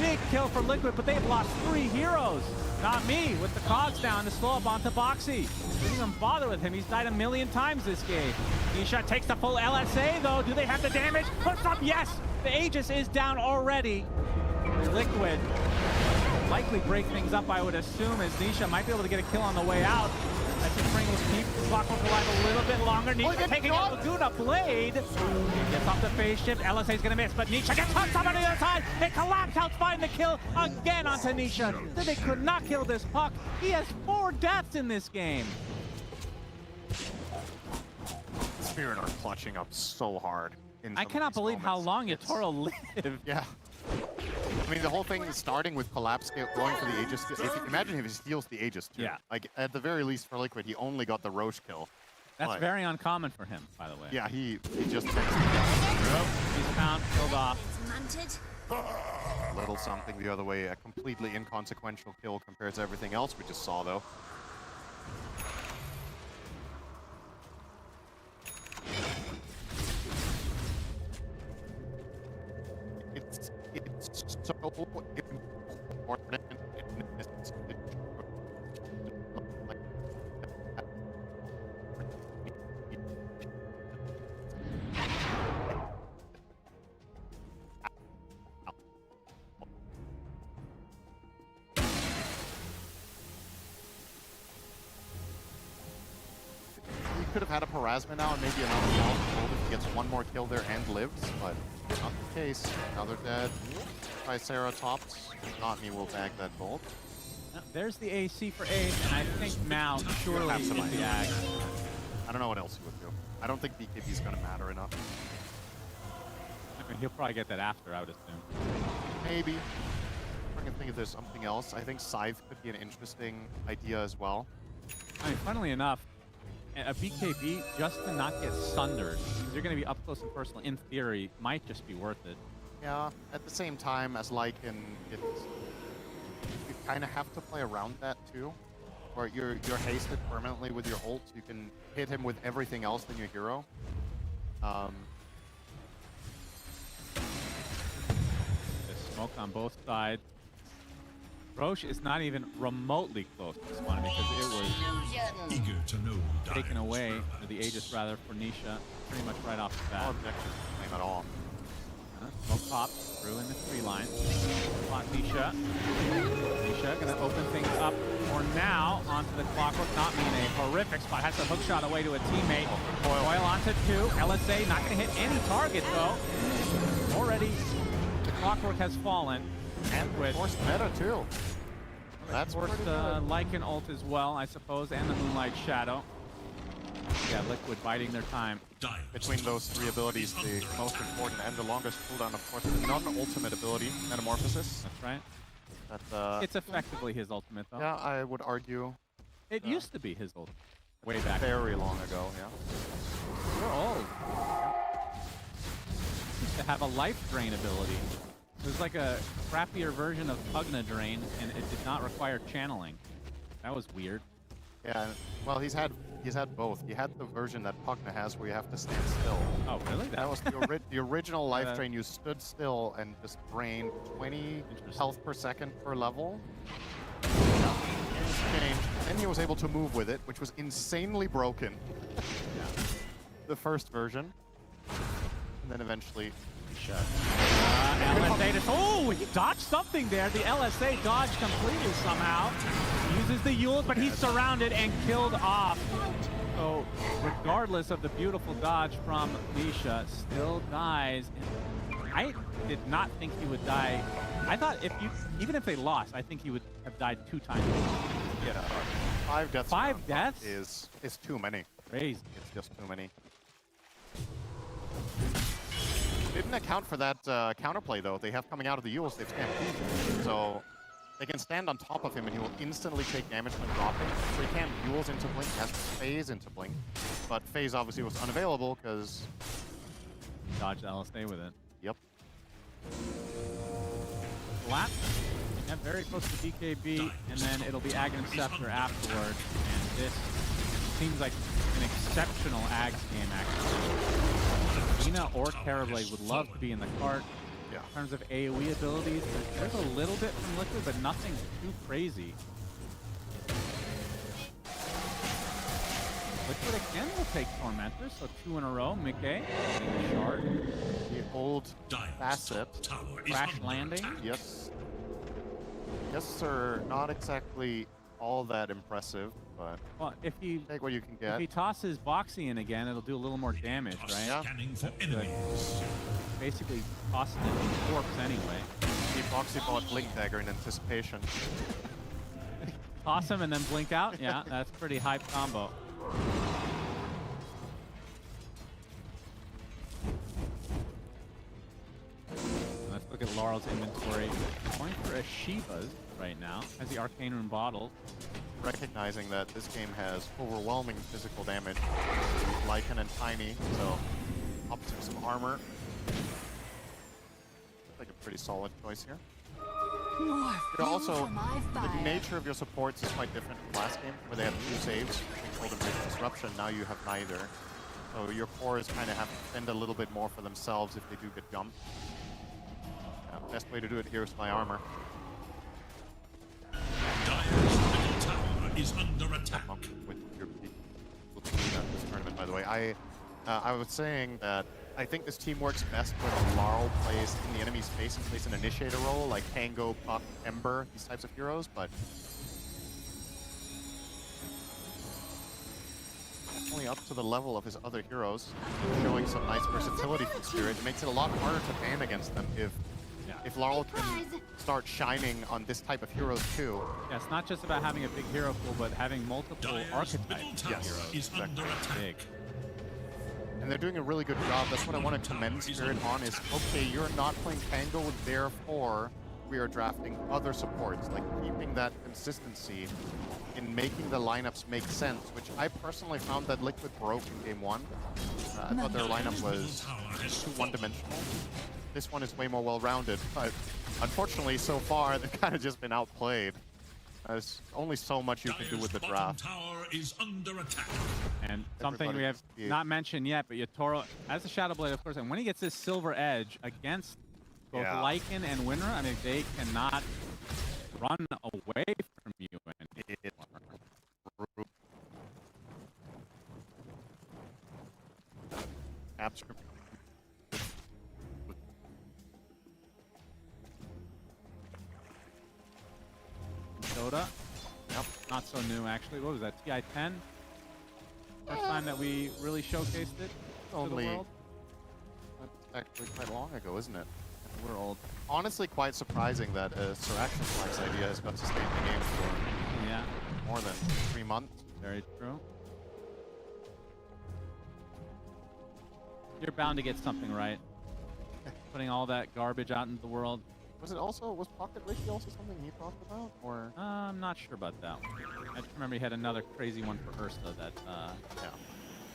Big kill for Liquid, but they've lost 3 heroes. Not me, with the cogs down to slow up onto Boxy. Didn't even bother with him. He's died a million times this game. Nisha takes the full LSA, though. Do they have the damage? Puts up, yes! The Aegis is down already. Liquid likely break things up, I would assume, as Nisha might be able to get a kill on the way out. That's just bring keep Clockwork alive a little bit longer. Nisha taking out Laguna Blade. Gets off the phase shift. LSA's gonna miss, but Nisha gets hooked up on the other side. They collapse out, find the kill again onto Nisha. Then they could not kill this puck. He has 4 deaths in this game. Spirit are clutching up so hard. I cannot believe how long Yatoro lived. Yeah. I mean, the whole thing is starting with Collapse going for the Aegis. Imagine if he steals the Aegis too. Yeah. Like, at the very least for Liquid, he only got the Roche kill. That's very uncommon for him, by the way. Yeah, he just He's found, killed off. A little something the other way. A completely inconsequential kill compared to everything else we just saw, though. It's so important in this situation. Could have had a Parasma now and maybe another Mouth if he gets one more kill there and lives, but not the case. Now they're dead. Triceratops, not me, will bag that bolt. There's the AC for Ace, and I think Mal surely Have is some the idea. ag. I don't know what else he would do. I don't think BKB is going to matter enough. I mean, he'll probably get that after, I would assume. Maybe. I'm trying to think if there's something else. I think Scythe could be an interesting idea as well. I mean, funnily enough, a BKB just to not get sundered, because you're going to be up close and personal, in theory, might just be worth it. Yeah, at the same time as Lycan, you kind of have to play around that too. Where you're hasted permanently with your ult, you can hit him with everything else than your hero. There's smoke on both sides. Roche is not even remotely close to this one because it was Eager to know taken away, or the Aegis rather, for Nisha pretty much right off the bat. No objection to the claim at all. Smoke pop through in the 3 line. Clock Nisha. Nisha gonna open things up for now onto the Clockwork. Not me in a horrific spot. Has a hook shot away to a teammate. Coil onto 2. LSA not gonna hit any target though. Already the Clockwork has fallen. And with forced meta too. That's forced Lycan ult as well, I suppose, and the Moonlight Shadow. Yeah, Liquid biding their time. Between those 3 abilities, the most important and the longest cooldown, of course, the non-ultimate ability, Metamorphosis. That's right. That, it's effectively his ultimate, though. Yeah, I would argue. It used to be his ultimate. Way back. Very long ago, yeah. We're old. Used to have a life drain ability. It was like a crappier version of Pugna Drain, and it did not require channeling. That was weird. Yeah, well, he's had both. He had the version that Pugna has where you have to stand still. Oh, really? That was the original life drain. You stood still and just drained 20 health per second per level. Changed. And he was able to move with it, which was insanely broken. The first version. And then eventually shut. LSA oh, he dodged something there. The LSA dodged completely somehow. Uses the Yules, but he's surrounded and killed off. So regardless of the beautiful dodge from Nisha, still dies. And I did not think he would die. I thought even if they lost, I think he would have died 2 times. Yeah, 5 deaths. 5 deaths is too many. Crazy. It's just too many. Didn't account for that counterplay though. They have coming out of the Yules, they've stampeded. So they can stand on top of him and he will instantly take damage when dropping. So he can't Yules into Blink, he has to phase into Blink. But phase obviously was unavailable because dodged LSA with it. Yep. Lap. Yeah, very close to BKB, and then it'll be Aghanim Scepter afterwards. And this seems like an exceptional Ags game actually. Ina or Terrorblade would love to be in the cart. Yeah. In terms of AoE abilities, there's a little bit from Liquid, but nothing too crazy. Liquid again will take Tormentor, so 2 in a row. Mickey, Shard. The old facet. Crash landing. Yes. Yes, sir. Not exactly all that impressive, but well, if he take what you can get. If he tosses Boxy in again, it'll do a little more damage, right? Yeah. For enemies. Basically tossing it in the corpse anyway. He Boxy bought Blink Dagger in anticipation. Toss him and then blink out? Yeah, that's a pretty hype combo. Let's look at Laurel's inventory. Going for a Shiva's right now. Has the Arcane Rune bottle. Recognizing that this game has overwhelming physical damage. Lycan and Tiny, so ups him some armor. Looks like a pretty solid choice here. Also, the nature of your supports is quite different from last game, where they have 2 saves, Golden Ring Disruption. Now you have neither. So your cores kind of have to spend a little bit more for themselves if they do get jumped. Best way to do it here is by armor. Dire's middle tower is under attack. With your this tournament, by the way, I was saying that I think this team works best when Laurel plays in the enemy space and plays an initiator role, like Tango, Puck, Ember, these types of heroes, but definitely up to the level of his other heroes, showing some nice versatility from Spirit. It makes it a lot harder to ban against them if Laurel can start shining on this type of heroes too. Yeah, it's not just about having a big hero pool, but having multiple archetypes. Yes, is under attack. Big. And they're doing a really good job. That's what I want to commend Spirit on is, okay, you're not playing Tango, therefore we are drafting other supports, like keeping that consistency in making the lineups make sense, which I personally found that Liquid broke in Game 1. I thought their lineup was too one-dimensional. This one is way more well-rounded, but unfortunately, so far, they've kind of just been outplayed. There's only so much you can do with the draft. Tower is under attack. And something we have not mentioned yet, but Yatoro, as a Shadow Blade, of course, and when he gets this silver edge against both Lycan and Winra, I mean, they cannot run away from you anymore. DOTA. Yep. Not so new, actually. What was that? TI-10? First time that we really showcased it to the world. Actually quite long ago, isn't it? We're old. Honestly, quite surprising that Sir Action Flags idea has got sustained the game for more than 3 months. Very true. You're bound to get something right. Putting all that garbage out into the world. Was Pocket Ricky also something he talked about? Or I'm not sure about that one. I just remember he had another crazy one for Ursa that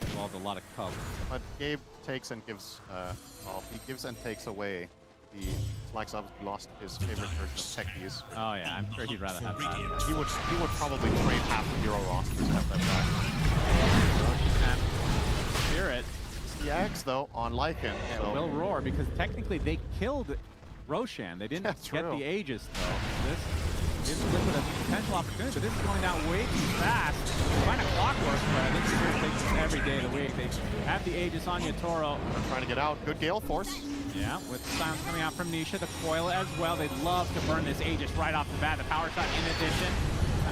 involved a lot of cubs. But Gabe takes and gives, he gives and takes away. He likes obviously lost his favorite version of Techies. Oh yeah, I'm sure he'd rather have that. He would probably trade half the hero rosters to have that back. Spirit. CX though on Lycan. So will roar because technically they killed Roshan. They didn't get the Aegis though. This gives Liquid a potential opportunity, but this is going down way too fast. Kind of clockwork, but I think Spirit takes this every day of the week. They have the Aegis on Yatoro. They're trying to get out. Good Gale Force. Yeah, with the silence coming out from Nisha, the coil as well. They'd love to burn this Aegis right off the bat. The power shot in addition.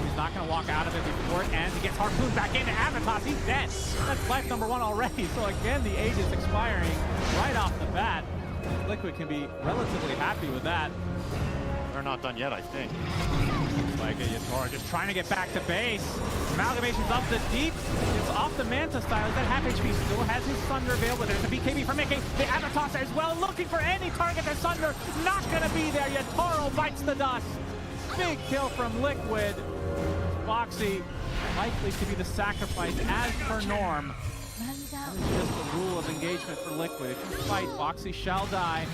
He's not going to walk out of it before it ends. He gets harpooned back into Avatos. He's dead. That's life number 1 already. So again, the Aegis expiring right off the bat. Liquid can be relatively happy with that. They're not done yet, I think. Like Yatoro just trying to get back to base. Amalgamation's up the deep. It's off the Manta style. He's at half HP. Still has his Thunder available. There's a BKB for Mickey. The Avatos as well. Looking for any target. The Thunder not going to be there. Yatoro bites the dust. Big kill from Liquid. Foxy likely to be the sacrifice as per norm. That is just the rule of engagement for Liquid. If you fight, Foxy shall die.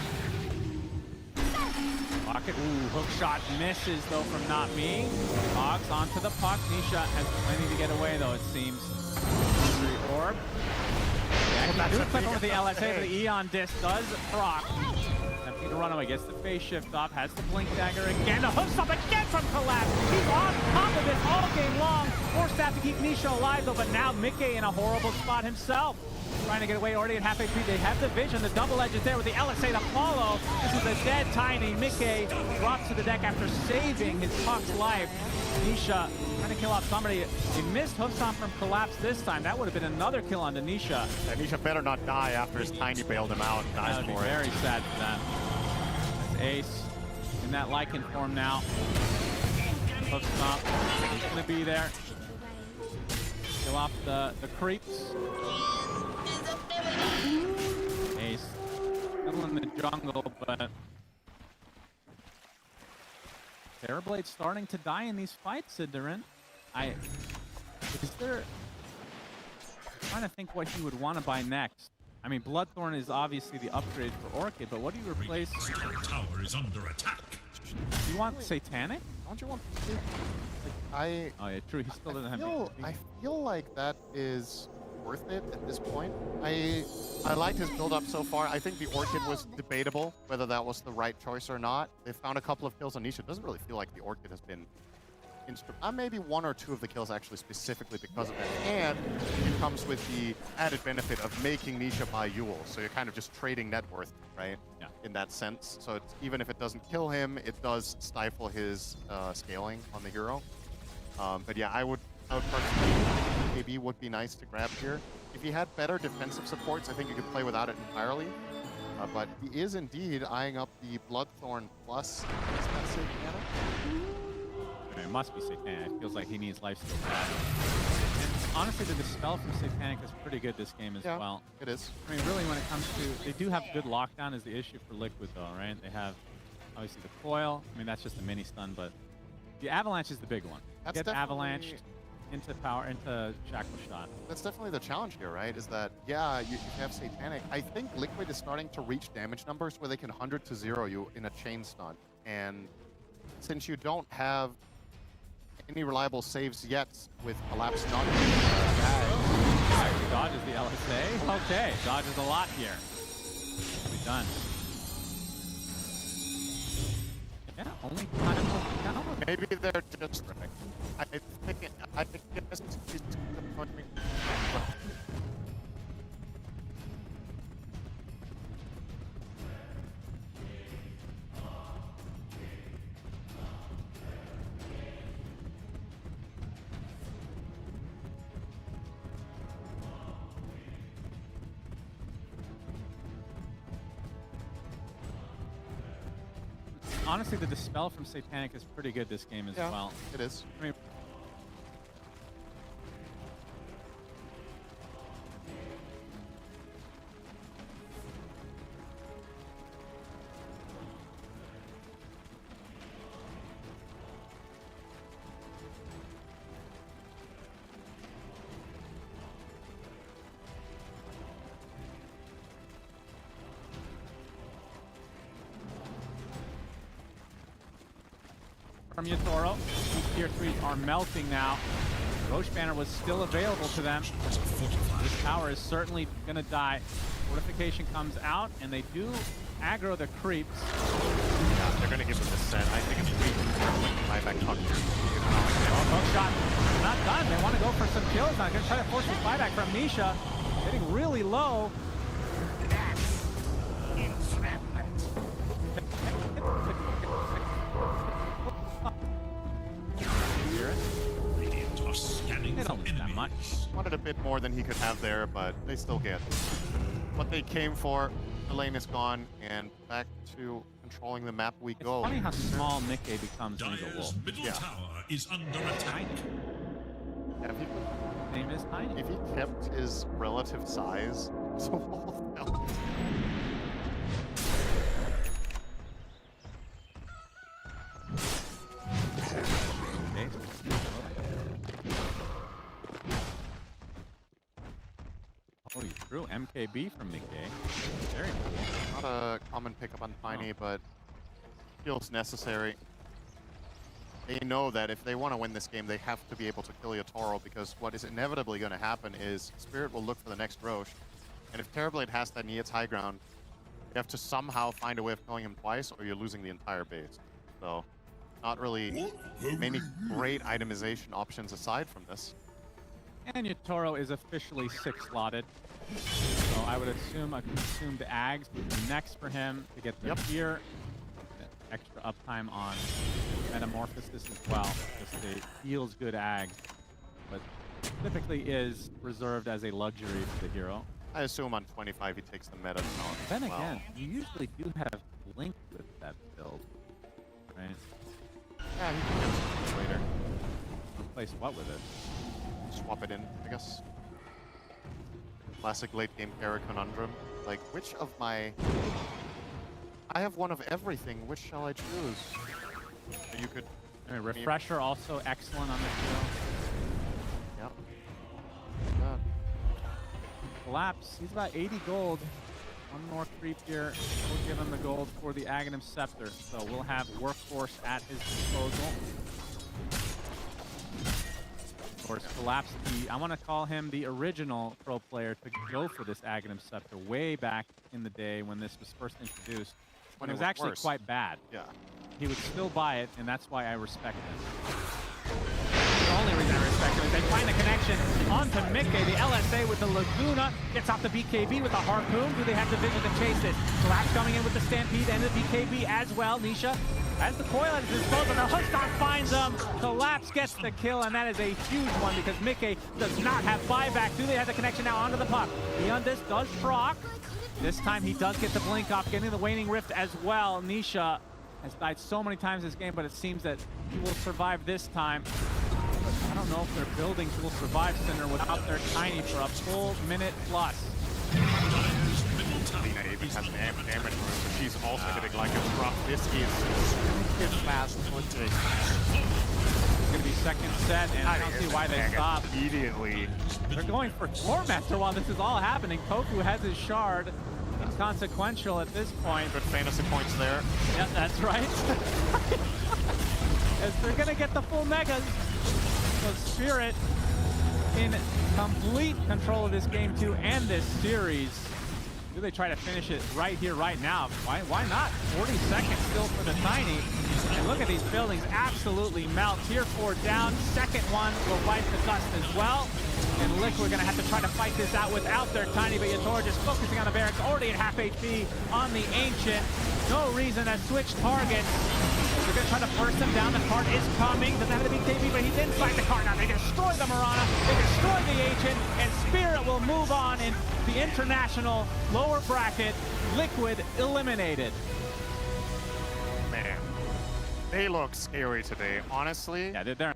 Rocket, hook shot misses though from Not Me. Hogs onto the puck. Nisha has plenty to get away though, it seems. Orb. Yeah, do clip over the LSA, but the Eon disc does proc. Attempting to run away, gets the phase shift off, has the blink dagger again. The hook stop again from Collapse. He's on top of this all game long. Forced to have to keep Nisha alive though, but now Mickey in a horrible spot himself. Trying to get away already at half HP. They have the vision. The double edge is there with the LSA to follow. This is a dead Tiny. Mickey drops to the deck after saving his puck's life. Nisha trying to kill off somebody. He missed hook stomp from Collapse this time. That would have been another kill on Nisha. Yeah, Nisha better not die after his Tiny bailed him out. That would be very sad for that. That's Ace in that Lycan form now. Hook stomp. He's going to be there. Kill off the creeps. Ace still in the jungle, but Terrorblade's starting to die in these fights, Sidorin. I'm trying to think what he would want to buy next. I mean, Bloodthorn is obviously the upgrade for Orchid, but what do you replace? Your tower is under attack. Do you want Satanic? Don't you want like, oh yeah, true. He still doesn't have. I feel like that is worth it at this point. I liked his build-up so far. I think the Orchid was debatable whether that was the right choice or not. They found a couple of kills on Nisha. It doesn't really feel like the Orchid has been maybe 1 or 2 of the kills actually specifically because of it. And it comes with the added benefit of making Nisha buy Yule. So you're kind of just trading net worth, right? Yeah. In that sense. So it's, even if it doesn't kill him, it does stifle his scaling on the hero. But yeah, I would personally think KB would be nice to grab here. If he had better defensive supports, I think you could play without it entirely. But he is indeed eyeing up the Bloodthorn plus. Is that Satanic? It must be Satanic. It feels like he needs lifesteal bad. And honestly, the Dispel from Satanic is pretty good this game as well. It is. I mean, really, when it comes to... They do have good lockdown is the issue for Liquid, though, right? They have, obviously, the Coil. I mean, that's just a mini stun, but the Avalanche is the big one. That's Get avalanched into Shackle Shot. That's definitely the challenge here, right? Is that, yeah, you have Satanic. I think Liquid is starting to reach damage numbers where they can 100 to 0 you in a chain stun. And since you don't have any reliable saves yet with Collapse not being bag. Dodges the LSA. Okay, dodges a lot here. We're done. Yeah, only time will tell Maybe they're just. I guess he's disappointing. Honestly, the dispel from Satanic is pretty good this game as well. It is. I mean, from Yatoro, these tier 3s are melting now. Roche Banner was still available to them. This tower is certainly going to die. Fortification comes out, and they do aggro the creeps. Yeah, they're going to give them this set. I think it's weak. Buyback talk here. Hookshot not done. They want to go for some kills now. Going to try to force the buyback from Nisha. Getting really low. They don't lose that much. Wanted a bit more than he could have there, but they still get what they came for. The lane is gone, and back to controlling the map we go. It's funny how small Mickey becomes when he's a wolf. Middle tower is under attack. Yeah, if he, Name is Tiny. if he kept his relative size, so wolf now. Oh, you threw MKB from Mickey. Very cool. Not a common pickup on Tiny, but feels necessary. They know that if they want to win this game, they have to be able to kill Yatoro, because what is inevitably going to happen is Spirit will look for the next Roche, and if Terrorblade has that near its high ground, you have to somehow find a way of killing him twice, or you're losing the entire base. So, not really many great itemization options aside from this. And Yatoro is officially 6-slotted. So I would assume a consumed Ags would be next for him to get the gear. Extra uptime on Metamorphosis as well. Just a feels good Ag, but typically is reserved as a luxury for the hero. I assume on 25 he takes the meta talent. Then again, you usually do have Link with that build, right? Yeah, he can get it later. Replace what with it? Swap it in, I guess. Classic late game Kara conundrum. Like, which of my... I have one of everything. Which shall I choose? You could... I mean, Refresher also excellent on this hero. Yeah. Collapse. He's about 80 gold. One more creep here. We'll give him the gold for the Aghanim Scepter. So we'll have Workforce at his disposal. Of course, Collapse, I want to call him the original pro player to go for this Aghanim Scepter way back in the day when this was first introduced. When it was actually quite bad. Yeah. He would still buy it, and that's why I respect him. The only reason I respect him is they find the connection onto Mickey. The LSA with the Laguna gets off the BKB with a harpoon. Do they have the vision to chase this? Collapse coming in with the Stampede and the BKB as well. Nisha has the coil at his disposal. The Hookstock finds them. Collapse gets the kill, and that is a huge one because Mickey does not have buyback. Do they have the connection now onto the puck? Beyondis does proc. This time he does get the blink off, getting the Waning Rift as well. Nisha has died so many times this game, but it seems that he will survive this time. But I don't know if their buildings will survive Cinder without their Tiny for a full minute plus. Lina even has an damage room, but she's also getting like a drop. This is stupid fast punching. It's going to be second set, and I don't see why they stop. Immediately. They're going for Tormentor while this is all happening. Kofu has his shard. Inconsequential at this point. Good fantasy points there. Yeah, that's right. As they're going to get the full megas. So Spirit in complete control of this game to end this series. Do they try to finish it right here, right now? Why not? 40 seconds still for the Tiny. And look at these buildings absolutely melt. Tier 4 down. Second one will wipe the dust as well. And Liquid gonna have to try to fight this out without their Tiny, but Yator just focusing on the barracks, already at half HP on the Ancient. No reason to switch targets. They're gonna try to burst him down. The card is coming. Doesn't have to be KB, but he didn't find the card. Now they destroy the Mirana, they destroy the Ancient, and Spirit will move on in the international lower bracket. Liquid eliminated. Man, they look scary today, honestly. Yeah, they're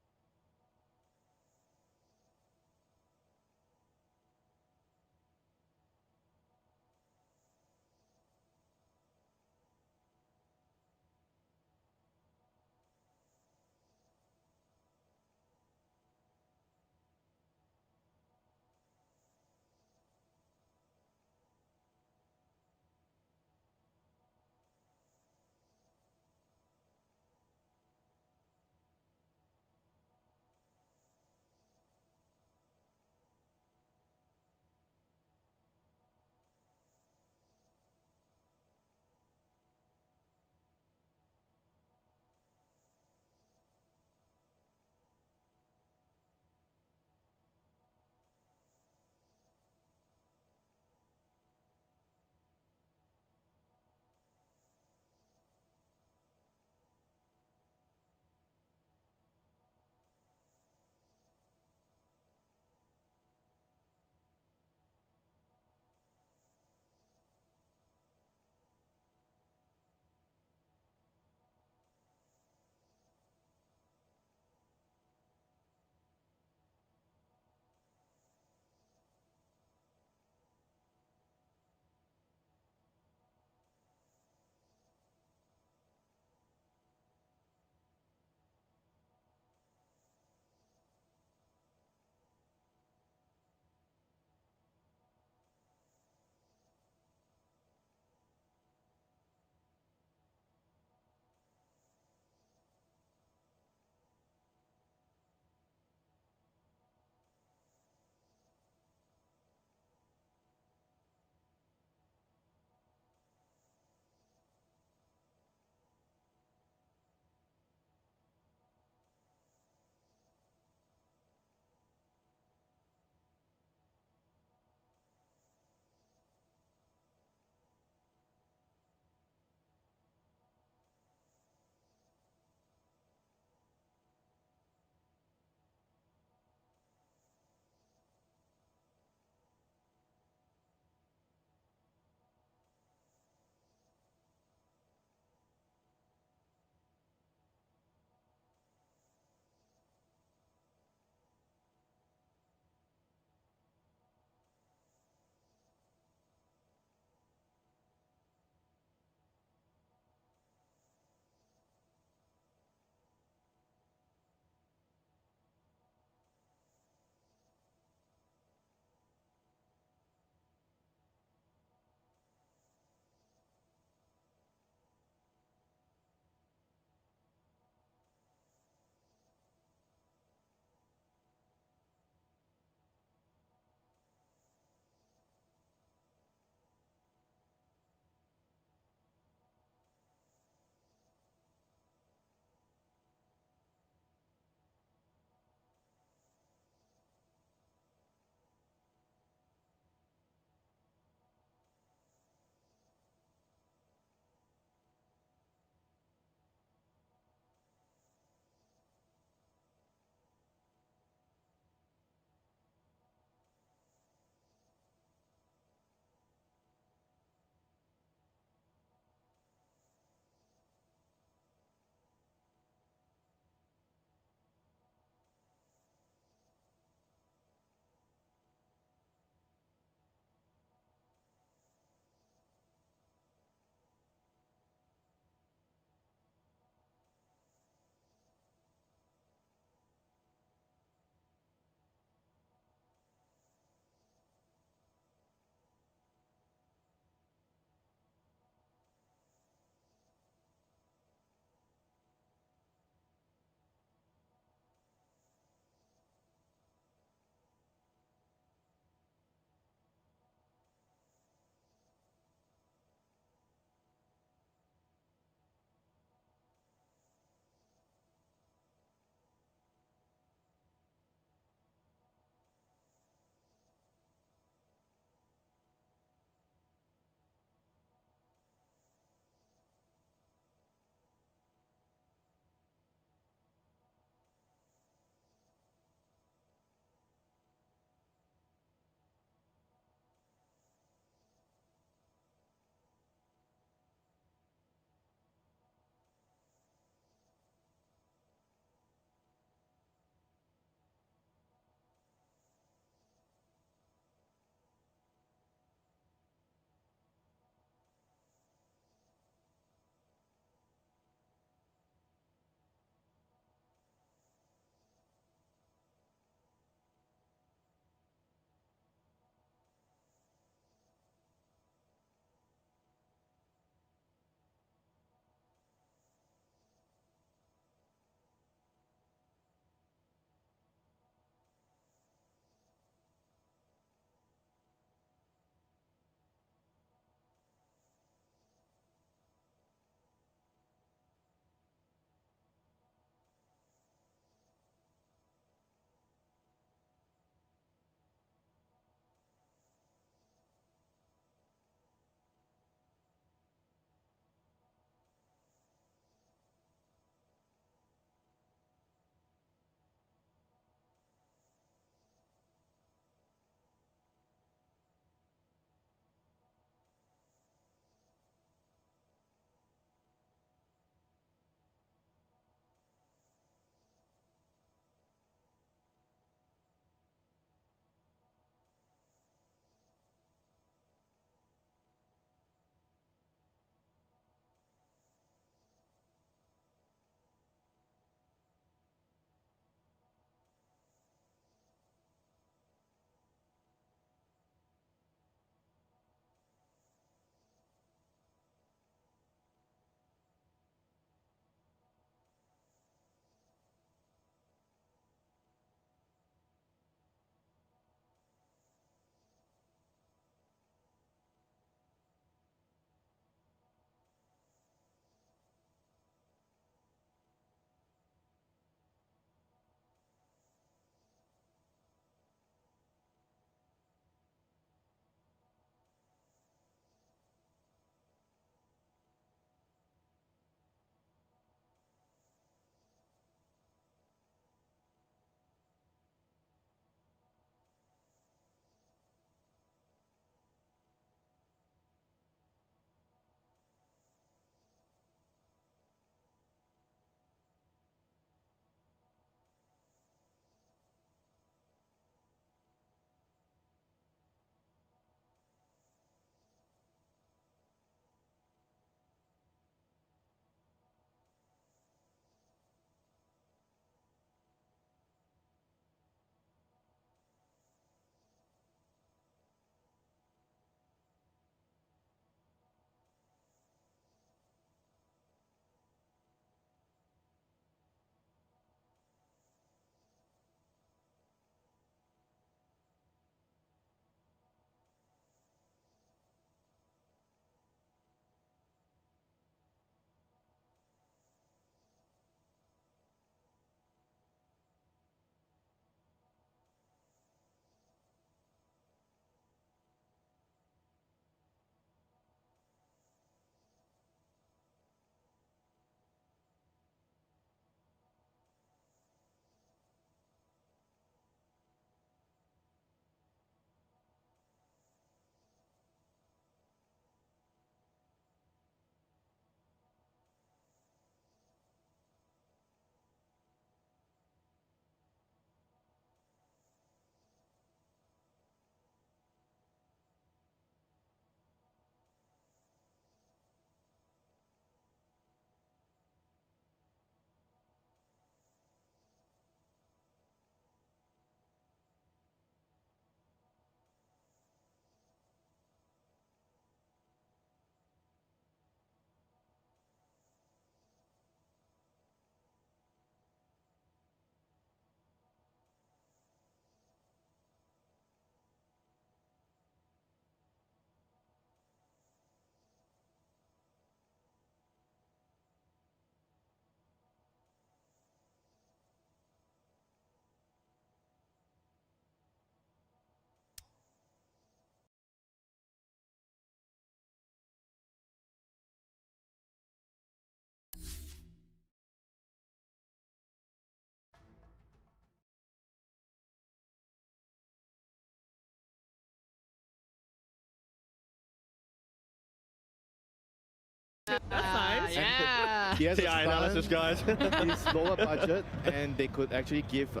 That's nice. Yeah. He has a TI analysis, guys. He's lower budget, and they could actually give. For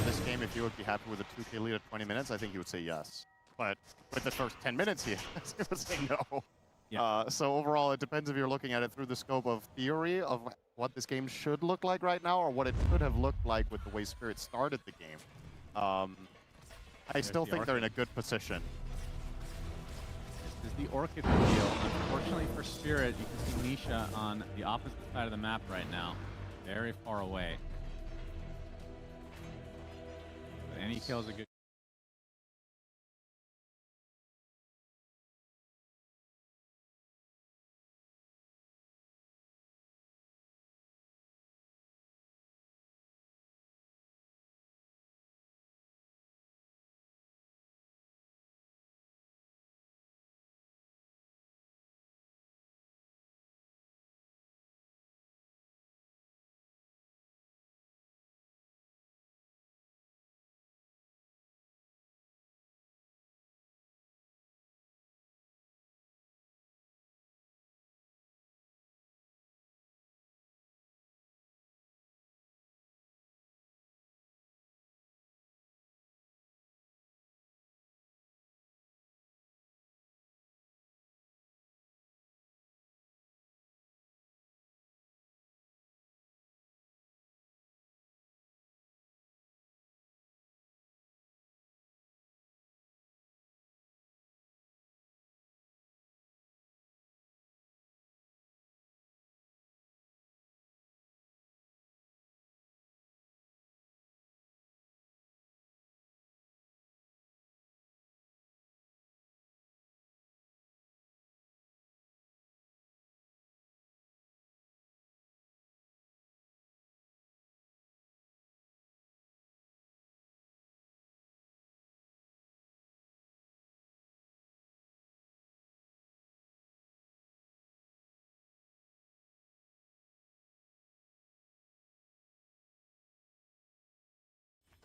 this game, if you would be happy with a 2K lead at 20 minutes, I think he would say yes. But with the first 10 minutes, he would say no. Yeah. So overall, it depends if you're looking at it through the scope of theory of what this game should look like right now, or what it could have looked like with the way Spirit started the game. I still think they're in a good position. This is the Orchid reveal. Unfortunately for Spirit, you can see Nisha on the opposite side of the map right now. Very far away. But any kills are good.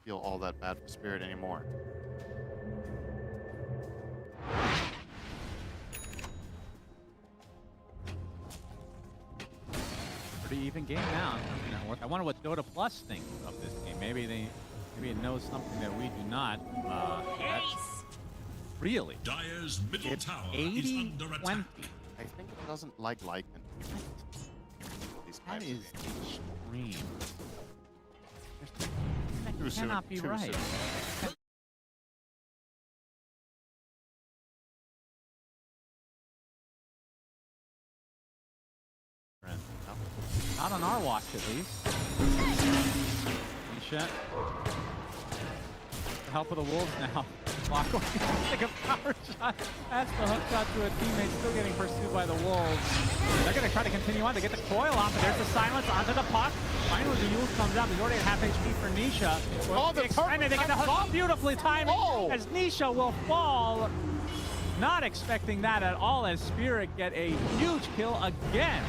Feel all that bad for Spirit anymore. Pretty even game now. I wonder what Dota Plus thinks of this game. Maybe it knows something that we do not. That's really. Dire's middle tower is 80-20. under attack. I think it doesn't like Lycan. That is extreme. Too That soon, cannot be too right. soon. Not on our watch, at least. Nisha. The help of the Wolves now. Flocko take a power shot. That's the hook shot to a teammate, still getting pursued by the Wolves. They're going to try to continue on to get the coil off, but there's the silence onto the puck. Finally, the Yule comes out. He's already at half HP for Nisha. Oh, the extended. They get the hook off beautifully timed as Nisha will fall. Not expecting that at all as Spirit get a huge kill again.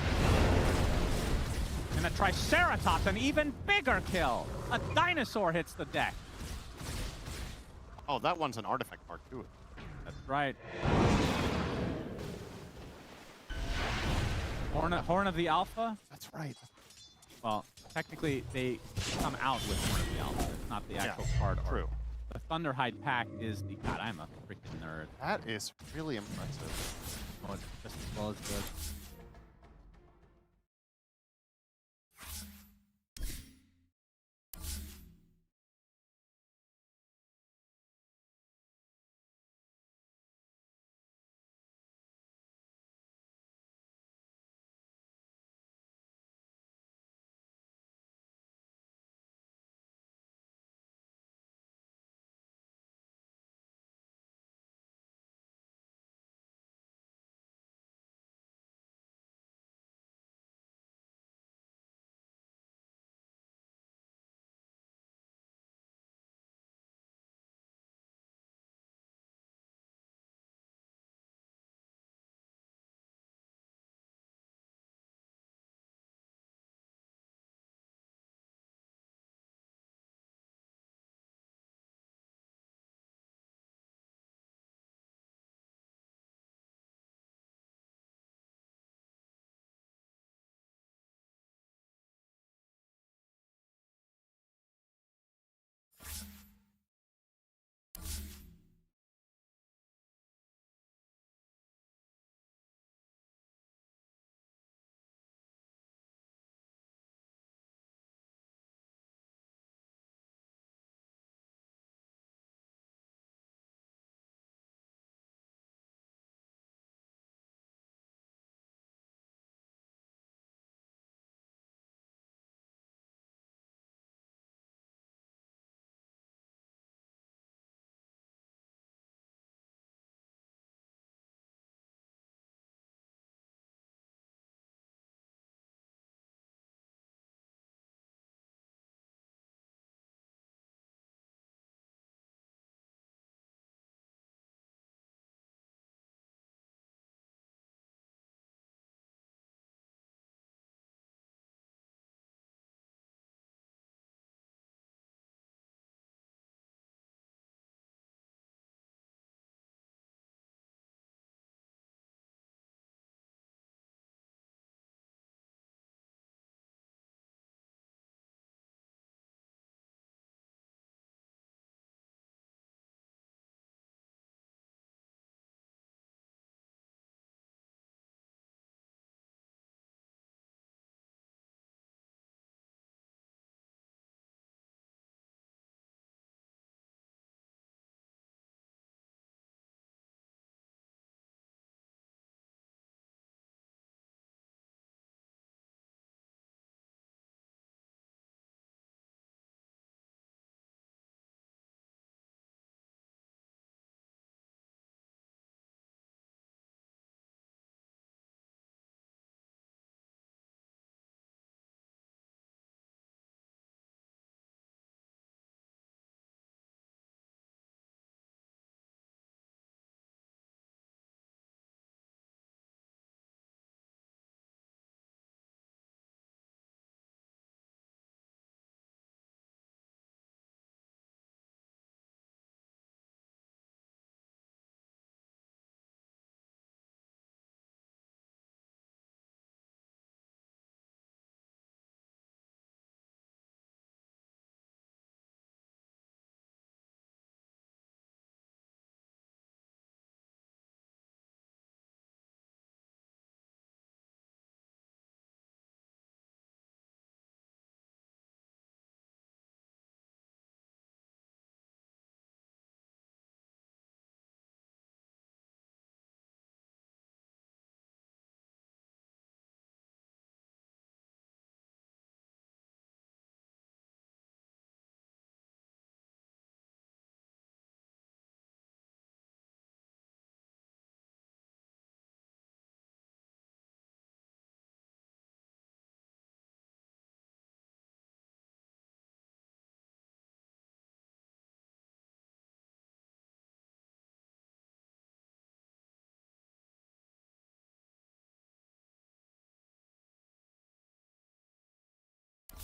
And a Triceratops, an even bigger kill. A dinosaur hits the deck. Oh, that one's an artifact part too. That's right. Horn of the Alpha? That's right. Well, technically they come out with Horn of the Alpha. It's not the actual card art. True. The Thunderhide pack is the... God, I'm a freaking nerd. That is really impressive. Oh, it's just as well as good.